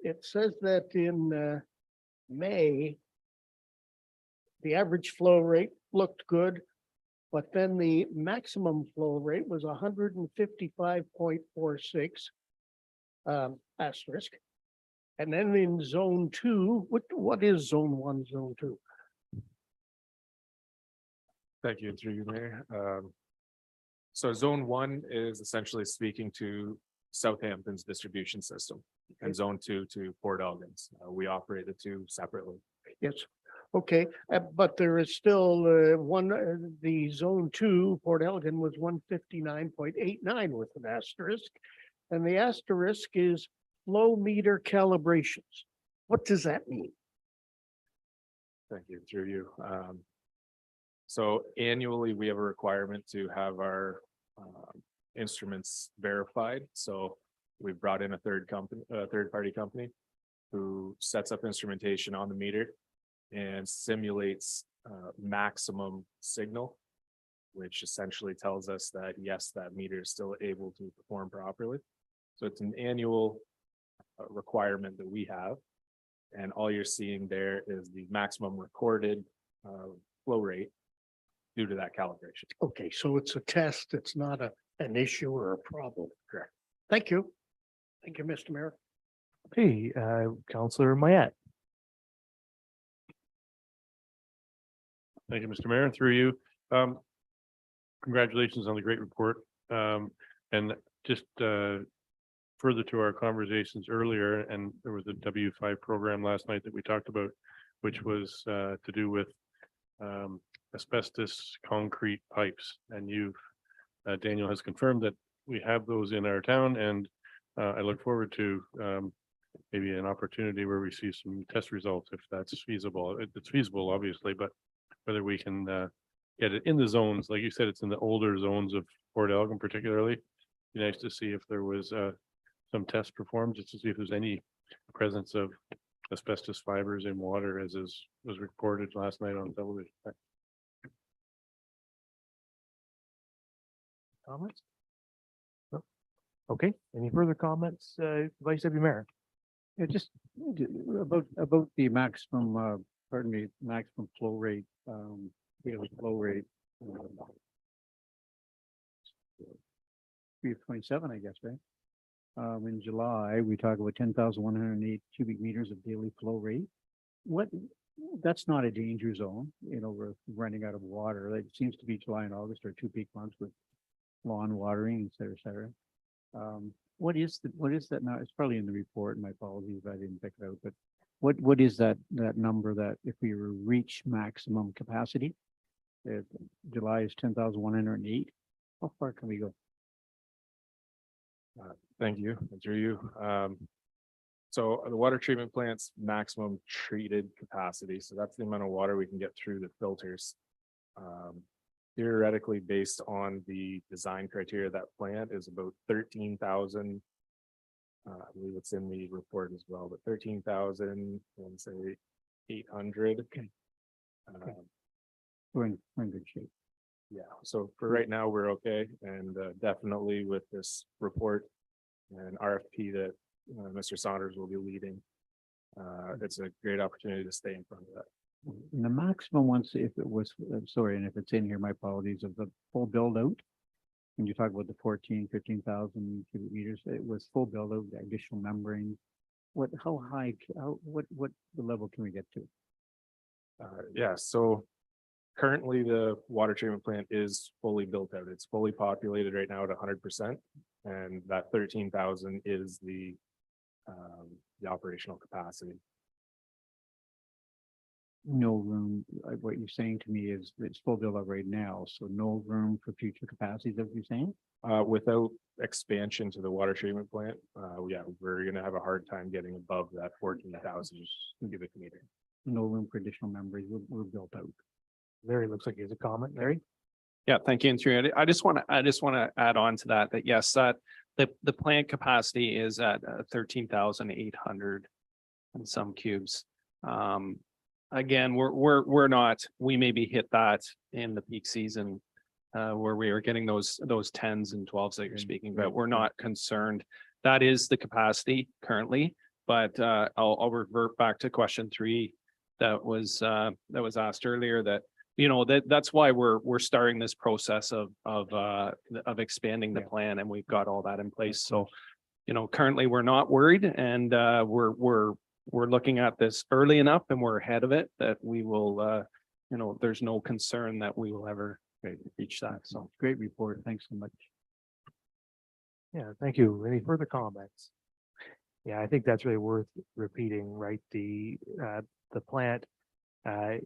it says that in May, the average flow rate looked good, but then the maximum flow rate was 155.46 asterisk. And then in zone 2, what is zone 1, zone 2? Thank you, through you, Mayor. So zone 1 is essentially speaking to Southampton's distribution system, and zone 2 to Port Elgin's. We operate the two separately. Yes, okay, but there is still the zone 2, Port Elgin was 159.89 with an asterisk. And the asterisk is flow meter calibrations. What does that mean? Thank you, through you. So annually, we have a requirement to have our instruments verified. So we've brought in a third-party company who sets up instrumentation on the meter and simulates maximum signal, which essentially tells us that, yes, that meter is still able to perform properly. So it's an annual requirement that we have. And all you're seeing there is the maximum recorded flow rate due to that calibration. Okay, so it's a test, it's not an issue or a problem. Correct. Thank you. Thank you, Mr. Mayor. Okay, Councilor Mayette. Thank you, Mr. Mayor, and through you. Congratulations on the great report. And just further to our conversations earlier, and there was a W5 program last night that we talked about, which was to do with asbestos concrete pipes. And Daniel has confirmed that we have those in our town, and I look forward to maybe an opportunity where we see some test results if that's feasible. It's feasible, obviously, but whether we can get it in the zones, like you said, it's in the older zones of Port Elgin particularly. Be nice to see if there was some tests performed, just to see if there's any presence of asbestos fibers in water, as was reported last night on television. Comments? No? Okay, any further comments, Vice Deputy Mayor? Yeah, just about the maximum, maximum flow rate, daily flow rate. 327, I guess, right? In July, we talk about 10,108 cubic meters of daily flow rate. That's not a danger zone, we're running out of water. It seems to be July and August are two peak months with lawn watering, et cetera. What is that now? It's probably in the report. My apologies if I didn't pick it out, but what is that number that if we reach maximum capacity? July is 10,108. How far can we go? Thank you, and through you. So the water treatment plant's maximum treated capacity, so that's the amount of water we can get through the filters. Theoretically, based on the design criteria of that plant, is about 13,000. I believe it's in the report as well, but 13,000, and say 800. Okay. Um, We're in good shape. Yeah, so for right now, we're okay, and definitely with this report and RFP that Mr. Saunders will be leading. It's a great opportunity to stay in front of that. And the maximum once, if it was, sorry, and if it's in here, my apologies, of the full build out. When you talk about the 15,000 cubic meters, it was full build out, additional membrane. How high, what the level can we get to? Yeah, so currently the water treatment plant is fully built out. It's fully populated right now at 100%. And that 13,000 is the operational capacity. No room, what you're saying to me is it's full build out right now, so no room for future capacity, is that what you're saying? Without expansion to the water treatment plant, yeah, we're gonna have a hard time getting above that 14,000 cubic meter. No room for additional membranes, we're built out. Larry looks like he has a comment. Larry? Yeah, thank you. And through, I just want to add on to that, that yes, that the plant capacity is at 13,800 and some cubes. Again, we're not, we maybe hit that in the peak season where we are getting those 10s and 12s that you're speaking, but we're not concerned. That is the capacity currently, but I'll revert back to question 3 that was asked earlier, that that's why we're starting this process of expanding the plan, and we've got all that in place. So, currently we're not worried, and we're looking at this early enough, and we're ahead of it, that we will, there's no concern that we will ever reach that. So Great report, thanks so much. Yeah, thank you. Any further comments? Yeah, I think that's really worth repeating, right? The plant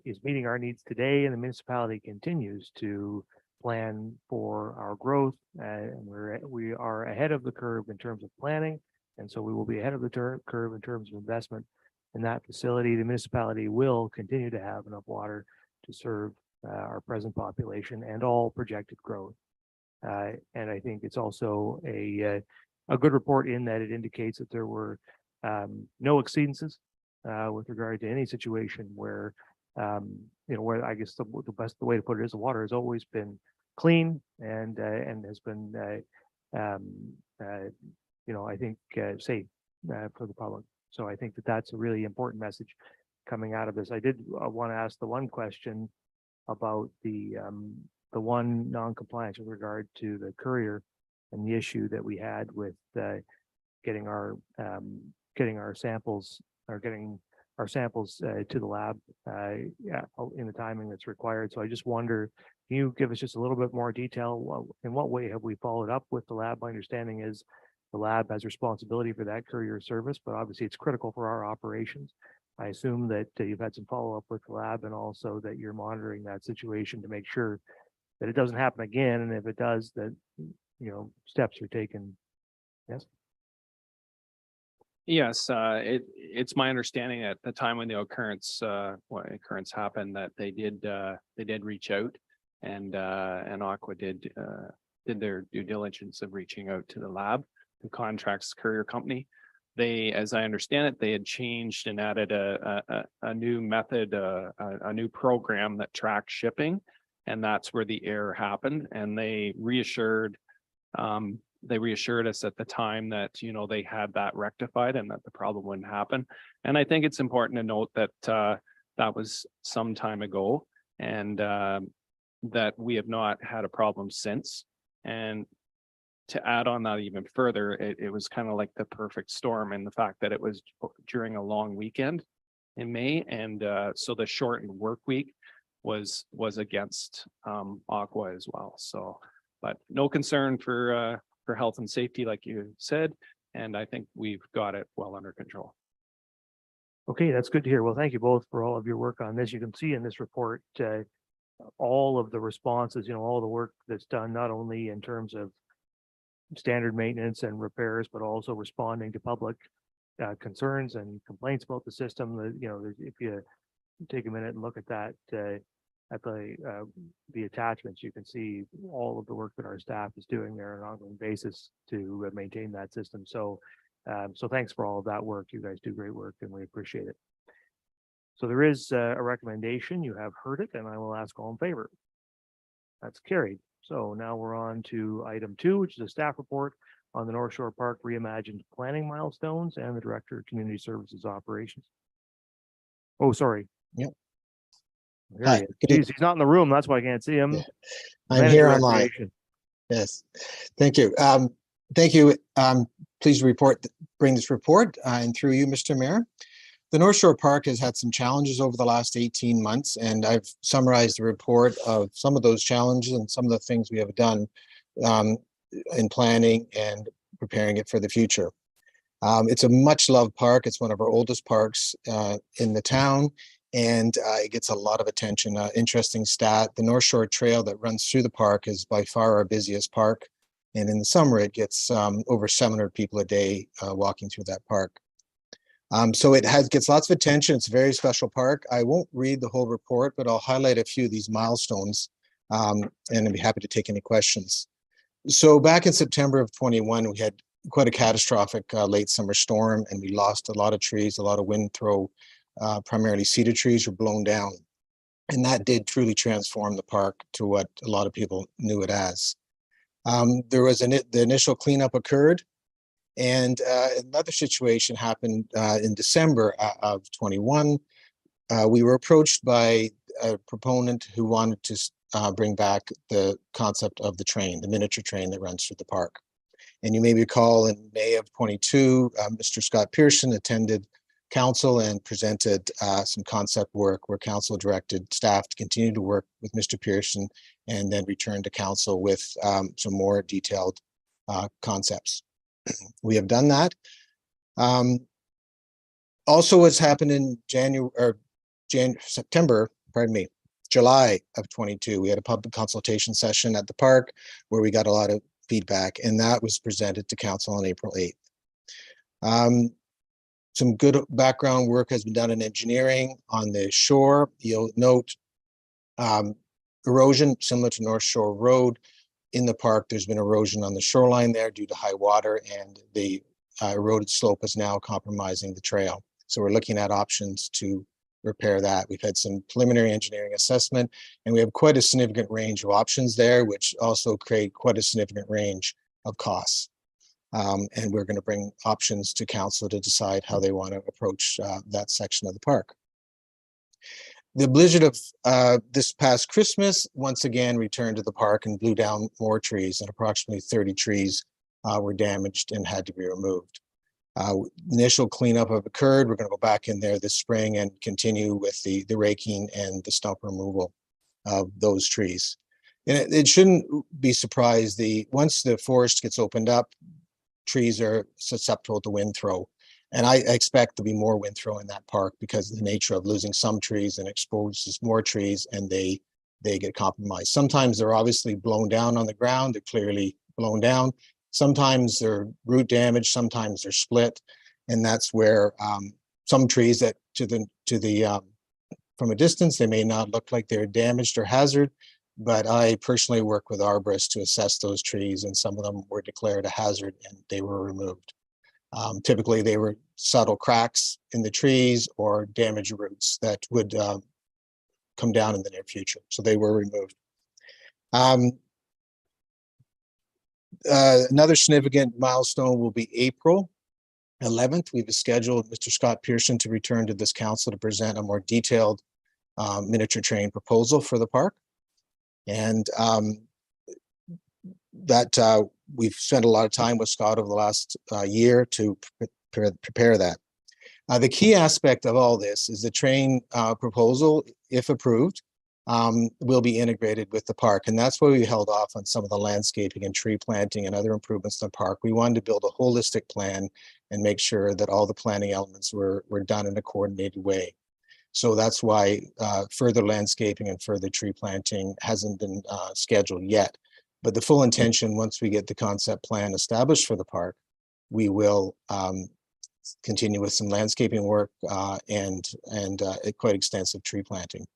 is meeting our needs today, and the municipality continues to plan for our growth. And we are ahead of the curve in terms of planning, and so we will be ahead of the curve in terms of investment in that facility. The municipality will continue to have enough water to serve our present population and all projected growth. And I think it's also a good report in that it indicates that there were no exceedances with regard to any situation where where I guess the way to put it is the water has always been clean and has been I think safe for the public. So I think that that's a really important message coming out of this. I did want to ask the one question about the one non-compliance with regard to the courier and the issue that we had with getting our samples to the lab in the timing that's required. So I just wonder, can you give us just a little bit more detail? In what way have we followed up with the lab? My understanding is the lab has responsibility for that courier service, but obviously it's critical for our operations. I assume that you've had some follow-up with the lab, and also that you're monitoring that situation to make sure that it doesn't happen again. And if it does, that, steps are taken. Yes. yes, it's my understanding at the time when the occurrence happened, that they did reach out, and Aqua did their due diligence of reaching out to the lab, the contracts courier company. They, as I understand it, they had changed and added a new method, a new program that tracks shipping, and that's where the error happened. And they reassured us at the time that they had that rectified and that the problem wouldn't happen. And I think it's important to note that that was some time ago, and that we have not had a problem since. And to add on that even further, it was kind of like the perfect storm, and the fact that it was during a long weekend in May, and so the shortened work week was against Aqua as well. So, but no concern for health and safety, like you said, and I think we've got it well under control. Okay, that's good to hear. Well, thank you both for all of your work on this. You can see in this report all of the responses, all the work that's done, not only in terms of standard maintenance and repairs, but also responding to public concerns and complaints about the system. If you take a minute and look at that, at the attachments, you can see all of the work that our staff is doing there on an ongoing basis to maintain that system. So, so thanks for all of that work. You guys do great work, and we appreciate it. So there is a recommendation. You have heard it, and I will ask all in favor. That's carried. So now we're on to item 2, which is a staff report on the North Shore Park reimagined planning milestones and the Director of Community Services Operations. Oh, sorry. Yep. There Hi, he is. good Jeez, he's not in the room. That's why I can't see him. Yeah. I'm Manager here of online. Recreation. Yes, thank you. Thank you. Please bring this report and through you, Mr. Mayor. The North Shore Park has had some challenges over the last 18 months, and I've summarized the report of some of those challenges and some of the things we have done in planning and preparing it for the future. It's a much loved park. It's one of our oldest parks in the town, and it gets a lot of attention. Interesting stat, the North Shore Trail that runs through the park is by far our busiest park. And in the summer, it gets over 700 people a day walking through that park. So it gets lots of attention. It's a very special park. I won't read the whole report, but I'll highlight a few of these milestones and I'd be happy to take any questions. So back in September of 21, we had quite a catastrophic late summer storm, and we lost a lot of trees, a lot of wind throw, primarily cedar trees were blown down. And that did truly transform the park to what a lot of people knew it as. There was the initial cleanup occurred, and another situation happened in December of 21. We were approached by a proponent who wanted to bring back the concept of the train, the miniature train that runs through the park. And you may recall in May of 22, Mr. Scott Pearson attended council and presented some concept work where council directed staff to continue to work with Mr. Pearson and then return to council with some more detailed concepts. We have done that. Also, what's happened in July of 22, we had a public consultation session at the park where we got a lot of feedback, and that was presented to council on April 8th. Some good background work has been done in engineering on the shore. You'll note erosion similar to North Shore Road. In the park, there's been erosion on the shoreline there due to high water, and the eroded slope is now compromising the trail. So we're looking at options to repair that. We've had some preliminary engineering assessment, and we have quite a significant range of options there, which also create quite a significant range of costs. And we're going to bring options to council to decide how they want to approach that section of the park. The blizzard of this past Christmas once again returned to the park and blew down more trees, and approximately 30 trees were damaged and had to be removed. Initial cleanup have occurred. We're going to go back in there this spring and continue with the raking and the stump removal of those trees. And it shouldn't be surprised, once the forest gets opened up, trees are susceptible to wind throw. And I expect there'll be more wind throw in that park because of the nature of losing some trees and exposes more trees, and they get compromised. Sometimes they're obviously blown down on the ground. They're clearly blown down. Sometimes they're root damage. Sometimes they're split. And that's where some trees that from a distance, they may not look like they're damaged or hazard, but I personally work with arborists to assess those trees, and some of them were declared a hazard and they were removed. Typically, they were subtle cracks in the trees or damaged roots that would come down in the near future. So they were removed. Another significant milestone will be April 11th. We've scheduled Mr. Scott Pearson to return to this council to present a more detailed miniature train proposal for the park. And we've spent a lot of time with Scott over the last year to prepare that. The key aspect of all this is the train proposal, if approved, will be integrated with the park. And that's why we held off on some of the landscaping and tree planting and other improvements in the park. We wanted to build a holistic plan and make sure that all the planning elements were done in a coordinated way. So that's why further landscaping and further tree planting hasn't been scheduled yet. But the full intention, once we get the concept plan established for the park, we will continue with some landscaping work and quite extensive tree planting.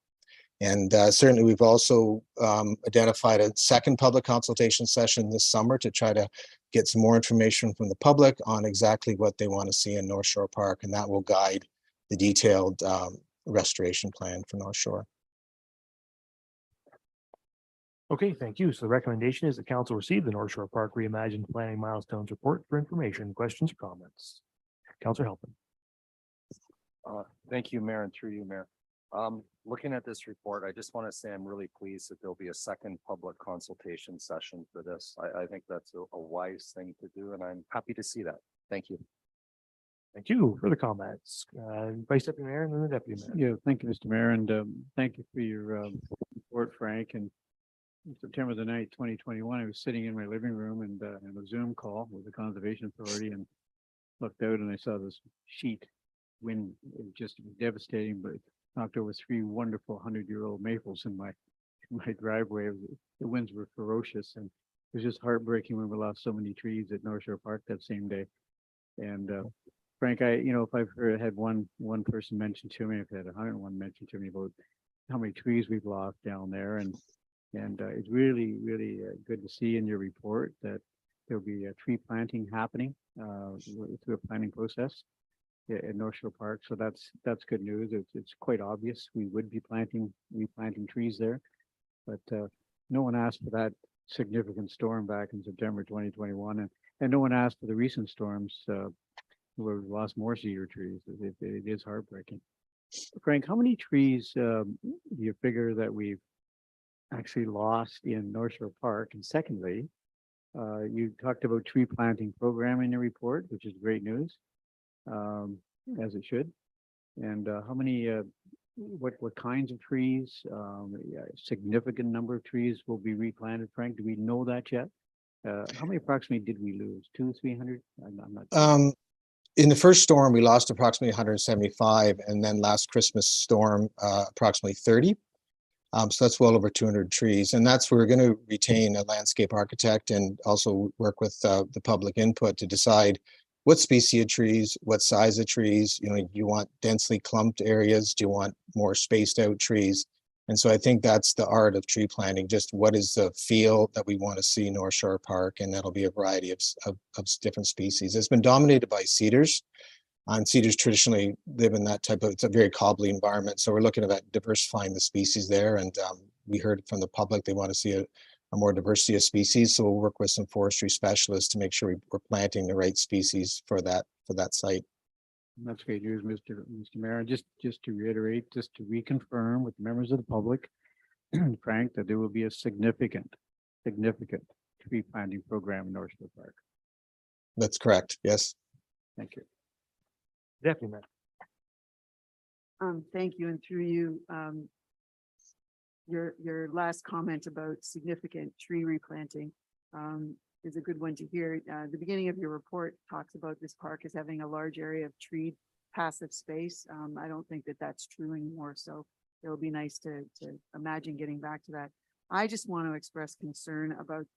And certainly we've also identified a second public consultation session this summer to try to get some more information from the public on exactly what they want to see in North Shore Park, and that will guide the detailed restoration plan for North Shore. Okay, thank you. So the recommendation is the council receive the North Shore Park Reimagined Planning Milestones Report for information, questions, or comments. Councilor Halpin. Thank you, Mayor, and through you, Mayor. Looking at this report, I just want to say I'm really pleased that there'll be a second public consultation session for this. I think that's a wise thing to do, and I'm happy to see that. Thank you. Thank you. Further comments? Vice Deputy Mayor and then the Deputy Mayor. Yeah, thank you, Mr. Mayor, and thank you for your report, Frank. And on September the 9th, 2021, I was sitting in my living room and in a Zoom call with the Conservation Authority and looked out and I saw this sheet wind. It was just devastating, but knocked over 3 wonderful 100-year-old maples in my driveway. The winds were ferocious and it was just heartbreaking when we lost so many trees at North Shore Park that same day. And Frank, if I've had one person mention to me, I've had 101 mention to me about how many trees we've lost down there, and it's really good to see in your report that there'll be a tree planting happening through a planning process at North Shore Park. So that's good news. It's quite obvious we would be replanting trees there, but no one asked for that significant storm back in September 2021, and no one asked for the recent storms where we lost more cedar trees. It is heartbreaking. Frank, how many trees do you figure that we've actually lost in North Shore Park? And secondly, you talked about tree planting program in your report, which is great news, as it should. And how many, what kinds of trees, a significant number of trees will be replanted, Frank? Do we know that yet? How many approximately did we lose? 200-300? I'm not sure. In the first storm, we lost approximately 175, and then last Christmas storm, approximately 30. So that's well over 200 trees, and that's where we're going to retain a landscape architect and also work with the public input to decide what species of trees, what size of trees. Do you want densely clumped areas? Do you want more spaced out trees? And so I think that's the art of tree planting. Just what is the feel that we want to see North Shore Park, and that'll be a variety of different species. It's been dominated by cedars. And cedars traditionally live in that type of, it's a very cobbly environment. So we're looking at diversifying the species there. And we heard from the public, they want to see a more diversity of species. So we'll work with some forestry specialists to make sure we're planting the right species for that site. That's great news, Mr. Mayor. Just to reiterate, just to reconfirm with members of the public, Frank, that there will be a significant tree planting program in North Shore Park. That's correct. Yes. Thank you. Deputy Mayor. Thank you, and through you, your last comment about significant tree replanting is a good one to hear. The beginning of your report talks about this park as having a large area of treed passive space. I don't think that that's true anymore, so it'll be nice to imagine getting back to that. I just want to express concern about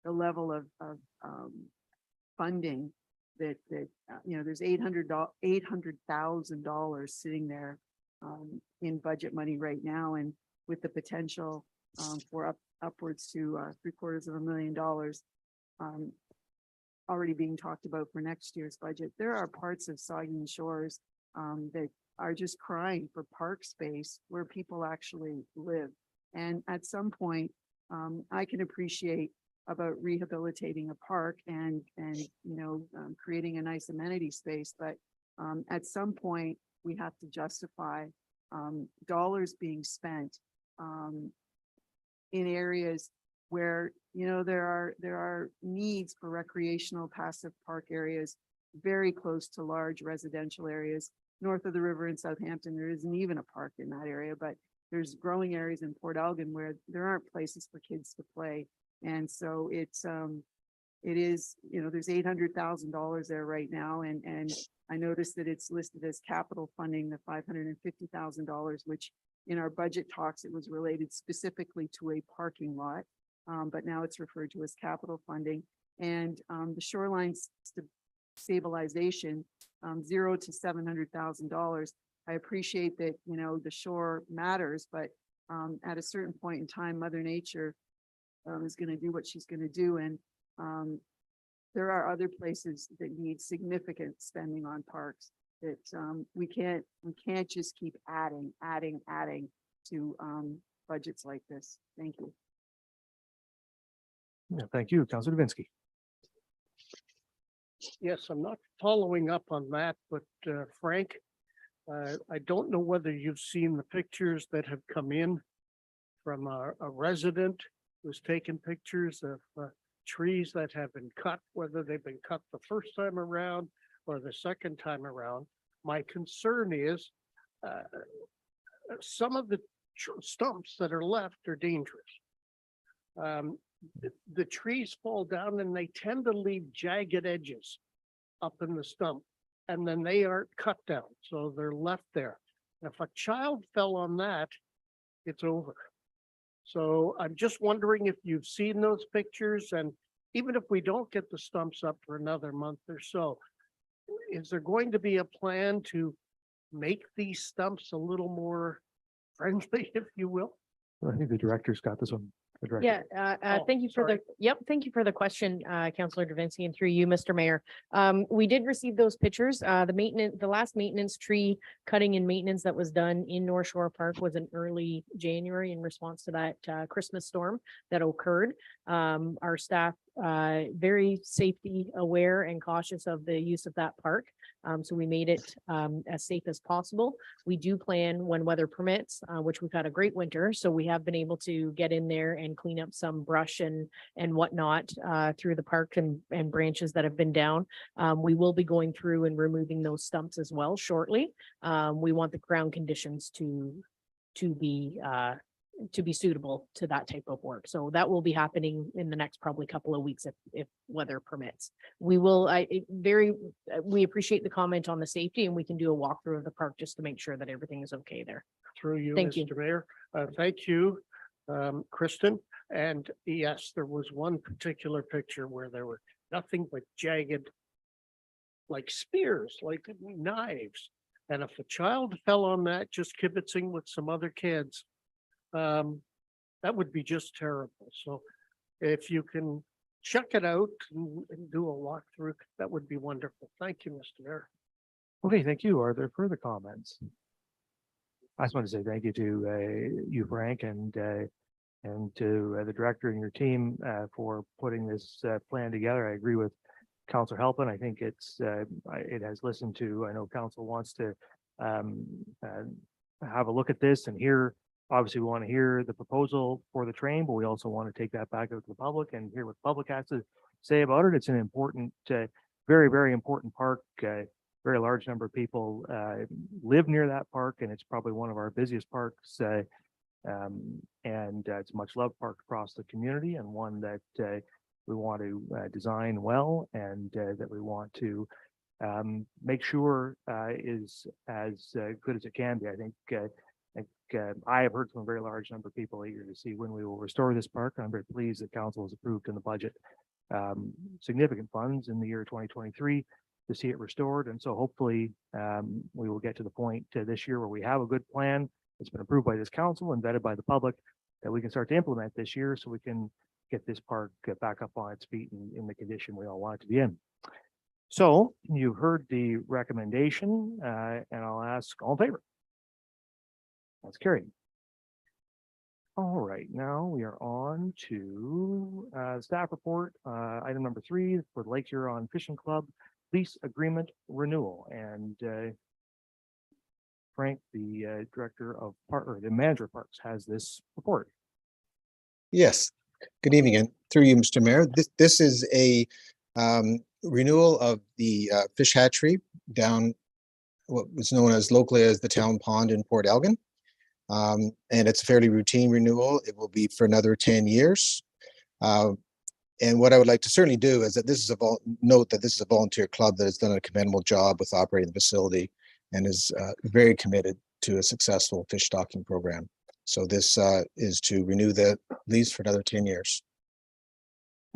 the level of funding that there's $800,000 sitting there in budget money right now, and with the potential for upwards to $750,000 already being talked about for next year's budget. There are parts of Saugeen Shores that are just crying for park space where people actually live. And at some point, I can appreciate about rehabilitating a park and creating a nice amenity space, but at some point we have to justify dollars being spent in areas where there are needs for recreational passive park areas very close to large residential areas. North of the river in Southampton, there isn't even a park in that area, but there's growing areas in Port Elgin where there aren't places for kids to play. And so it is, there's $800,000 there right now. And I noticed that it's listed as capital funding, the $550,000, which in our budget talks, it was related specifically to a parking lot. But now it's referred to as capital funding. And the shoreline stabilization, $0 to $700,000. I appreciate that, the shore matters, but at a certain point in time, Mother Nature is going to do what she's going to do. And there are other places that need significant spending on parks. that, we can't just keep adding to, budgets like this. Thank you. Yeah, thank you, Councilor Dubinsky. Yes, I'm not following up on that, but Frank, I don't know whether you've seen the pictures that have come in from a resident who's taken pictures of trees that have been cut, whether they've been cut the first time around or the second time around. My concern is some of the stumps that are left are dangerous. The trees fall down and they tend to leave jagged edges up in the stump, and then they aren't cut down, so they're left there. If a child fell on that, it's over. So I'm just wondering if you've seen those pictures, and even if we don't get the stumps up for another month or so, is there going to be a plan to make these stumps a little more friendly, if you will? I think the director's got this one. The director. Yeah, Oh, thank you for sorry. thank you for the question, Councillor Davinsky, and through you, Mr. Mayor. We did receive those pictures. The last maintenance tree cutting and maintenance that was done in North Shore Park was in early January in response to that Christmas storm that occurred. Our staff very safety aware and cautious of the use of that park. So we made it as safe as possible. We do plan when weather permits, which we've had a great winter. So we have been able to get in there and clean up some brush and whatnot through the park and branches that have been down. We will be going through and removing those stumps as well shortly. We want the ground conditions to be suitable to that type of work. So that will be happening in the next probably couple of weeks if weather permits. We will, we appreciate the comment on the safety, and we can do a walkthrough of the park just to make sure that everything is okay there. Through you, Thank you. Mr. Mayor. Thank you, Kristen. And yes, there was one particular picture where there were nothing but jagged, like spears, like knives. And if a child fell on that, just kibitzing with some other kids, that would be just terrible. So if you can check it out and do a walkthrough, that would be wonderful. Thank you, Mr. Mayor. Okay, thank you. Are there further comments? I just want to say thank you to you, Frank, and to the director and your team for putting this plan together. I agree with Councilor Halpin. I think it has listened to, I know council wants to have a look at this and hear. Obviously, we want to hear the proposal for the train, but we also want to take that back out to the public and hear what the public has to say about it. It's an important, very, very important park. Very large number of people live near that park, and it's probably one of our busiest parks. And it's a much loved park across the community, and one that we want to design well, and that we want to make sure is as good as it can be. I think I have heard from a very large number of people eager to see when we will restore this park. I'm very pleased that council has approved in the budget significant funds in the year 2023 to see it restored. And so hopefully we will get to the point this year where we have a good plan that's been approved by this council and vetted by the public that we can start to implement this year, so we can get this park back up on its feet in the condition we all want it to be in. So you've heard the recommendation and I'll ask all in favor. That's carried. All right, now we are on to staff report, item number 3 for Lake Huron Fishing Club lease agreement renewal. And Frank, the director of the manager of parks, has this report. Yes, good evening, and through you, Mr. Mayor. This is a renewal of the fish hatchery down what was known as locally as the Town Pond in Port Elgin. And it's a fairly routine renewal. It will be for another 10 years. And what I would like to certainly do is that this is note that this is a volunteer club that has done a commendable job with operating the facility and is very committed to a successful fish stocking program. So this is to renew the lease for another 10 years.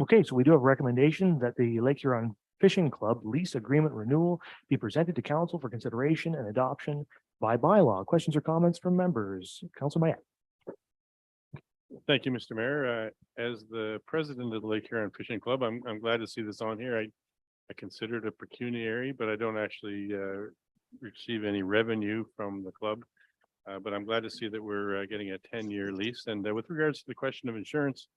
Okay, so we do have a recommendation that the Lake Huron Fishing Club lease agreement renewal be presented to council for consideration and adoption by bylaw. Questions or comments from members? Councilor Mayette. Thank you, Mr. Mayor. As the president of the Lake Huron Fishing Club, I'm glad to see this on here. I consider it a pecuniary, but I don't actually receive any revenue from the club. But I'm glad to see that we're getting a 10-year lease. And with regards to the question of insurance,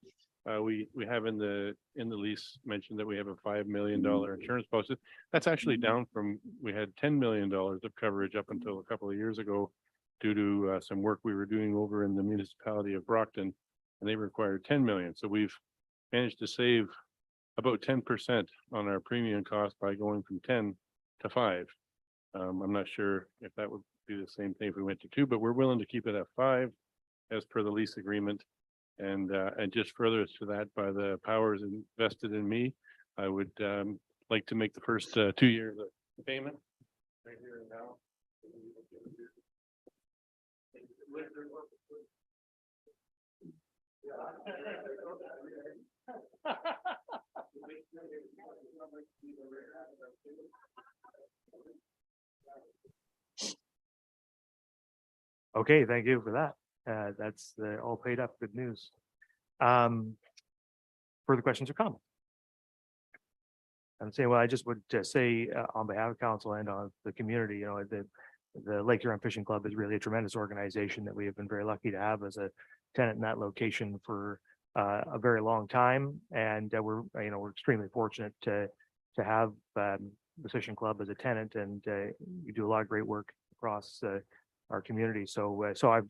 we have in the lease mentioned that we have a $5 million insurance policy. That's actually down from, we had $10 million of coverage up until a couple of years ago due to some work we were doing over in the municipality of Brockton, and they required 10 million. So we've managed to save about 10% on our premium cost by going from 10 to 5. I'm not sure if that would be the same thing if we went to 2, but we're willing to keep it at 5 as per the lease agreement. And just further to that, by the powers invested in me, I would like to make the first 2 years of payment right here and now. Okay, thank you for that. That's all paid up. Good news. Further questions or comments? I'm saying, well, I just would say on behalf of council and on the community, you know, the Lake Huron Fishing Club is really a tremendous organization that we have been very lucky to have as a tenant in that location for a very long time. And we're extremely fortunate to have the fishing club as a tenant, and you do a lot of great work across our community. So I'm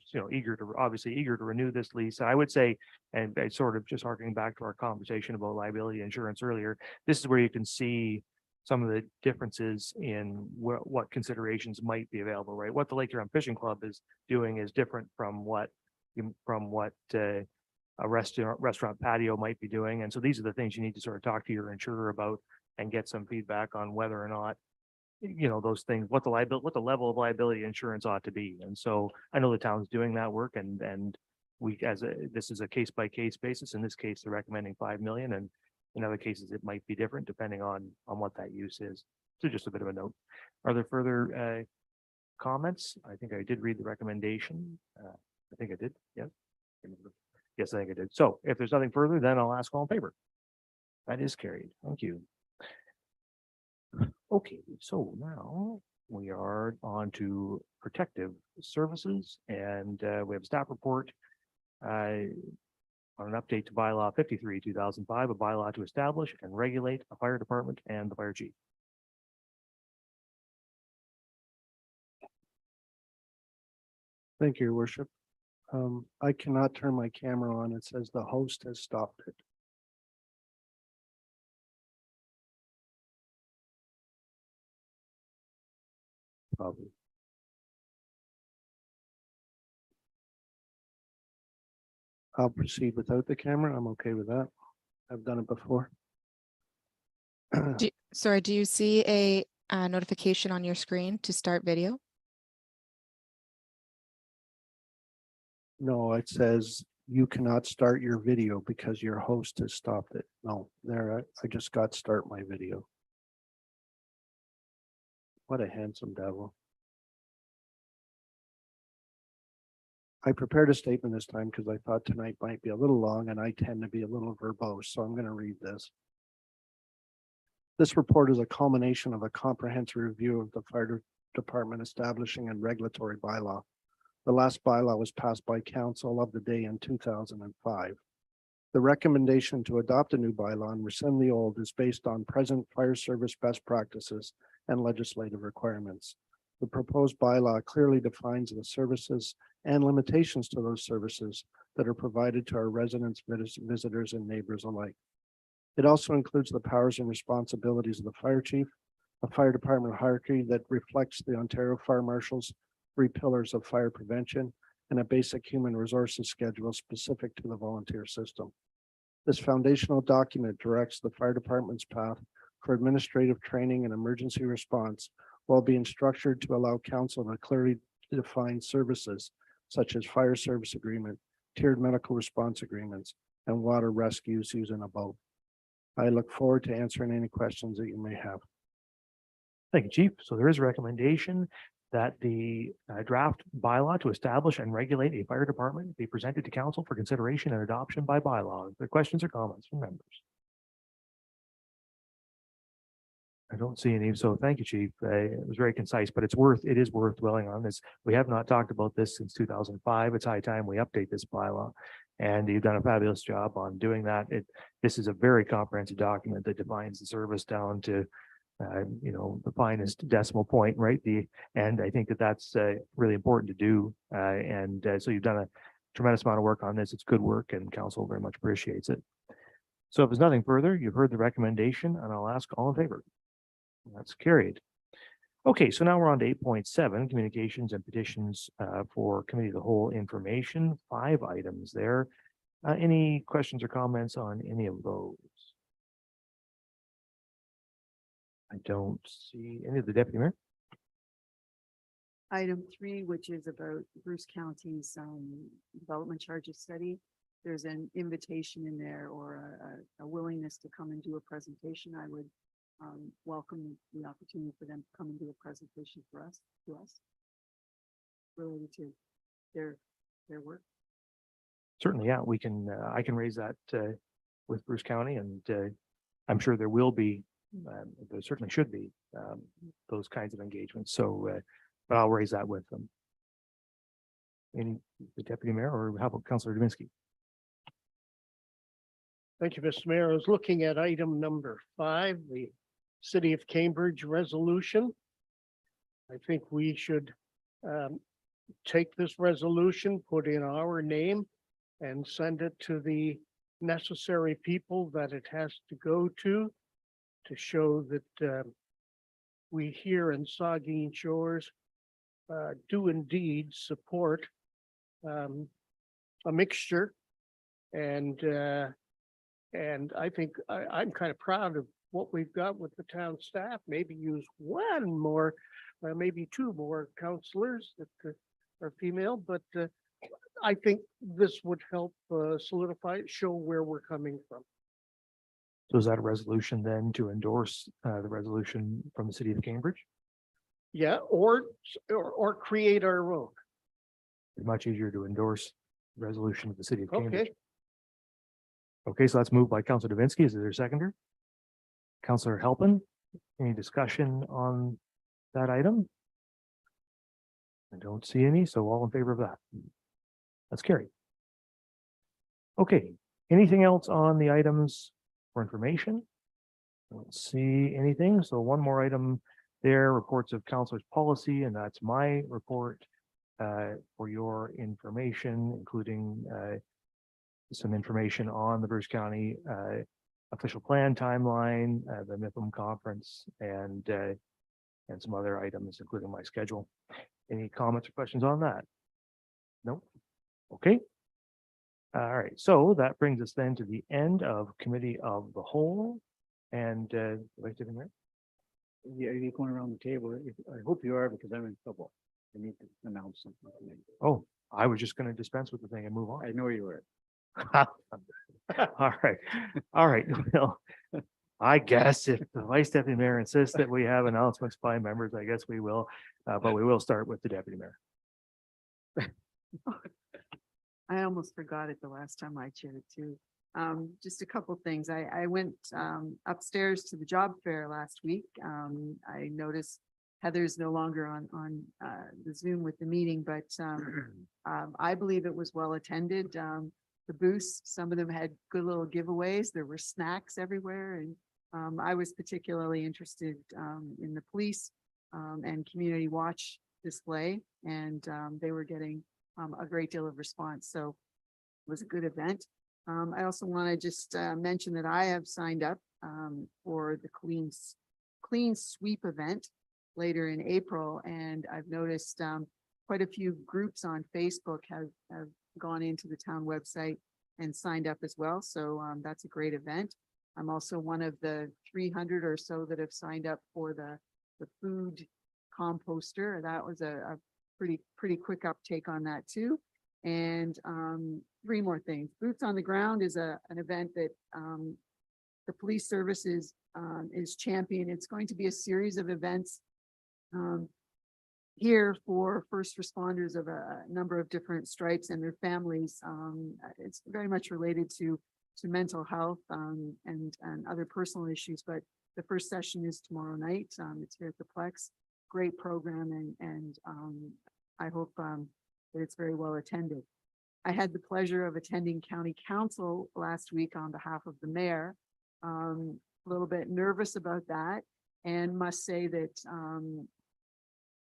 obviously eager to renew this lease. I would say, and sort of just harking back to our conversation about liability insurance earlier, this is where you can see some of the differences in what considerations might be available, right? What the Lake Huron Fishing Club is doing is different from what a restaurant patio might be doing. And so these are the things you need to sort of talk to your insurer about and get some feedback on whether or not, you know, those things, what the level of liability insurance ought to be. And so I know the town's doing that work, and this is a case by case basis. In this case, they're recommending 5 million, and in other cases it might be different depending on what that use is. So just a bit of a note. Are there further comments? I think I did read the recommendation. I think I did. Yes. Yes, I think I did. So if there's nothing further, then I'll ask all in favor. That is carried. Thank you. Okay, so now we are on to protective services, and we have a staff report on an update to bylaw 53, 2005, a bylaw to establish and regulate a fire department and the fire chief. Thank you, Your Worship. I cannot turn my camera on. It says the host has stopped it. Probably. I'll proceed without the camera. I'm okay with that. I've done it before. Sorry, do you see a notification on your screen to start video? No, it says you cannot start your video because your host has stopped it. No, there, I just got start my video. What a handsome devil. I prepared a statement this time because I thought tonight might be a little long, and I tend to be a little verbose, so I'm going to read this. This report is a culmination of a comprehensive review of the fire department establishing and regulatory bylaw. The last bylaw was passed by council of the day in 2005. The recommendation to adopt a new bylaw and rescind the old is based on present fire service best practices and legislative requirements. The proposed bylaw clearly defines the services and limitations to those services that are provided to our residents, visitors, and neighbors alike. It also includes the powers and responsibilities of the fire chief, a fire department hierarchy that reflects the Ontario Fire Marshal's 3 pillars of fire prevention, and a basic human resources schedule specific to the volunteer system. This foundational document directs the fire department's path for administrative training and emergency response, while being structured to allow council to clearly define services such as fire service agreement, tiered medical response agreements, and water rescues using a boat. I look forward to answering any questions that you may have. Thank you, Chief. So there is a recommendation that the draft bylaw to establish and regulate a fire department be presented to council for consideration and adoption by bylaw. Are there questions or comments from members? I don't see any, so thank you, Chief. It was very concise, but it is worth dwelling on this. We have not talked about this since 2005. It's high time we update this bylaw. And you've done a fabulous job on doing that. This is a very comprehensive document that defines the service down to, the finest decimal point, right? And I think that that's really important to do. So you've done a tremendous amount of work on this. It's good work and council very much appreciates it. So if there's nothing further, you've heard the recommendation and I'll ask all in favor. That's carried. Okay, so now we're on to 8.7, communications and petitions for committee of the whole information, 5 items there. Any questions or comments on any of those? I don't see any of the deputy mayor. Item 3, which is about Bruce County's development charges study. There's an invitation in there or a willingness to come and do a presentation. I would welcome the opportunity for them to come and do a presentation to us related to their work. Certainly, yeah, we can, I can raise that with Bruce County and I'm sure there will be, there certainly should be those kinds of engagements. So, but I'll raise that with them. The deputy mayor, or how about Councillor Dubinsky? Thank you, Mr. Mayor. I was looking at item number 5, the City of Cambridge resolution. I think we should take this resolution, put in our name and send it to the necessary people that it has to go to show that we here in Saugeen Shores do indeed support a mixture and I think I'm kind of proud of what we've got with the town staff. Maybe use one more, maybe 2 more counselors that are female, but I think this would help solidify, show where we're coming from. So is that a resolution then to endorse the resolution from the city of Cambridge? Yeah, or create our own. It's much easier to endorse the resolution of the city of Cambridge. Okay, Okay, so that's moved by Councillor Davinsky. Is there a seconder? Councillor Halpin, any discussion on that item? I don't see any, so all in favor of that. That's carried. Okay, anything else on the items for information? I don't see anything, so one more item there, reports of councilors policy, and that's my report for your information, including some information on the Bruce County official plan timeline, the MIPIM conference, and some other items, including my schedule. Any comments or questions on that? Nope. Okay. All right, so that brings us then to the end of committee of the whole. And Vice Chair Mayor? Yeah, you're going around the table. I hope you are, because I'm in trouble. I need to announce something. Oh, I was just going to dispense with the thing and move on. I know you were. All right, all right. Well, I guess if the Vice Deputy Mayor insists that we have announcements by members, I guess we will. But we will start with the Deputy Mayor. I almost forgot it the last time I chaired too. Just a couple things. I went upstairs to the job fair last week. I noticed Heather's no longer on the Zoom with the meeting, but I believe it was well attended. The booths, some of them had good little giveaways. There were snacks everywhere, and I was particularly interested in the police and community watch display, and they were getting a great deal of response. So it was a good event. I also want to just mention that I have signed up for the clean sweep event later in April, and I've noticed quite a few groups on Facebook have gone into the town website and signed up as well. So that's a great event. I'm also one of the 300 or so that have signed up for the food composter. That was a pretty quick uptake on that too. And 3 more things. Boots on the Ground is an event that the police service is champion. It's going to be a series of events here for first responders of a number of different stripes and their families. It's very much related to mental health and other personal issues, but the first session is tomorrow night. It's here at the Plex. Great program and I hope that it's very well attended. I had the pleasure of attending county council last week on behalf of the mayor. A little bit nervous about that and must say that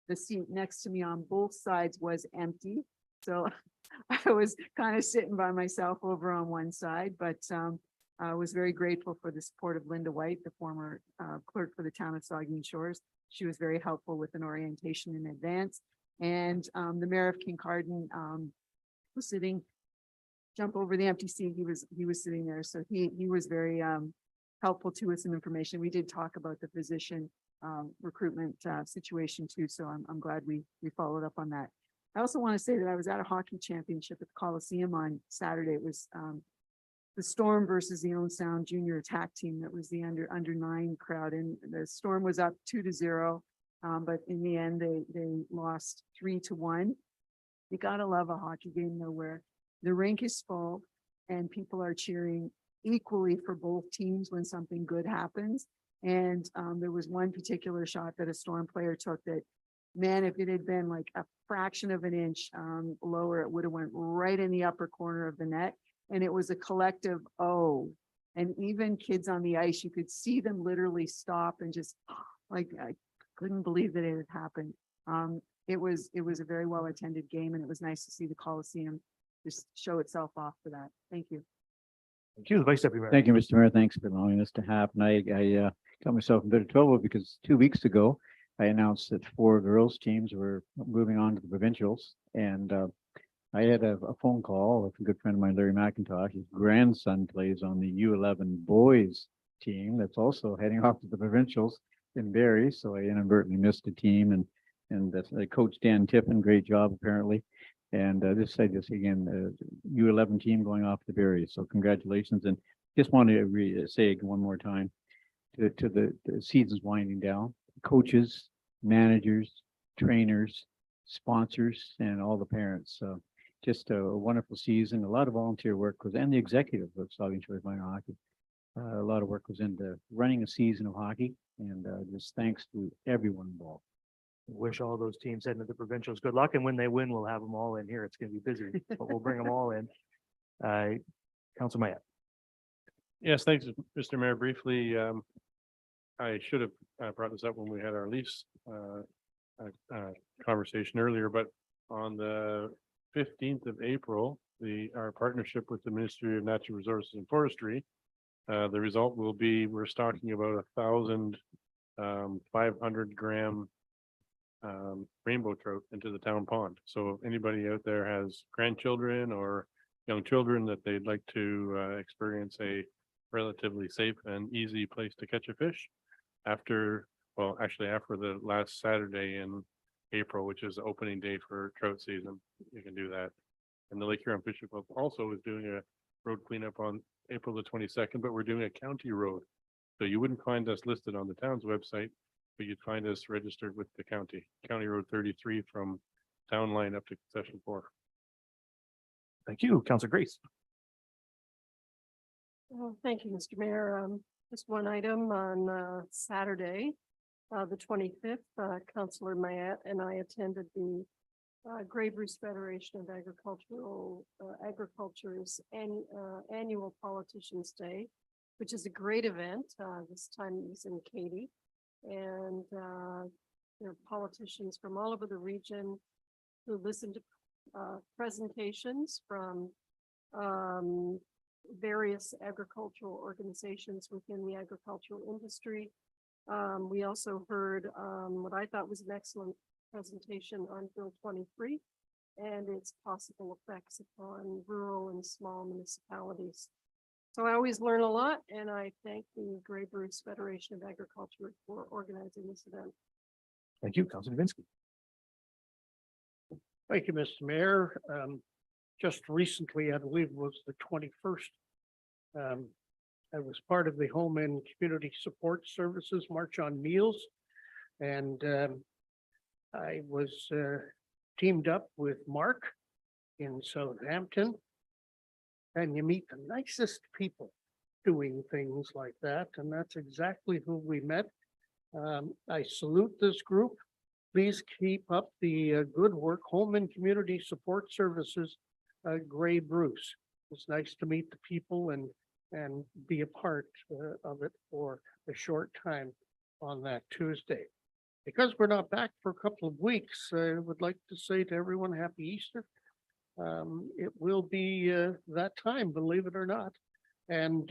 the seat next to me on both sides was empty. So I was kind of sitting by myself over on one side, but I was very grateful for the support of Linda White, the former clerk for the town of Saugeen Shores. She was very helpful with an orientation in advance. And the mayor of Kincardine was sitting, jump over the empty seat. He was sitting there. So he was very helpful to us in information. We did talk about the physician recruitment situation too. So I'm glad we followed up on that. I also want to say that I was at a hockey championship at the Coliseum on Saturday. It was the Storm versus the Owen Sound junior attack team. That was the under 9 crowd, and the Storm was up 2-0. But in the end, they lost 3-1. You gotta love a hockey game though, where the rink is full and people are cheering equally for both teams when something good happens. And there was one particular shot that a Storm player took that, man, if it had been like a fraction of an inch lower, it would have went right in the upper corner of the net. And it was a collective oh. And even kids on the ice, you could see them literally stop and just like, I couldn't believe that it had happened. It was a very well attended game, and it was nice to see the Coliseum just show itself off for that. Thank you. Thank you, Vice Deputy Mayor. Thank you, Mr. Mayor. Thanks for allowing this to happen. I got myself in a bit of trouble because 2 weeks ago, I announced that 4 girls teams were moving on to the provincials. And I had a phone call with a good friend of mine, Larry McIntosh. His grandson plays on the U11 boys team that's also heading off to the provincials in Barrie. So I inadvertently missed a team, and Coach Dan Tiffin, great job apparently. And this again, U11 team going off to Barrie. So congratulations. And just want to say one more time to the season's winding down. Coaches, managers, trainers, sponsors, and all the parents. Just a wonderful season. A lot of volunteer work and the executive of Saugeen Shores Minor Hockey. A lot of work goes into running a season of hockey, and just thanks to everyone involved. Wish all those teams heading to the provincials good luck, and when they win, we'll have them all in here. It's going to be busy, but we'll bring them all in. Council Mayette. Yes, thanks, Mr. Mayor. Briefly, I should have brought this up when we had our Leafs conversation earlier, but on the 15th of April, our partnership with the Ministry of Natural Resources and Forestry, the result will be we're stocking about 1,500 gram rainbow trout into the town pond. So if anybody out there has grandchildren or young children that they'd like to experience a relatively safe and easy place to catch a fish after the last Saturday in April, which is the opening day for trout season, you can do that. And the Lake Huron Fishing Club also is doing a road cleanup on April the 22nd, but we're doing a county road. So you wouldn't find us listed on the town's website, but you'd find us registered with the County Road 33 from town line up to Concession 4. Thank you, Councilor Grace. Well, thank you, Mr. Mayor. Just one item on Saturday, the 25th, Councilor Mayette and I attended the Grey Bruce Federation of Agriculture's annual Politicians Day, which is a great event. This time it was in Katy. And there are politicians from all over the region who listened to presentations from various agricultural organizations within the agricultural industry. We also heard what I thought was an excellent presentation on Bill 23 and its possible effects upon rural and small municipalities. So I always learn a lot, and I thank the Grey Bruce Federation of Agriculture for organizing this event. Thank you, Councilor Vinsky. Thank you, Mr. Mayor. Just recently, I believe it was the 21st. I was part of the Home and Community Support Services March on Meals. And I was teamed up with Mark in Southampton. And you meet the nicest people doing things like that, and that's exactly who we met. I salute this group. Please keep up the good work. Home and Community Support Services, Gray Bruce. It's nice to meet the people and be a part of it for a short time on that Tuesday. Because we're not back for a couple of weeks, I would like to say to everyone, Happy Easter. It will be that time, believe it or not. And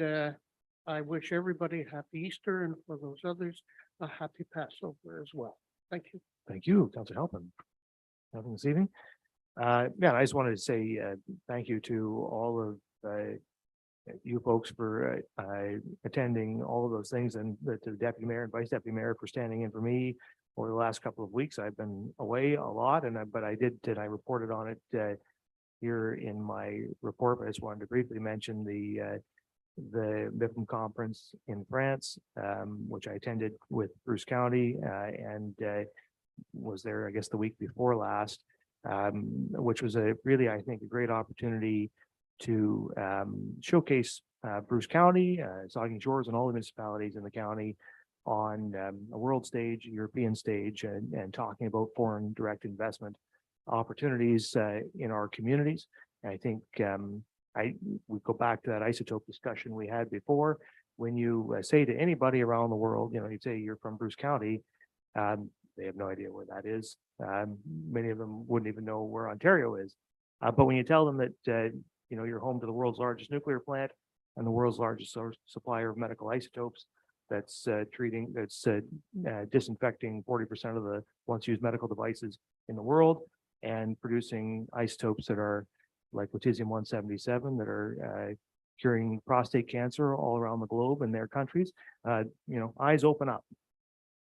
I wish everybody happy Easter, and for those others, a happy Passover as well. Thank you. Thank you, Councilor Halpin. Nothing this evening. Yeah, I just wanted to say thank you to all of you folks for attending all of those things, and to the deputy mayor and vice deputy mayor for standing in for me over the last couple of weeks. I've been away a lot, but I reported on it here in my report. But I just wanted to briefly mention the MIFM conference in France, which I attended with Bruce County and was there, I guess, the week before last, which was really, I think, a great opportunity to showcase Bruce County, Saugeen Shores, and all the municipalities in the county on a world stage, European stage, and talking about foreign direct investment opportunities in our communities. And I think we go back to that isotope discussion we had before. When you say to anybody around the world, you say you're from Bruce County, they have no idea where that is. Many of them wouldn't even know where Ontario is. But when you tell them that you're home to the world's largest nuclear plant and the world's largest supplier of medical isotopes, that's disinfecting 40% of the once used medical devices in the world, and producing isotopes that are like lutetium-177 that are curing prostate cancer all around the globe in their countries. Eyes open up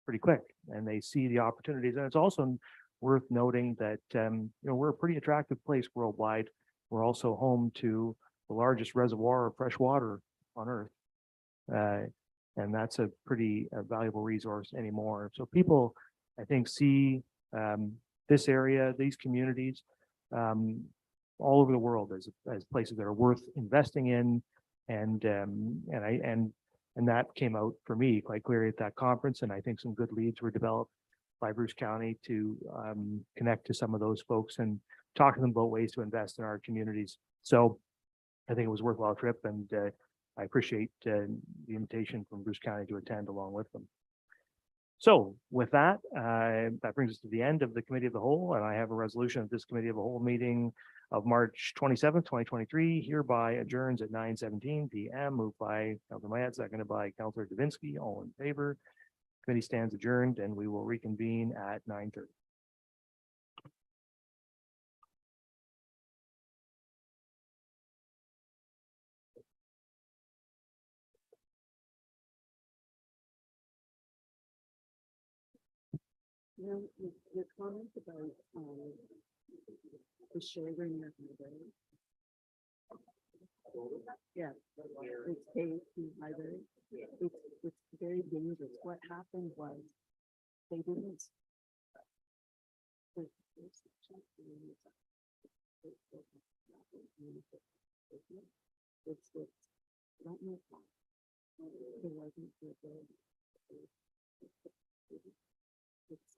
pretty quick and they see the opportunities. And it's also worth noting that we're a pretty attractive place worldwide. We're also home to the largest reservoir of fresh water on Earth. And that's a pretty valuable resource anymore. So people, I think, see this area, these communities, all over the world as places that are worth investing in, and that came out for me quite clearly at that conference. And I think some good leads were developed by Bruce County to connect to some of those folks and talk to them about ways to invest in our communities. So I think it was a worthwhile trip, and I appreciate the invitation from Bruce County to attend along with them. So with that, that brings us to the end of the Committee of the Whole, and I have a resolution of this Committee of the Whole meeting of March 27th, 2023, hereby adjourns at 9:17 p.m. Moved by Councilor Mayat, seconded by Councilor Davinsky. All in favor. Committee stands adjourned, and we will reconvene at 9:30. Your comment about the children of the day. Yeah, it's paid to either. It's very dangerous. What happened was they didn't. Don't know why. There wasn't it's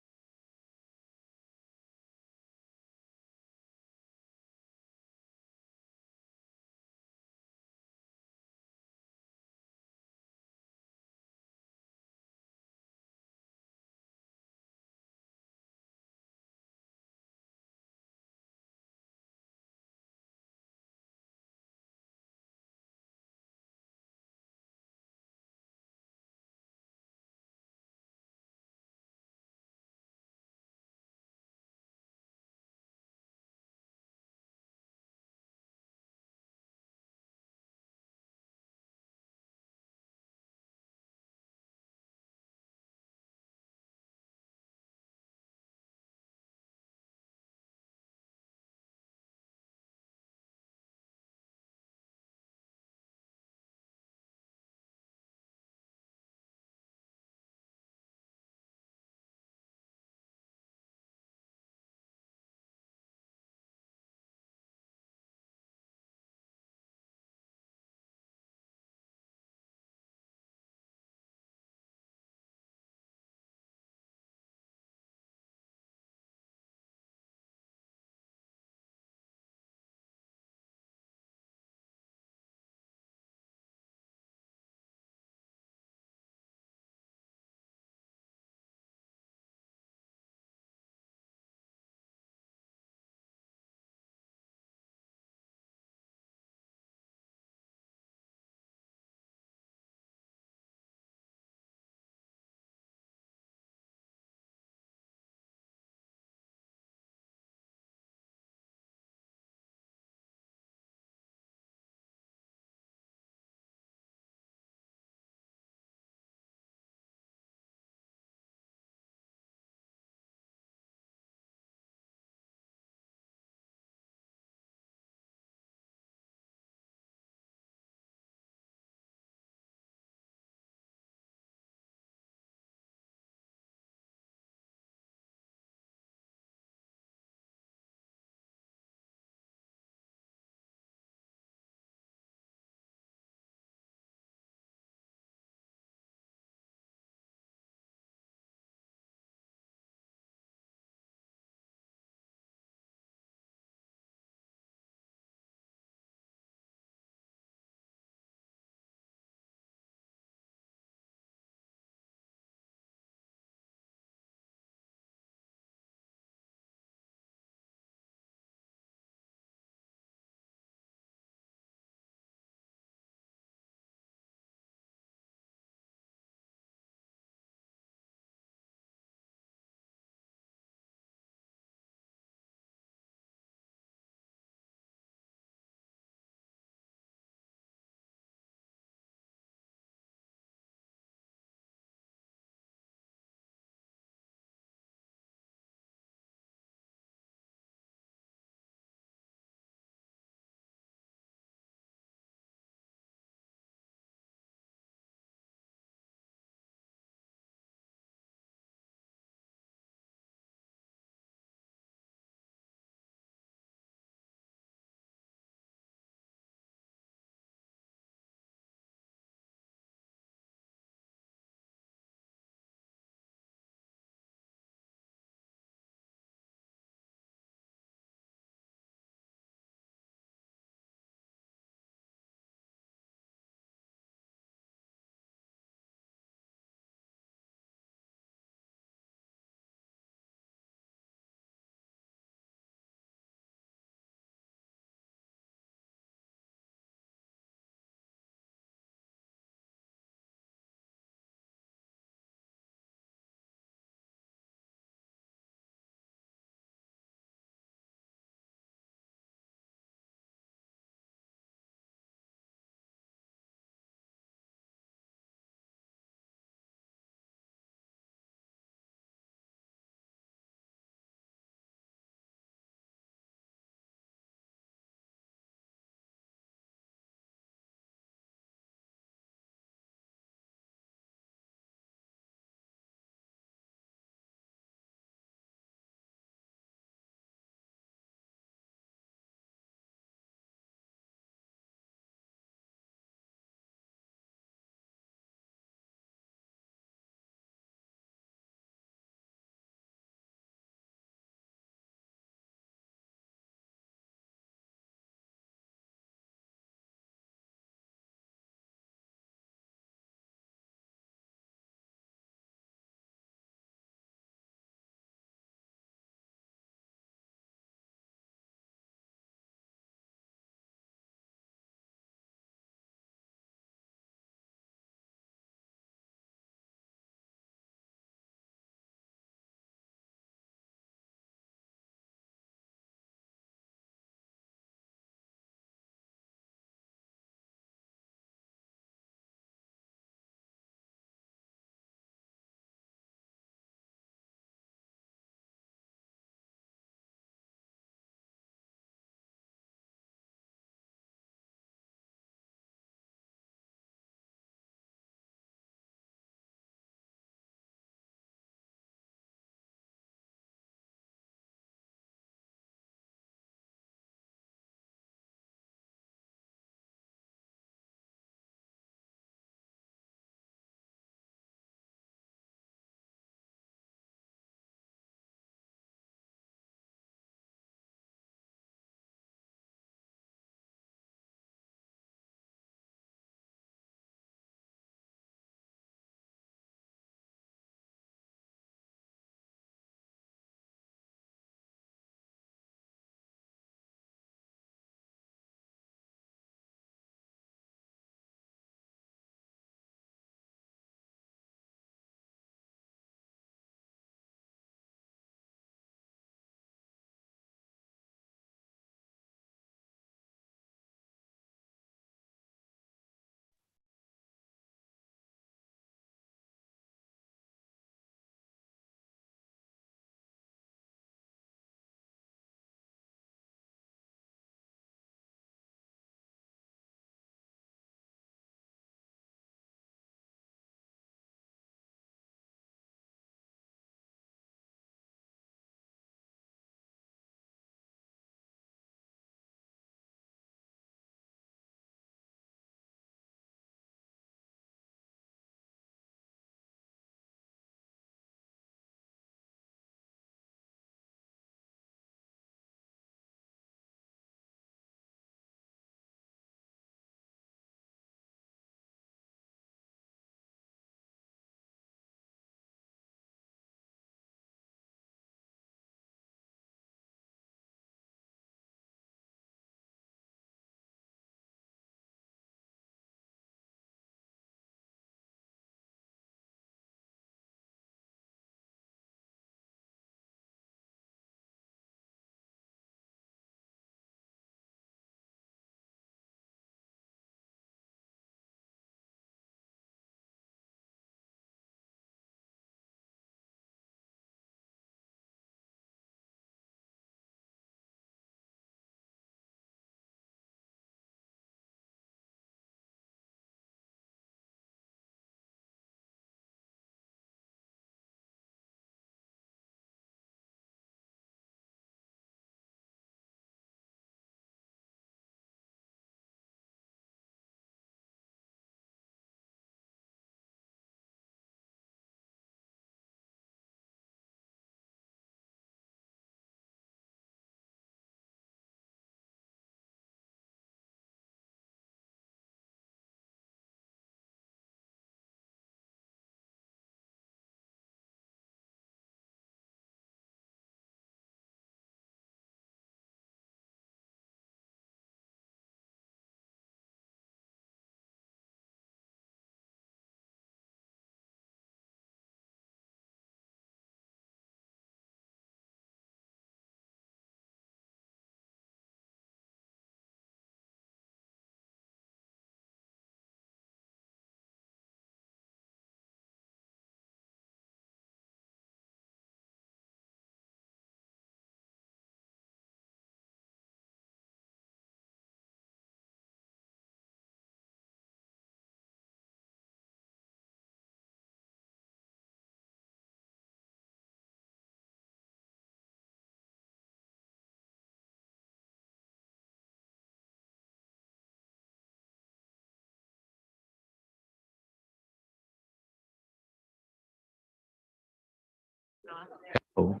Oh,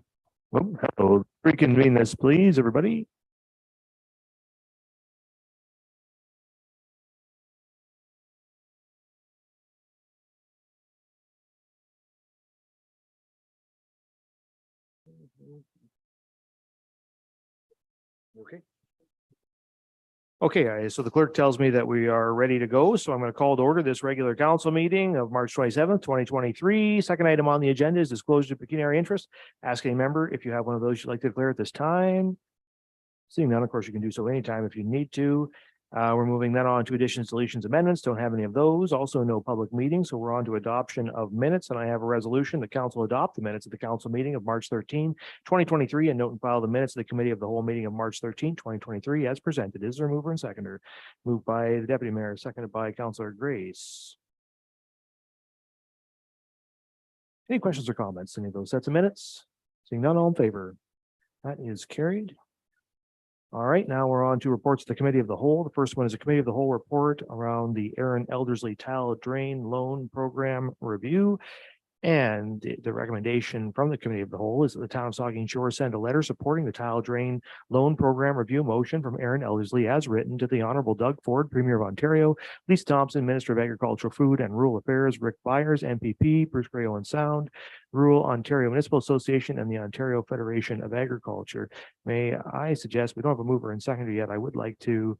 hello. Reconvene this, please, everybody. Okay. Okay, so the clerk tells me that we are ready to go, so I'm going to call to order this regular council meeting of March 27th, 2023. Second item on the agenda is disclosure of pecuniary interest. Ask any member if you have one of those you'd like to declare at this time. Seeing none, of course, you can do so anytime if you need to. We're moving then on to additions, deletions, amendments. Don't have any of those. Also, no public meeting. So we're on to adoption of minutes. And I have a resolution. The council adopt the minutes of the council meeting of March 13, 2023, and note and file the minutes of the committee of the whole meeting of March 13, 2023 as presented. Is there a mover and seconder? Moved by the deputy mayor, seconded by Councillor Grace. Any questions or comments? Any of those sets of minutes? Seeing none, all in favor? That is carried. All right, now we're on to reports of the committee of the whole. The first one is a committee of the whole report around the Aaron Eldersley Tile Drain Loan Program review. And the recommendation from the committee of the whole is that the town of Saugeen Shores send a letter supporting the tile drain loan program review motion from Aaron Eldersley as written to the Honorable Doug Ford, Premier of Ontario, Lisa Thompson, Minister of Agriculture, Food and Rural Affairs, Rick Byers, MPP, Bruce Gray Owen Sound, Rural Ontario Municipal Association, and the Ontario Federation of Agriculture. May I suggest, we don't have a mover and seconder yet. I would like to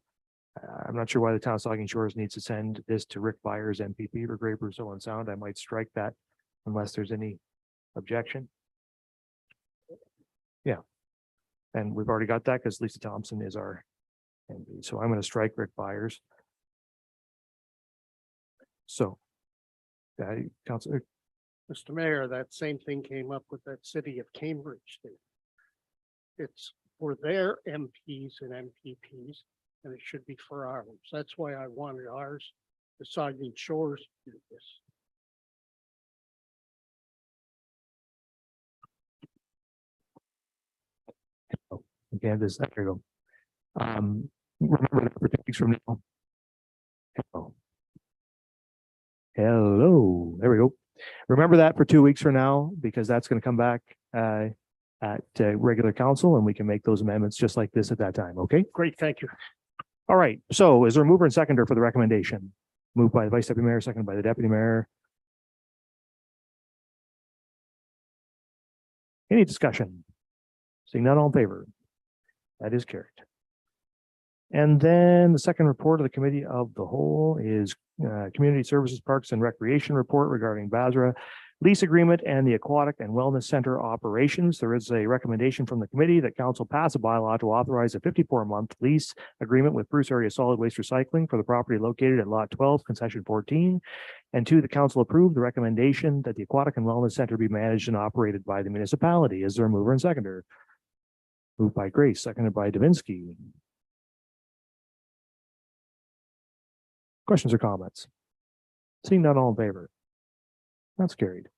I'm not sure why the town of Saugeen Shores needs to send this to Rick Byers, MPP, or Gray Bruce Owen Sound. I might strike that unless there's any objection. Yeah. And we've already got that because Lisa Thompson is our MD. So I'm going to strike Rick Byers. So, Councilor. Mr. Mayor, that same thing came up with that city of Cambridge thing. It's for their MPs and MPPs, and it should be for ours. That's why I wanted ours, the Saugeen Shores to do this. Okay, there you go. Remember that for 2 weeks from now. Hello, there we go. Remember that for 2 weeks from now, because that's going to come back at regular council, and we can make those amendments just like this at that time. Okay, great, thank you. All right, so is there a mover and seconder for the recommendation? Moved by the vice deputy mayor, seconded by the deputy mayor. Any discussion? Seeing none, all in favor? That is carried. And then the second report of the committee of the whole is Community Services, Parks and Recreation report regarding Basra lease agreement and the Aquatic and Wellness Center operations. There is a recommendation from the committee that council pass a bylaw to authorize a 54-month lease agreement with Bruce Area Solid Waste Recycling for the property located at Lot 12, Concession 14. And two, the council approve the recommendation that the Aquatic and Wellness Center be managed and operated by the municipality. Is there a mover and seconder? Moved by Grace, seconded by Davinsky. Questions or comments? Seeing none, all in favor? That's carried.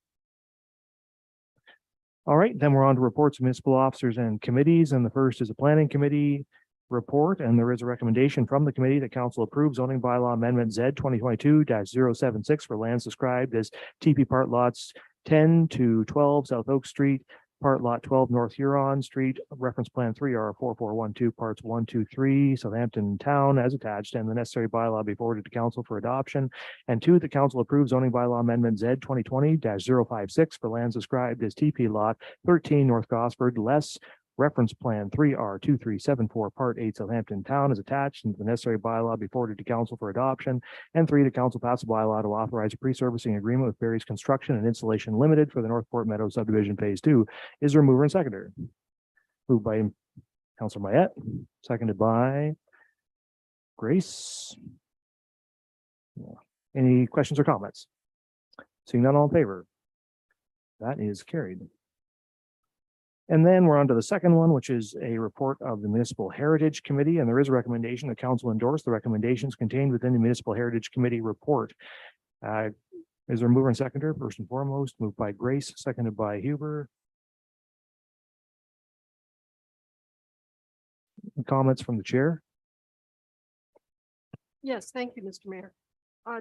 All right, then we're on to reports of municipal officers and committees. And the first is a planning committee report. And there is a recommendation from the committee that council approves zoning bylaw amendment Z 2022-076 for lands described as TP part lots 10 to 12 South Oak Street, part lot 12 North Huron Street, reference plan 3R4412, parts 1, 2, 3, Southampton Town as attached, and the necessary bylaw be forwarded to council for adoption. And two, the council approves zoning bylaw amendment Z 2020-056 for lands described as TP lot 13 North Gosford, less reference plan 3R2374, part 8 Southampton Town is attached, and the necessary bylaw be forwarded to council for adoption. And three, the council pass a bylaw to authorize a pre-servicing agreement with Barry's Construction and Installation Limited for the Northport Meadows subdivision phase 2. Is there a mover and seconder? Moved by Councilor Mayette, seconded by Grace. Any questions or comments? Seeing none, all in favor? That is carried. And then we're on to the second one, which is a report of the Municipal Heritage Committee. And there is a recommendation that council endorse the recommendations contained within the Municipal Heritage Committee report. Is there a mover and seconder? First and foremost, moved by Grace, seconded by Huber. Comments from the chair? Yes, thank you, Mr. Mayor.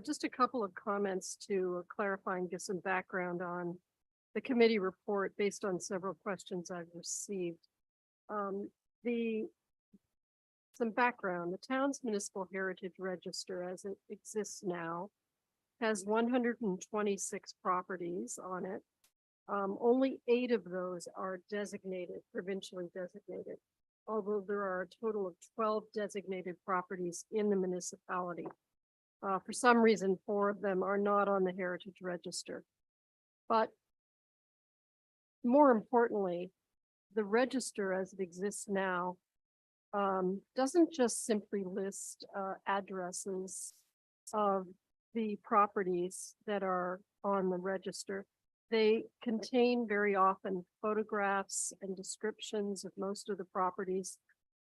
Just a couple of comments to clarify and get some background on the committee report based on several questions I've received. Some background, the town's municipal heritage register as it exists now has 126 properties on it. Only 8 of those are designated, provincially designated, although there are a total of 12 designated properties in the municipality. For some reason, 4 of them are not on the heritage register. But more importantly, the register as it exists now doesn't just simply list addresses of the properties that are on the register. They contain very often photographs and descriptions of most of the properties,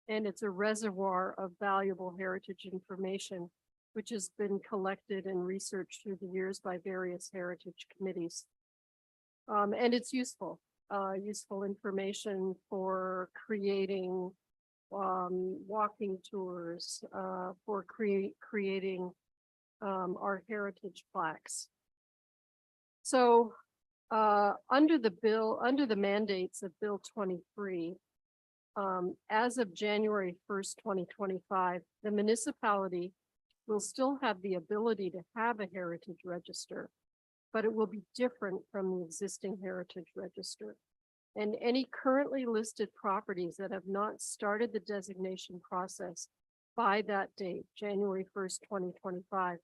and it's a reservoir of valuable heritage information, which has been collected and researched through the years by various heritage committees. And it's useful information for creating walking tours, for creating our heritage plaques. So under the mandates of Bill 23, as of January 1st, 2025, the municipality will still have the ability to have a heritage register, but it will be different from the existing heritage register. And any currently listed properties that have not started the designation process by that date, January 1st, 2025,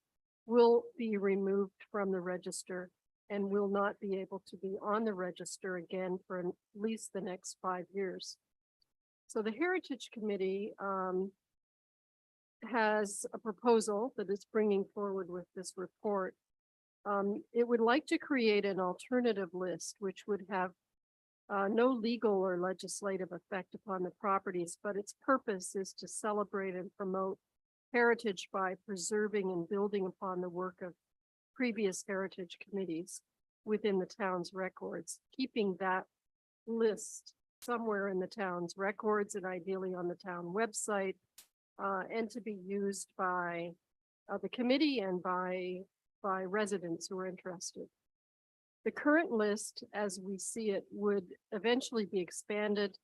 will be removed from the register and will not be able to be on the register again for at least the next 5 years. So the Heritage Committee has a proposal that it's bringing forward with this report. It would like to create an alternative list, which would have no legal or legislative effect upon the properties, but its purpose is to celebrate and promote heritage by preserving and building upon the work of previous heritage committees within the town's records, keeping that list somewhere in the town's records and ideally on the town website, and to be used by the committee and by residents who are interested. The current list, as we see it, would eventually be expanded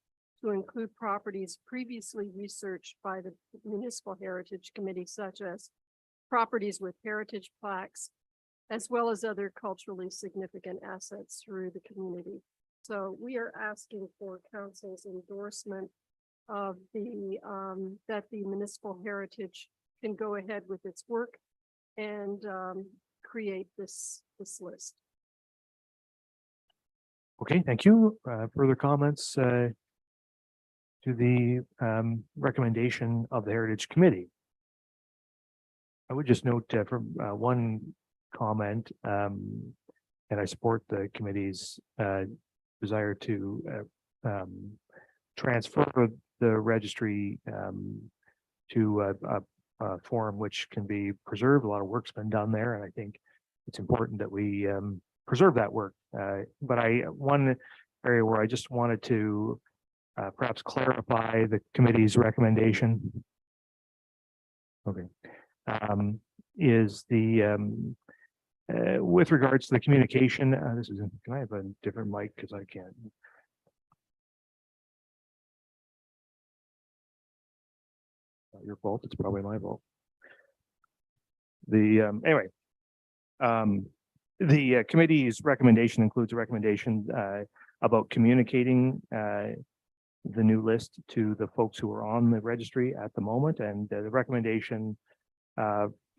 to include properties previously researched by the Municipal Heritage Committee, such as properties with heritage plaques, as well as other culturally significant assets through the community. So we are asking for council's endorsement of that the Municipal Heritage can go ahead with its work and create this list. Okay, thank you. Further comments to the recommendation of the Heritage Committee? I would just note from one comment, and I support the committee's desire to transfer the registry to a form which can be preserved. A lot of work's been done there, and I think it's important that we preserve that work. But one area where I just wanted to perhaps clarify the committee's recommendation. Okay. Is the with regards to the communication, can I have a different mic because I can't. Not your fault, it's probably my fault. Anyway, the committee's recommendation includes a recommendation about communicating the new list to the folks who are on the registry at the moment, and the recommendation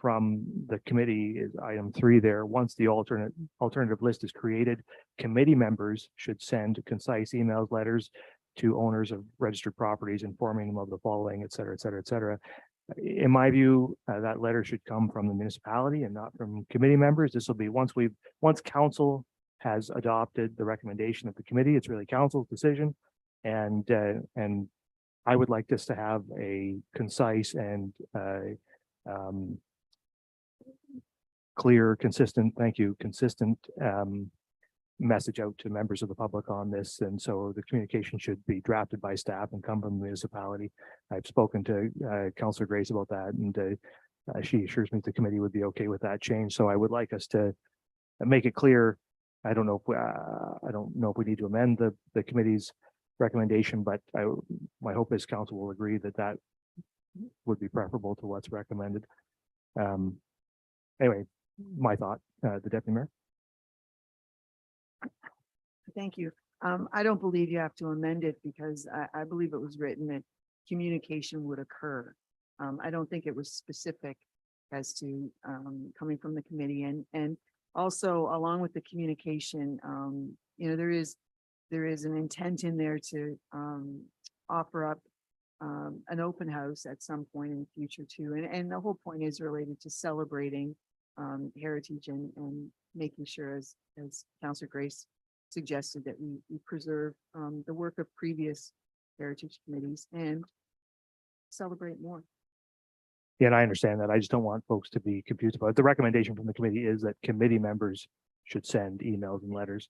from the committee is item 3 there. Once the alternative list is created, committee members should send concise emails, letters to owners of registered properties, informing them of the following, et cetera, et cetera, et cetera. In my view, that letter should come from the municipality and not from committee members. This will be once council has adopted the recommendation of the committee, it's really council's decision. And I would like this to have a concise and clear, consistent, consistent message out to members of the public on this. And so the communication should be drafted by staff and come from the municipality. I've spoken to Councillor Grace about that, and she assures me the committee would be okay with that change. So I would like us to make it clear I don't know if, I don't know if we need to amend the committee's recommendation, but my hope is council will agree that that would be preferable to what's recommended. Anyway, my thought, the deputy mayor. Thank you. I don't believe you have to amend it because I believe it was written that communication would occur. I don't think it was specific as to coming from the committee and also along with the communication, you know, there is an intent in there to offer up an open house at some point in the future too. And the whole point is related to celebrating heritage and making sure as Councillor Grace suggested that we preserve the work of previous heritage committees and celebrate more. Yeah, and I understand that. I just don't want folks to be confused about it. The recommendation from the committee is that committee members should send emails and letters.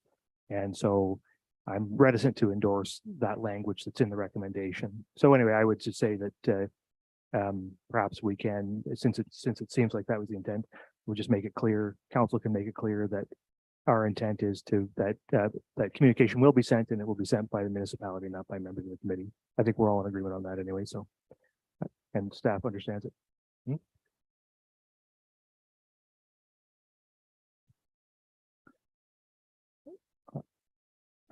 And so I'm reticent to endorse that language that's in the recommendation. So anyway, I would just say that perhaps we can, since it seems like that was the intent, we'll just make it clear, council can make it clear that our intent is to that communication will be sent and it will be sent by the municipality, not by members of the committee. I think we're all in agreement on that anyway, so and staff understands it.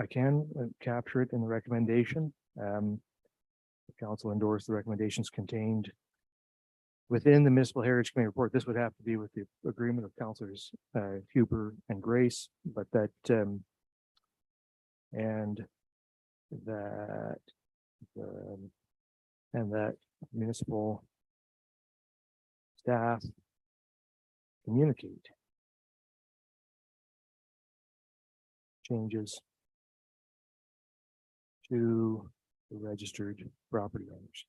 I can capture it in the recommendation. The council endorsed the recommendations contained within the Municipal Heritage Committee report. This would have to be with the agreement of councillors Huber and Grace, but that and that municipal staff communicate changes to the registered property owners.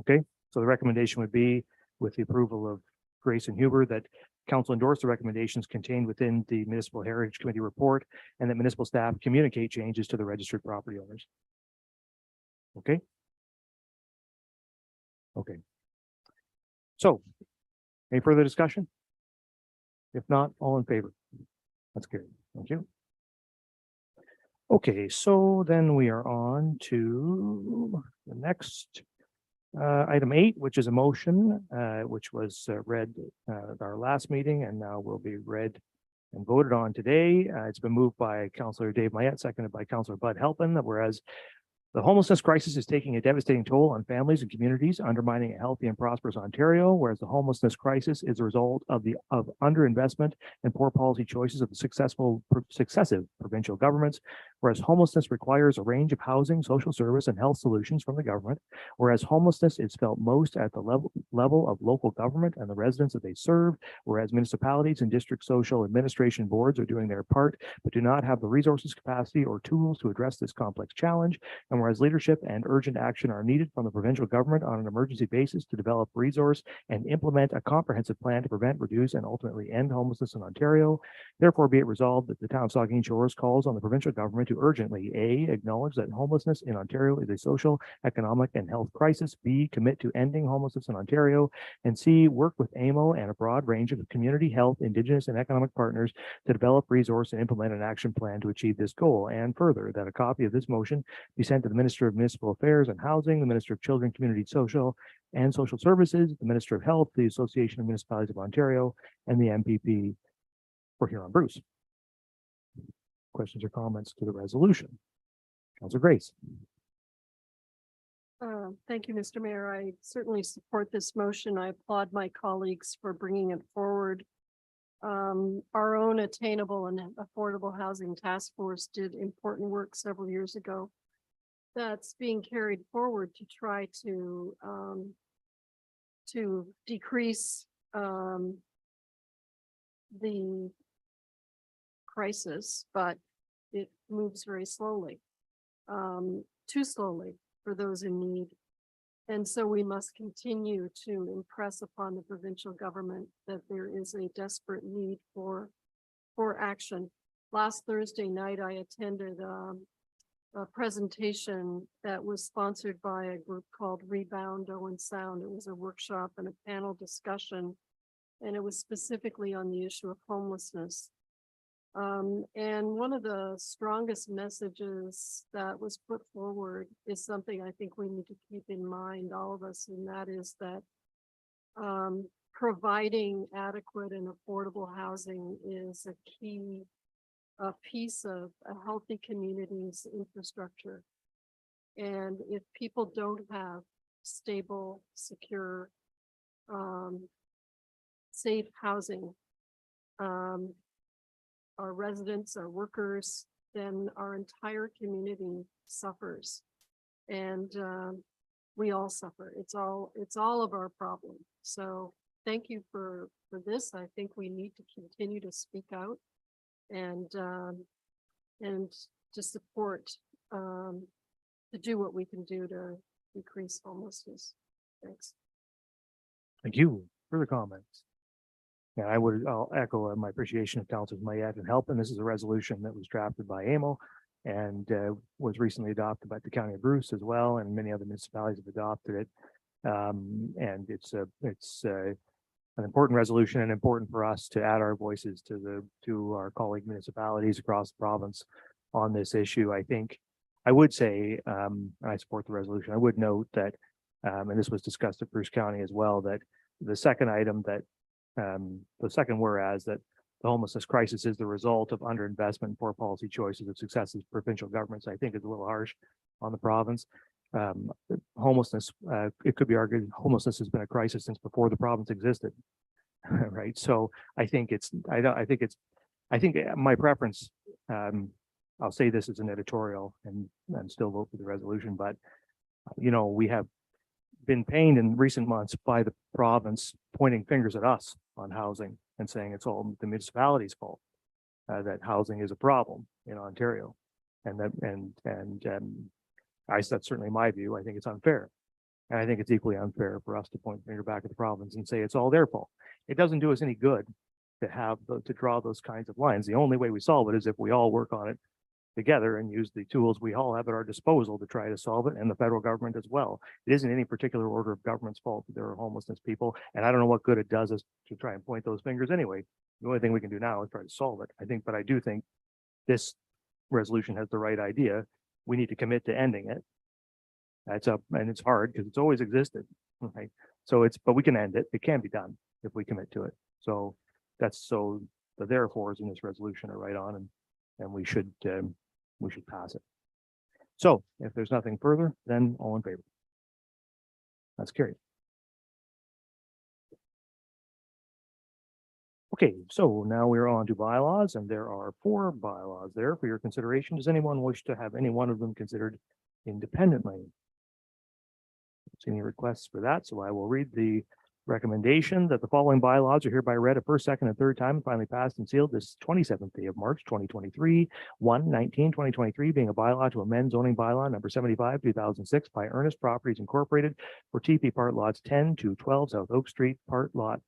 Okay, so the recommendation would be with the approval of Grace and Huber that council endorse the recommendations contained within the Municipal Heritage Committee report and that municipal staff communicate changes to the registered property owners. Okay. Okay. So any further discussion? If not, all in favor? That's good. Thank you. Okay, so then we are on to the next item 8, which is a motion, which was read at our last meeting and now will be read and voted on today. It's been moved by Councillor Dave Mayette, seconded by Councillor Bud Helpin, that whereas the homelessness crisis is taking a devastating toll on families and communities, undermining a healthy and prosperous Ontario, whereas the homelessness crisis is a result of underinvestment and poor policy choices of the successive provincial governments, whereas homelessness requires a range of housing, social service, and health solutions from the government, whereas homelessness is felt most at the level of local government and the residents that they serve, whereas municipalities and district social administration boards are doing their part, but do not have the resources, capacity, or tools to address this complex challenge, and whereas leadership and urgent action are needed from the provincial government on an emergency basis to develop, resource, and implement a comprehensive plan to prevent, reduce, and ultimately end homelessness in Ontario. Therefore, be it resolved that the town of Saugeen Shores calls on the provincial government to urgently A, acknowledge that homelessness in Ontario is a social, economic, and health crisis, B, commit to ending homelessness in Ontario, and C, work with AMO and a broad range of community, health, Indigenous, and economic partners to develop, resource, and implement an action plan to achieve this goal. And further, that a copy of this motion be sent to the Minister of Municipal Affairs and Housing, the Minister of Children, Community Social and Social Services, the Minister of Health, the Association of Municipalities of Ontario, and the MPP for Huron-Bruce. Questions or comments to the resolution? Councilor Grace. Thank you, Mr. Mayor. I certainly support this motion. I applaud my colleagues for bringing it forward. Our own Attainable and Affordable Housing Task Force did important work several years ago that's being carried forward to try to decrease the crisis, but it moves very slowly, too slowly for those in need. And so we must continue to impress upon the provincial government that there is a desperate need for action. Last Thursday night, I attended a presentation that was sponsored by a group called Rebound Owen Sound. It was a workshop and a panel discussion, and it was specifically on the issue of homelessness. And one of the strongest messages that was put forward is something I think we need to keep in mind, all of us, and that is that providing adequate and affordable housing is a key piece of a healthy community's infrastructure. And if people don't have stable, secure, safe housing, our residents, our workers, then our entire community suffers. And we all suffer. It's all of our problem. So thank you for this. I think we need to continue to speak out and to support, to do what we can do to decrease homelessness. Thanks. Thank you. Further comments? Yeah, I'll echo my appreciation of Councilors Mayette and help. And this is a resolution that was drafted by AMO and was recently adopted by the County of Bruce as well, and many other municipalities have adopted it. And it's an important resolution and important for us to add our voices to our colleague municipalities across the province on this issue. I think I would say, and I support the resolution. I would note that, and this was discussed at Bruce County as well, that the second item that the second whereas that the homelessness crisis is the result of underinvestment and poor policy choices of successive provincial governments, I think is a little harsh on the province. Homelessness, it could be argued homelessness has been a crisis since before the province existed. Right. So I think I think my preference, I'll say this as an editorial and still vote for the resolution, but we have been pained in recent months by the province pointing fingers at us on housing and saying it's all the municipality's fault, that housing is a problem in Ontario. And that's certainly my view. I think it's unfair. And I think it's equally unfair for us to point the finger back at the province and say it's all their fault. It doesn't do us any good to draw those kinds of lines. The only way we solve it is if we all work on it together and use the tools we all have at our disposal to try to solve it, and the federal government as well. It isn't any particular order of government's fault that there are homelessness people, and I don't know what good it does us to try and point those fingers anyway. The only thing we can do now is try to solve it, I think, but I do think this resolution has the right idea. We need to commit to ending it. And it's hard because it's always existed, right? But we can end it. It can be done if we commit to it. So the therefores in this resolution are right on, and we should pass it. So if there's nothing further, then all in favor? That's carried. Okay, so now we're on to bylaws, and there are 4 bylaws there for your consideration. Does anyone wish to have any one of them considered independently? Any requests for that? So I will read the recommendation that the following bylaws are hereby read a first, second, and third time and finally passed and sealed this 27th day of March 2023. 1/19/2023 being a bylaw to amend zoning bylaw number 75 2006 by Ernest Properties Incorporated for TP part lots 10 to 12 South Oak Street, part lot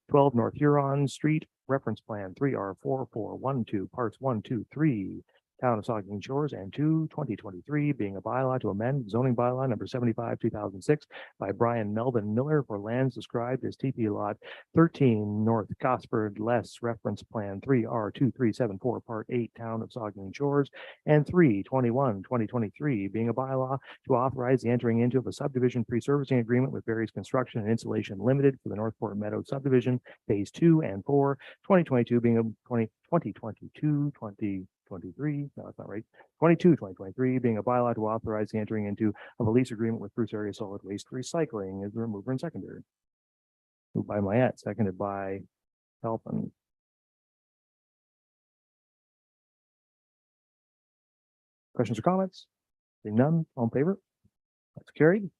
12 North Huron Street, reference plan 3R4412 parts 1, 2, 3. Town of Saugeen Shores, and 2023 being a bylaw to amend zoning bylaw number 75 2006 by Brian Melvin Miller for lands described as TP lot 13 North Gosford Less, reference plan 3R2374 part 8 Town of Saugeen Shores, and 3/21/2023 being a bylaw to authorize the entering into of a subdivision pre-servicing agreement with various construction and insulation limited for the Northport Meadows subdivision phase 2 and 4. 2022 being a 2023, no, that's not right. 2023 being a bylaw to authorize the entering into of a lease agreement with Bruce Area Solid Waste Recycling as the remover and secondary. Moved by Mayette, seconded by Halpin. Questions or comments? Seeing none, all in favor? That's carried.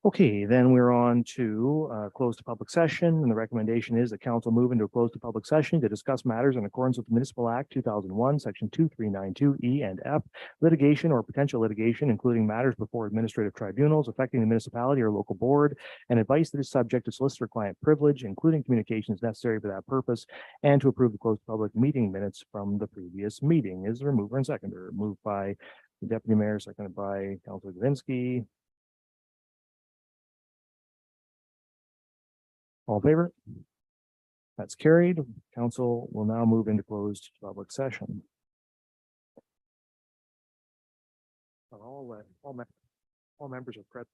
Okay, then we're on to close to public session, and the recommendation is that council move into a closed to public session to discuss matters in accordance with the Municipal Act 2001, Section 2392 E and F, litigation or potential litigation, including matters before administrative tribunals affecting the municipality or local board, and advice that is subject to solicitor-client privilege, including communications necessary for that purpose, and to approve the closed public meeting minutes from the previous meeting. Is there a mover and seconder? Moved by the Deputy Mayor, seconded by Councilor Davinsky. All in favor? That's carried. Council will now move into closed public session. All members are present.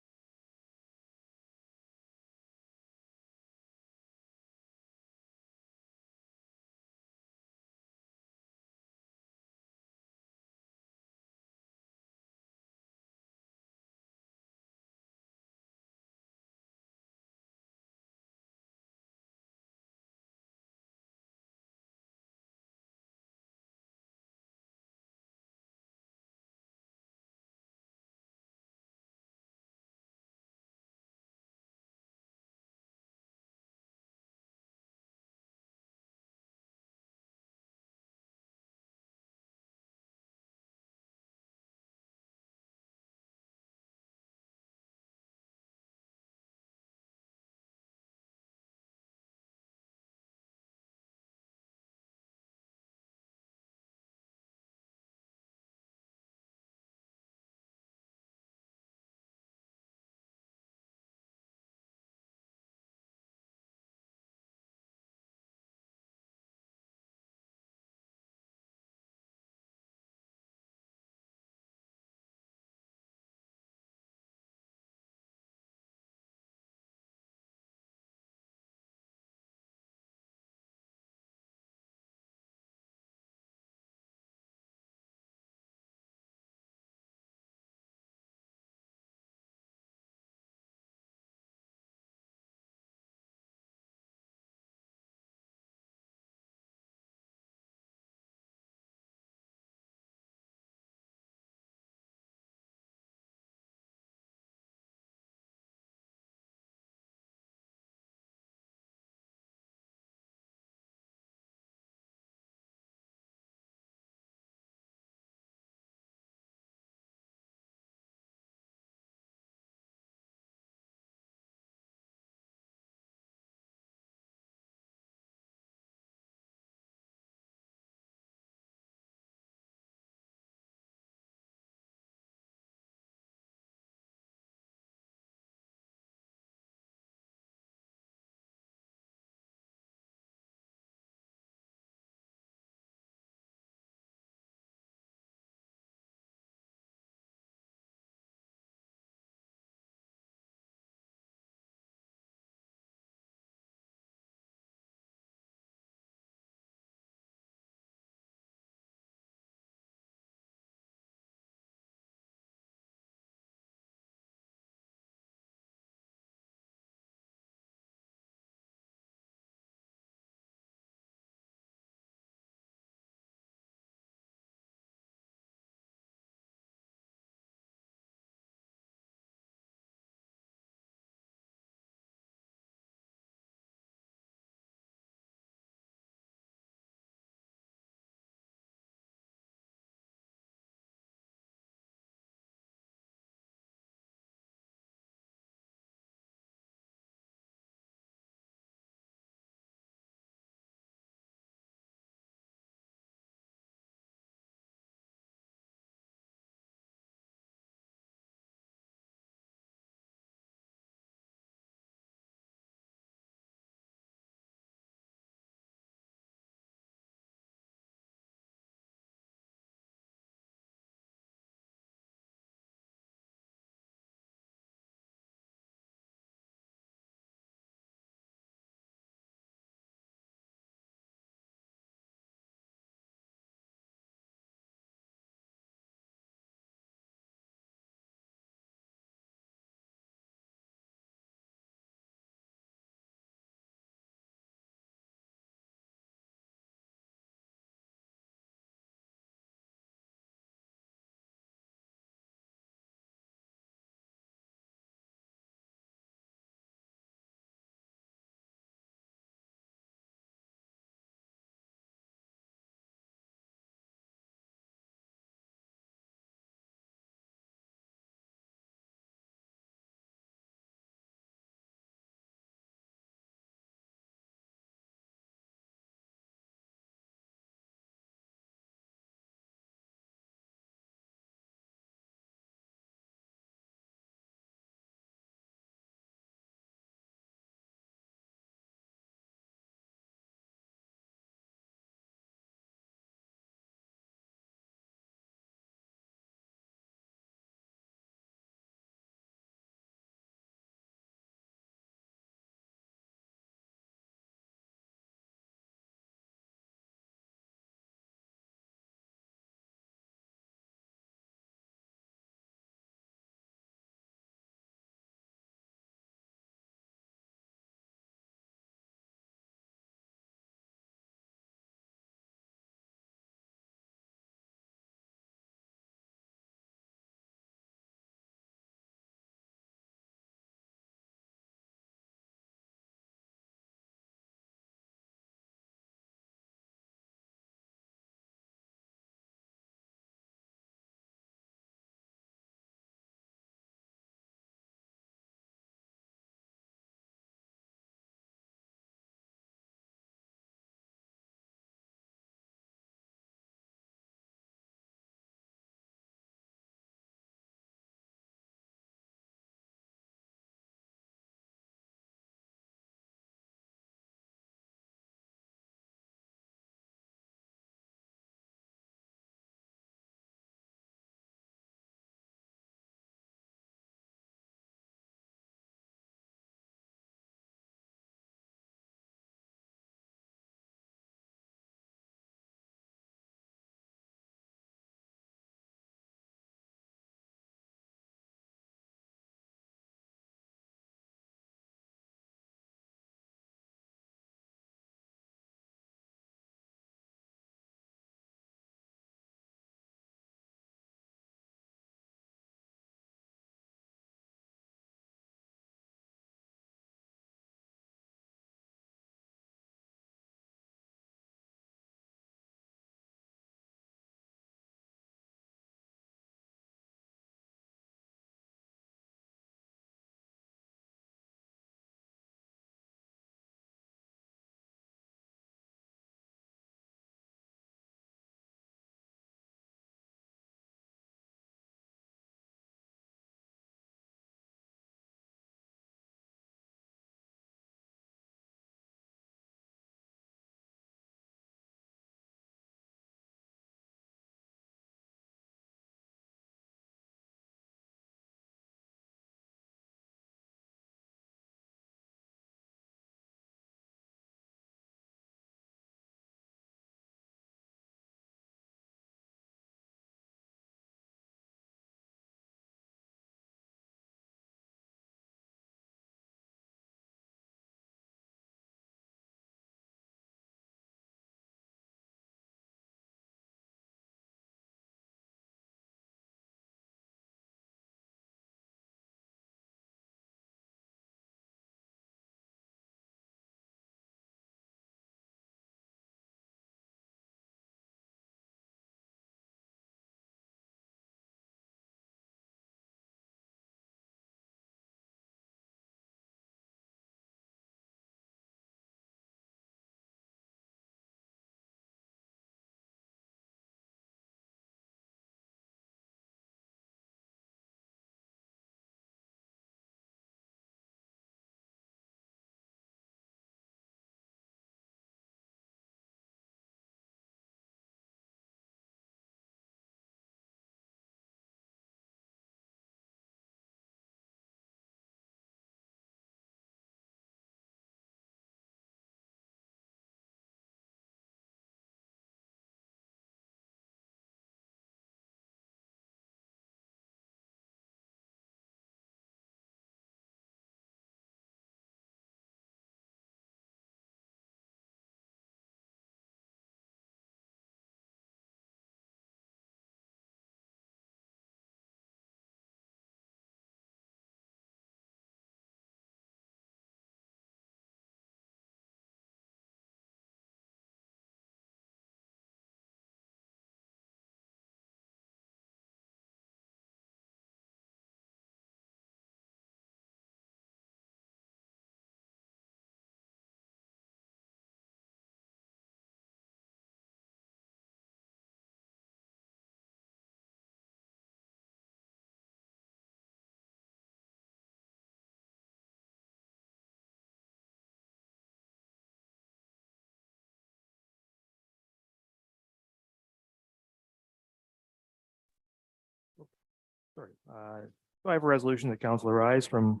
Sorry. So I have a resolution that council arise from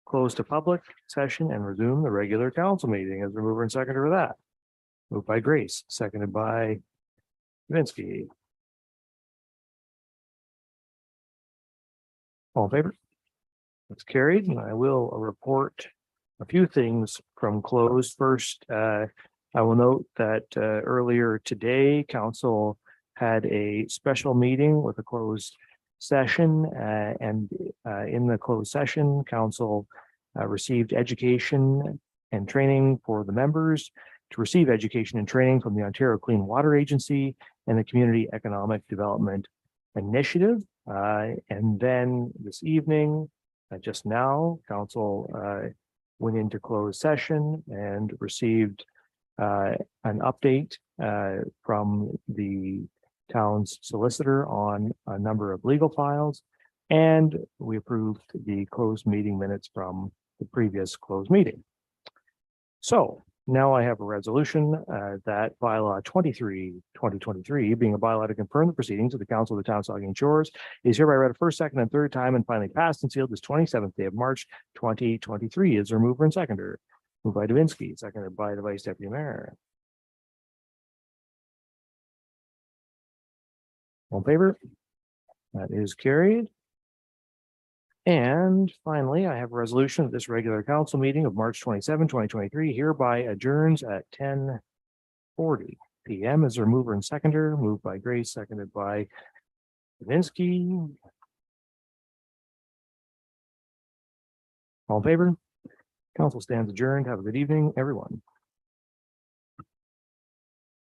close to public session and resume the regular council meeting as a mover and seconder of that. Moved by Grace, seconded by Vinsky. All in favor? That's carried, and I will report a few things from closed. First, I will note that earlier today, council had a special meeting with a closed session, and in the closed session, council received education and training for the members to receive education and training from the Ontario Clean Water Agency and the Community Economic Development Initiative. And then this evening, just now, council went into closed session and received an update from the town's solicitor on a number of legal files. And we approved the closed meeting minutes from the previous closed meeting. So now I have a resolution that bylaw 23/2023, being a bylaw to confirm the proceedings of the Council of the Town of Saugeen Shores, is hereby read a first, second, and third time and finally passed and sealed this 27th day of March 2023. Is there a mover and seconder? Moved by Davinsky, seconded by the Vice Deputy Mayor. All in favor? That is carried. And finally, I have a resolution of this regular council meeting of March 27, 2023 hereby adjourns at 10:40 p.m. Is there a mover and seconder? Moved by Grace, seconded by Davinsky. All in favor? Council stands adjourned. Have a good evening, everyone.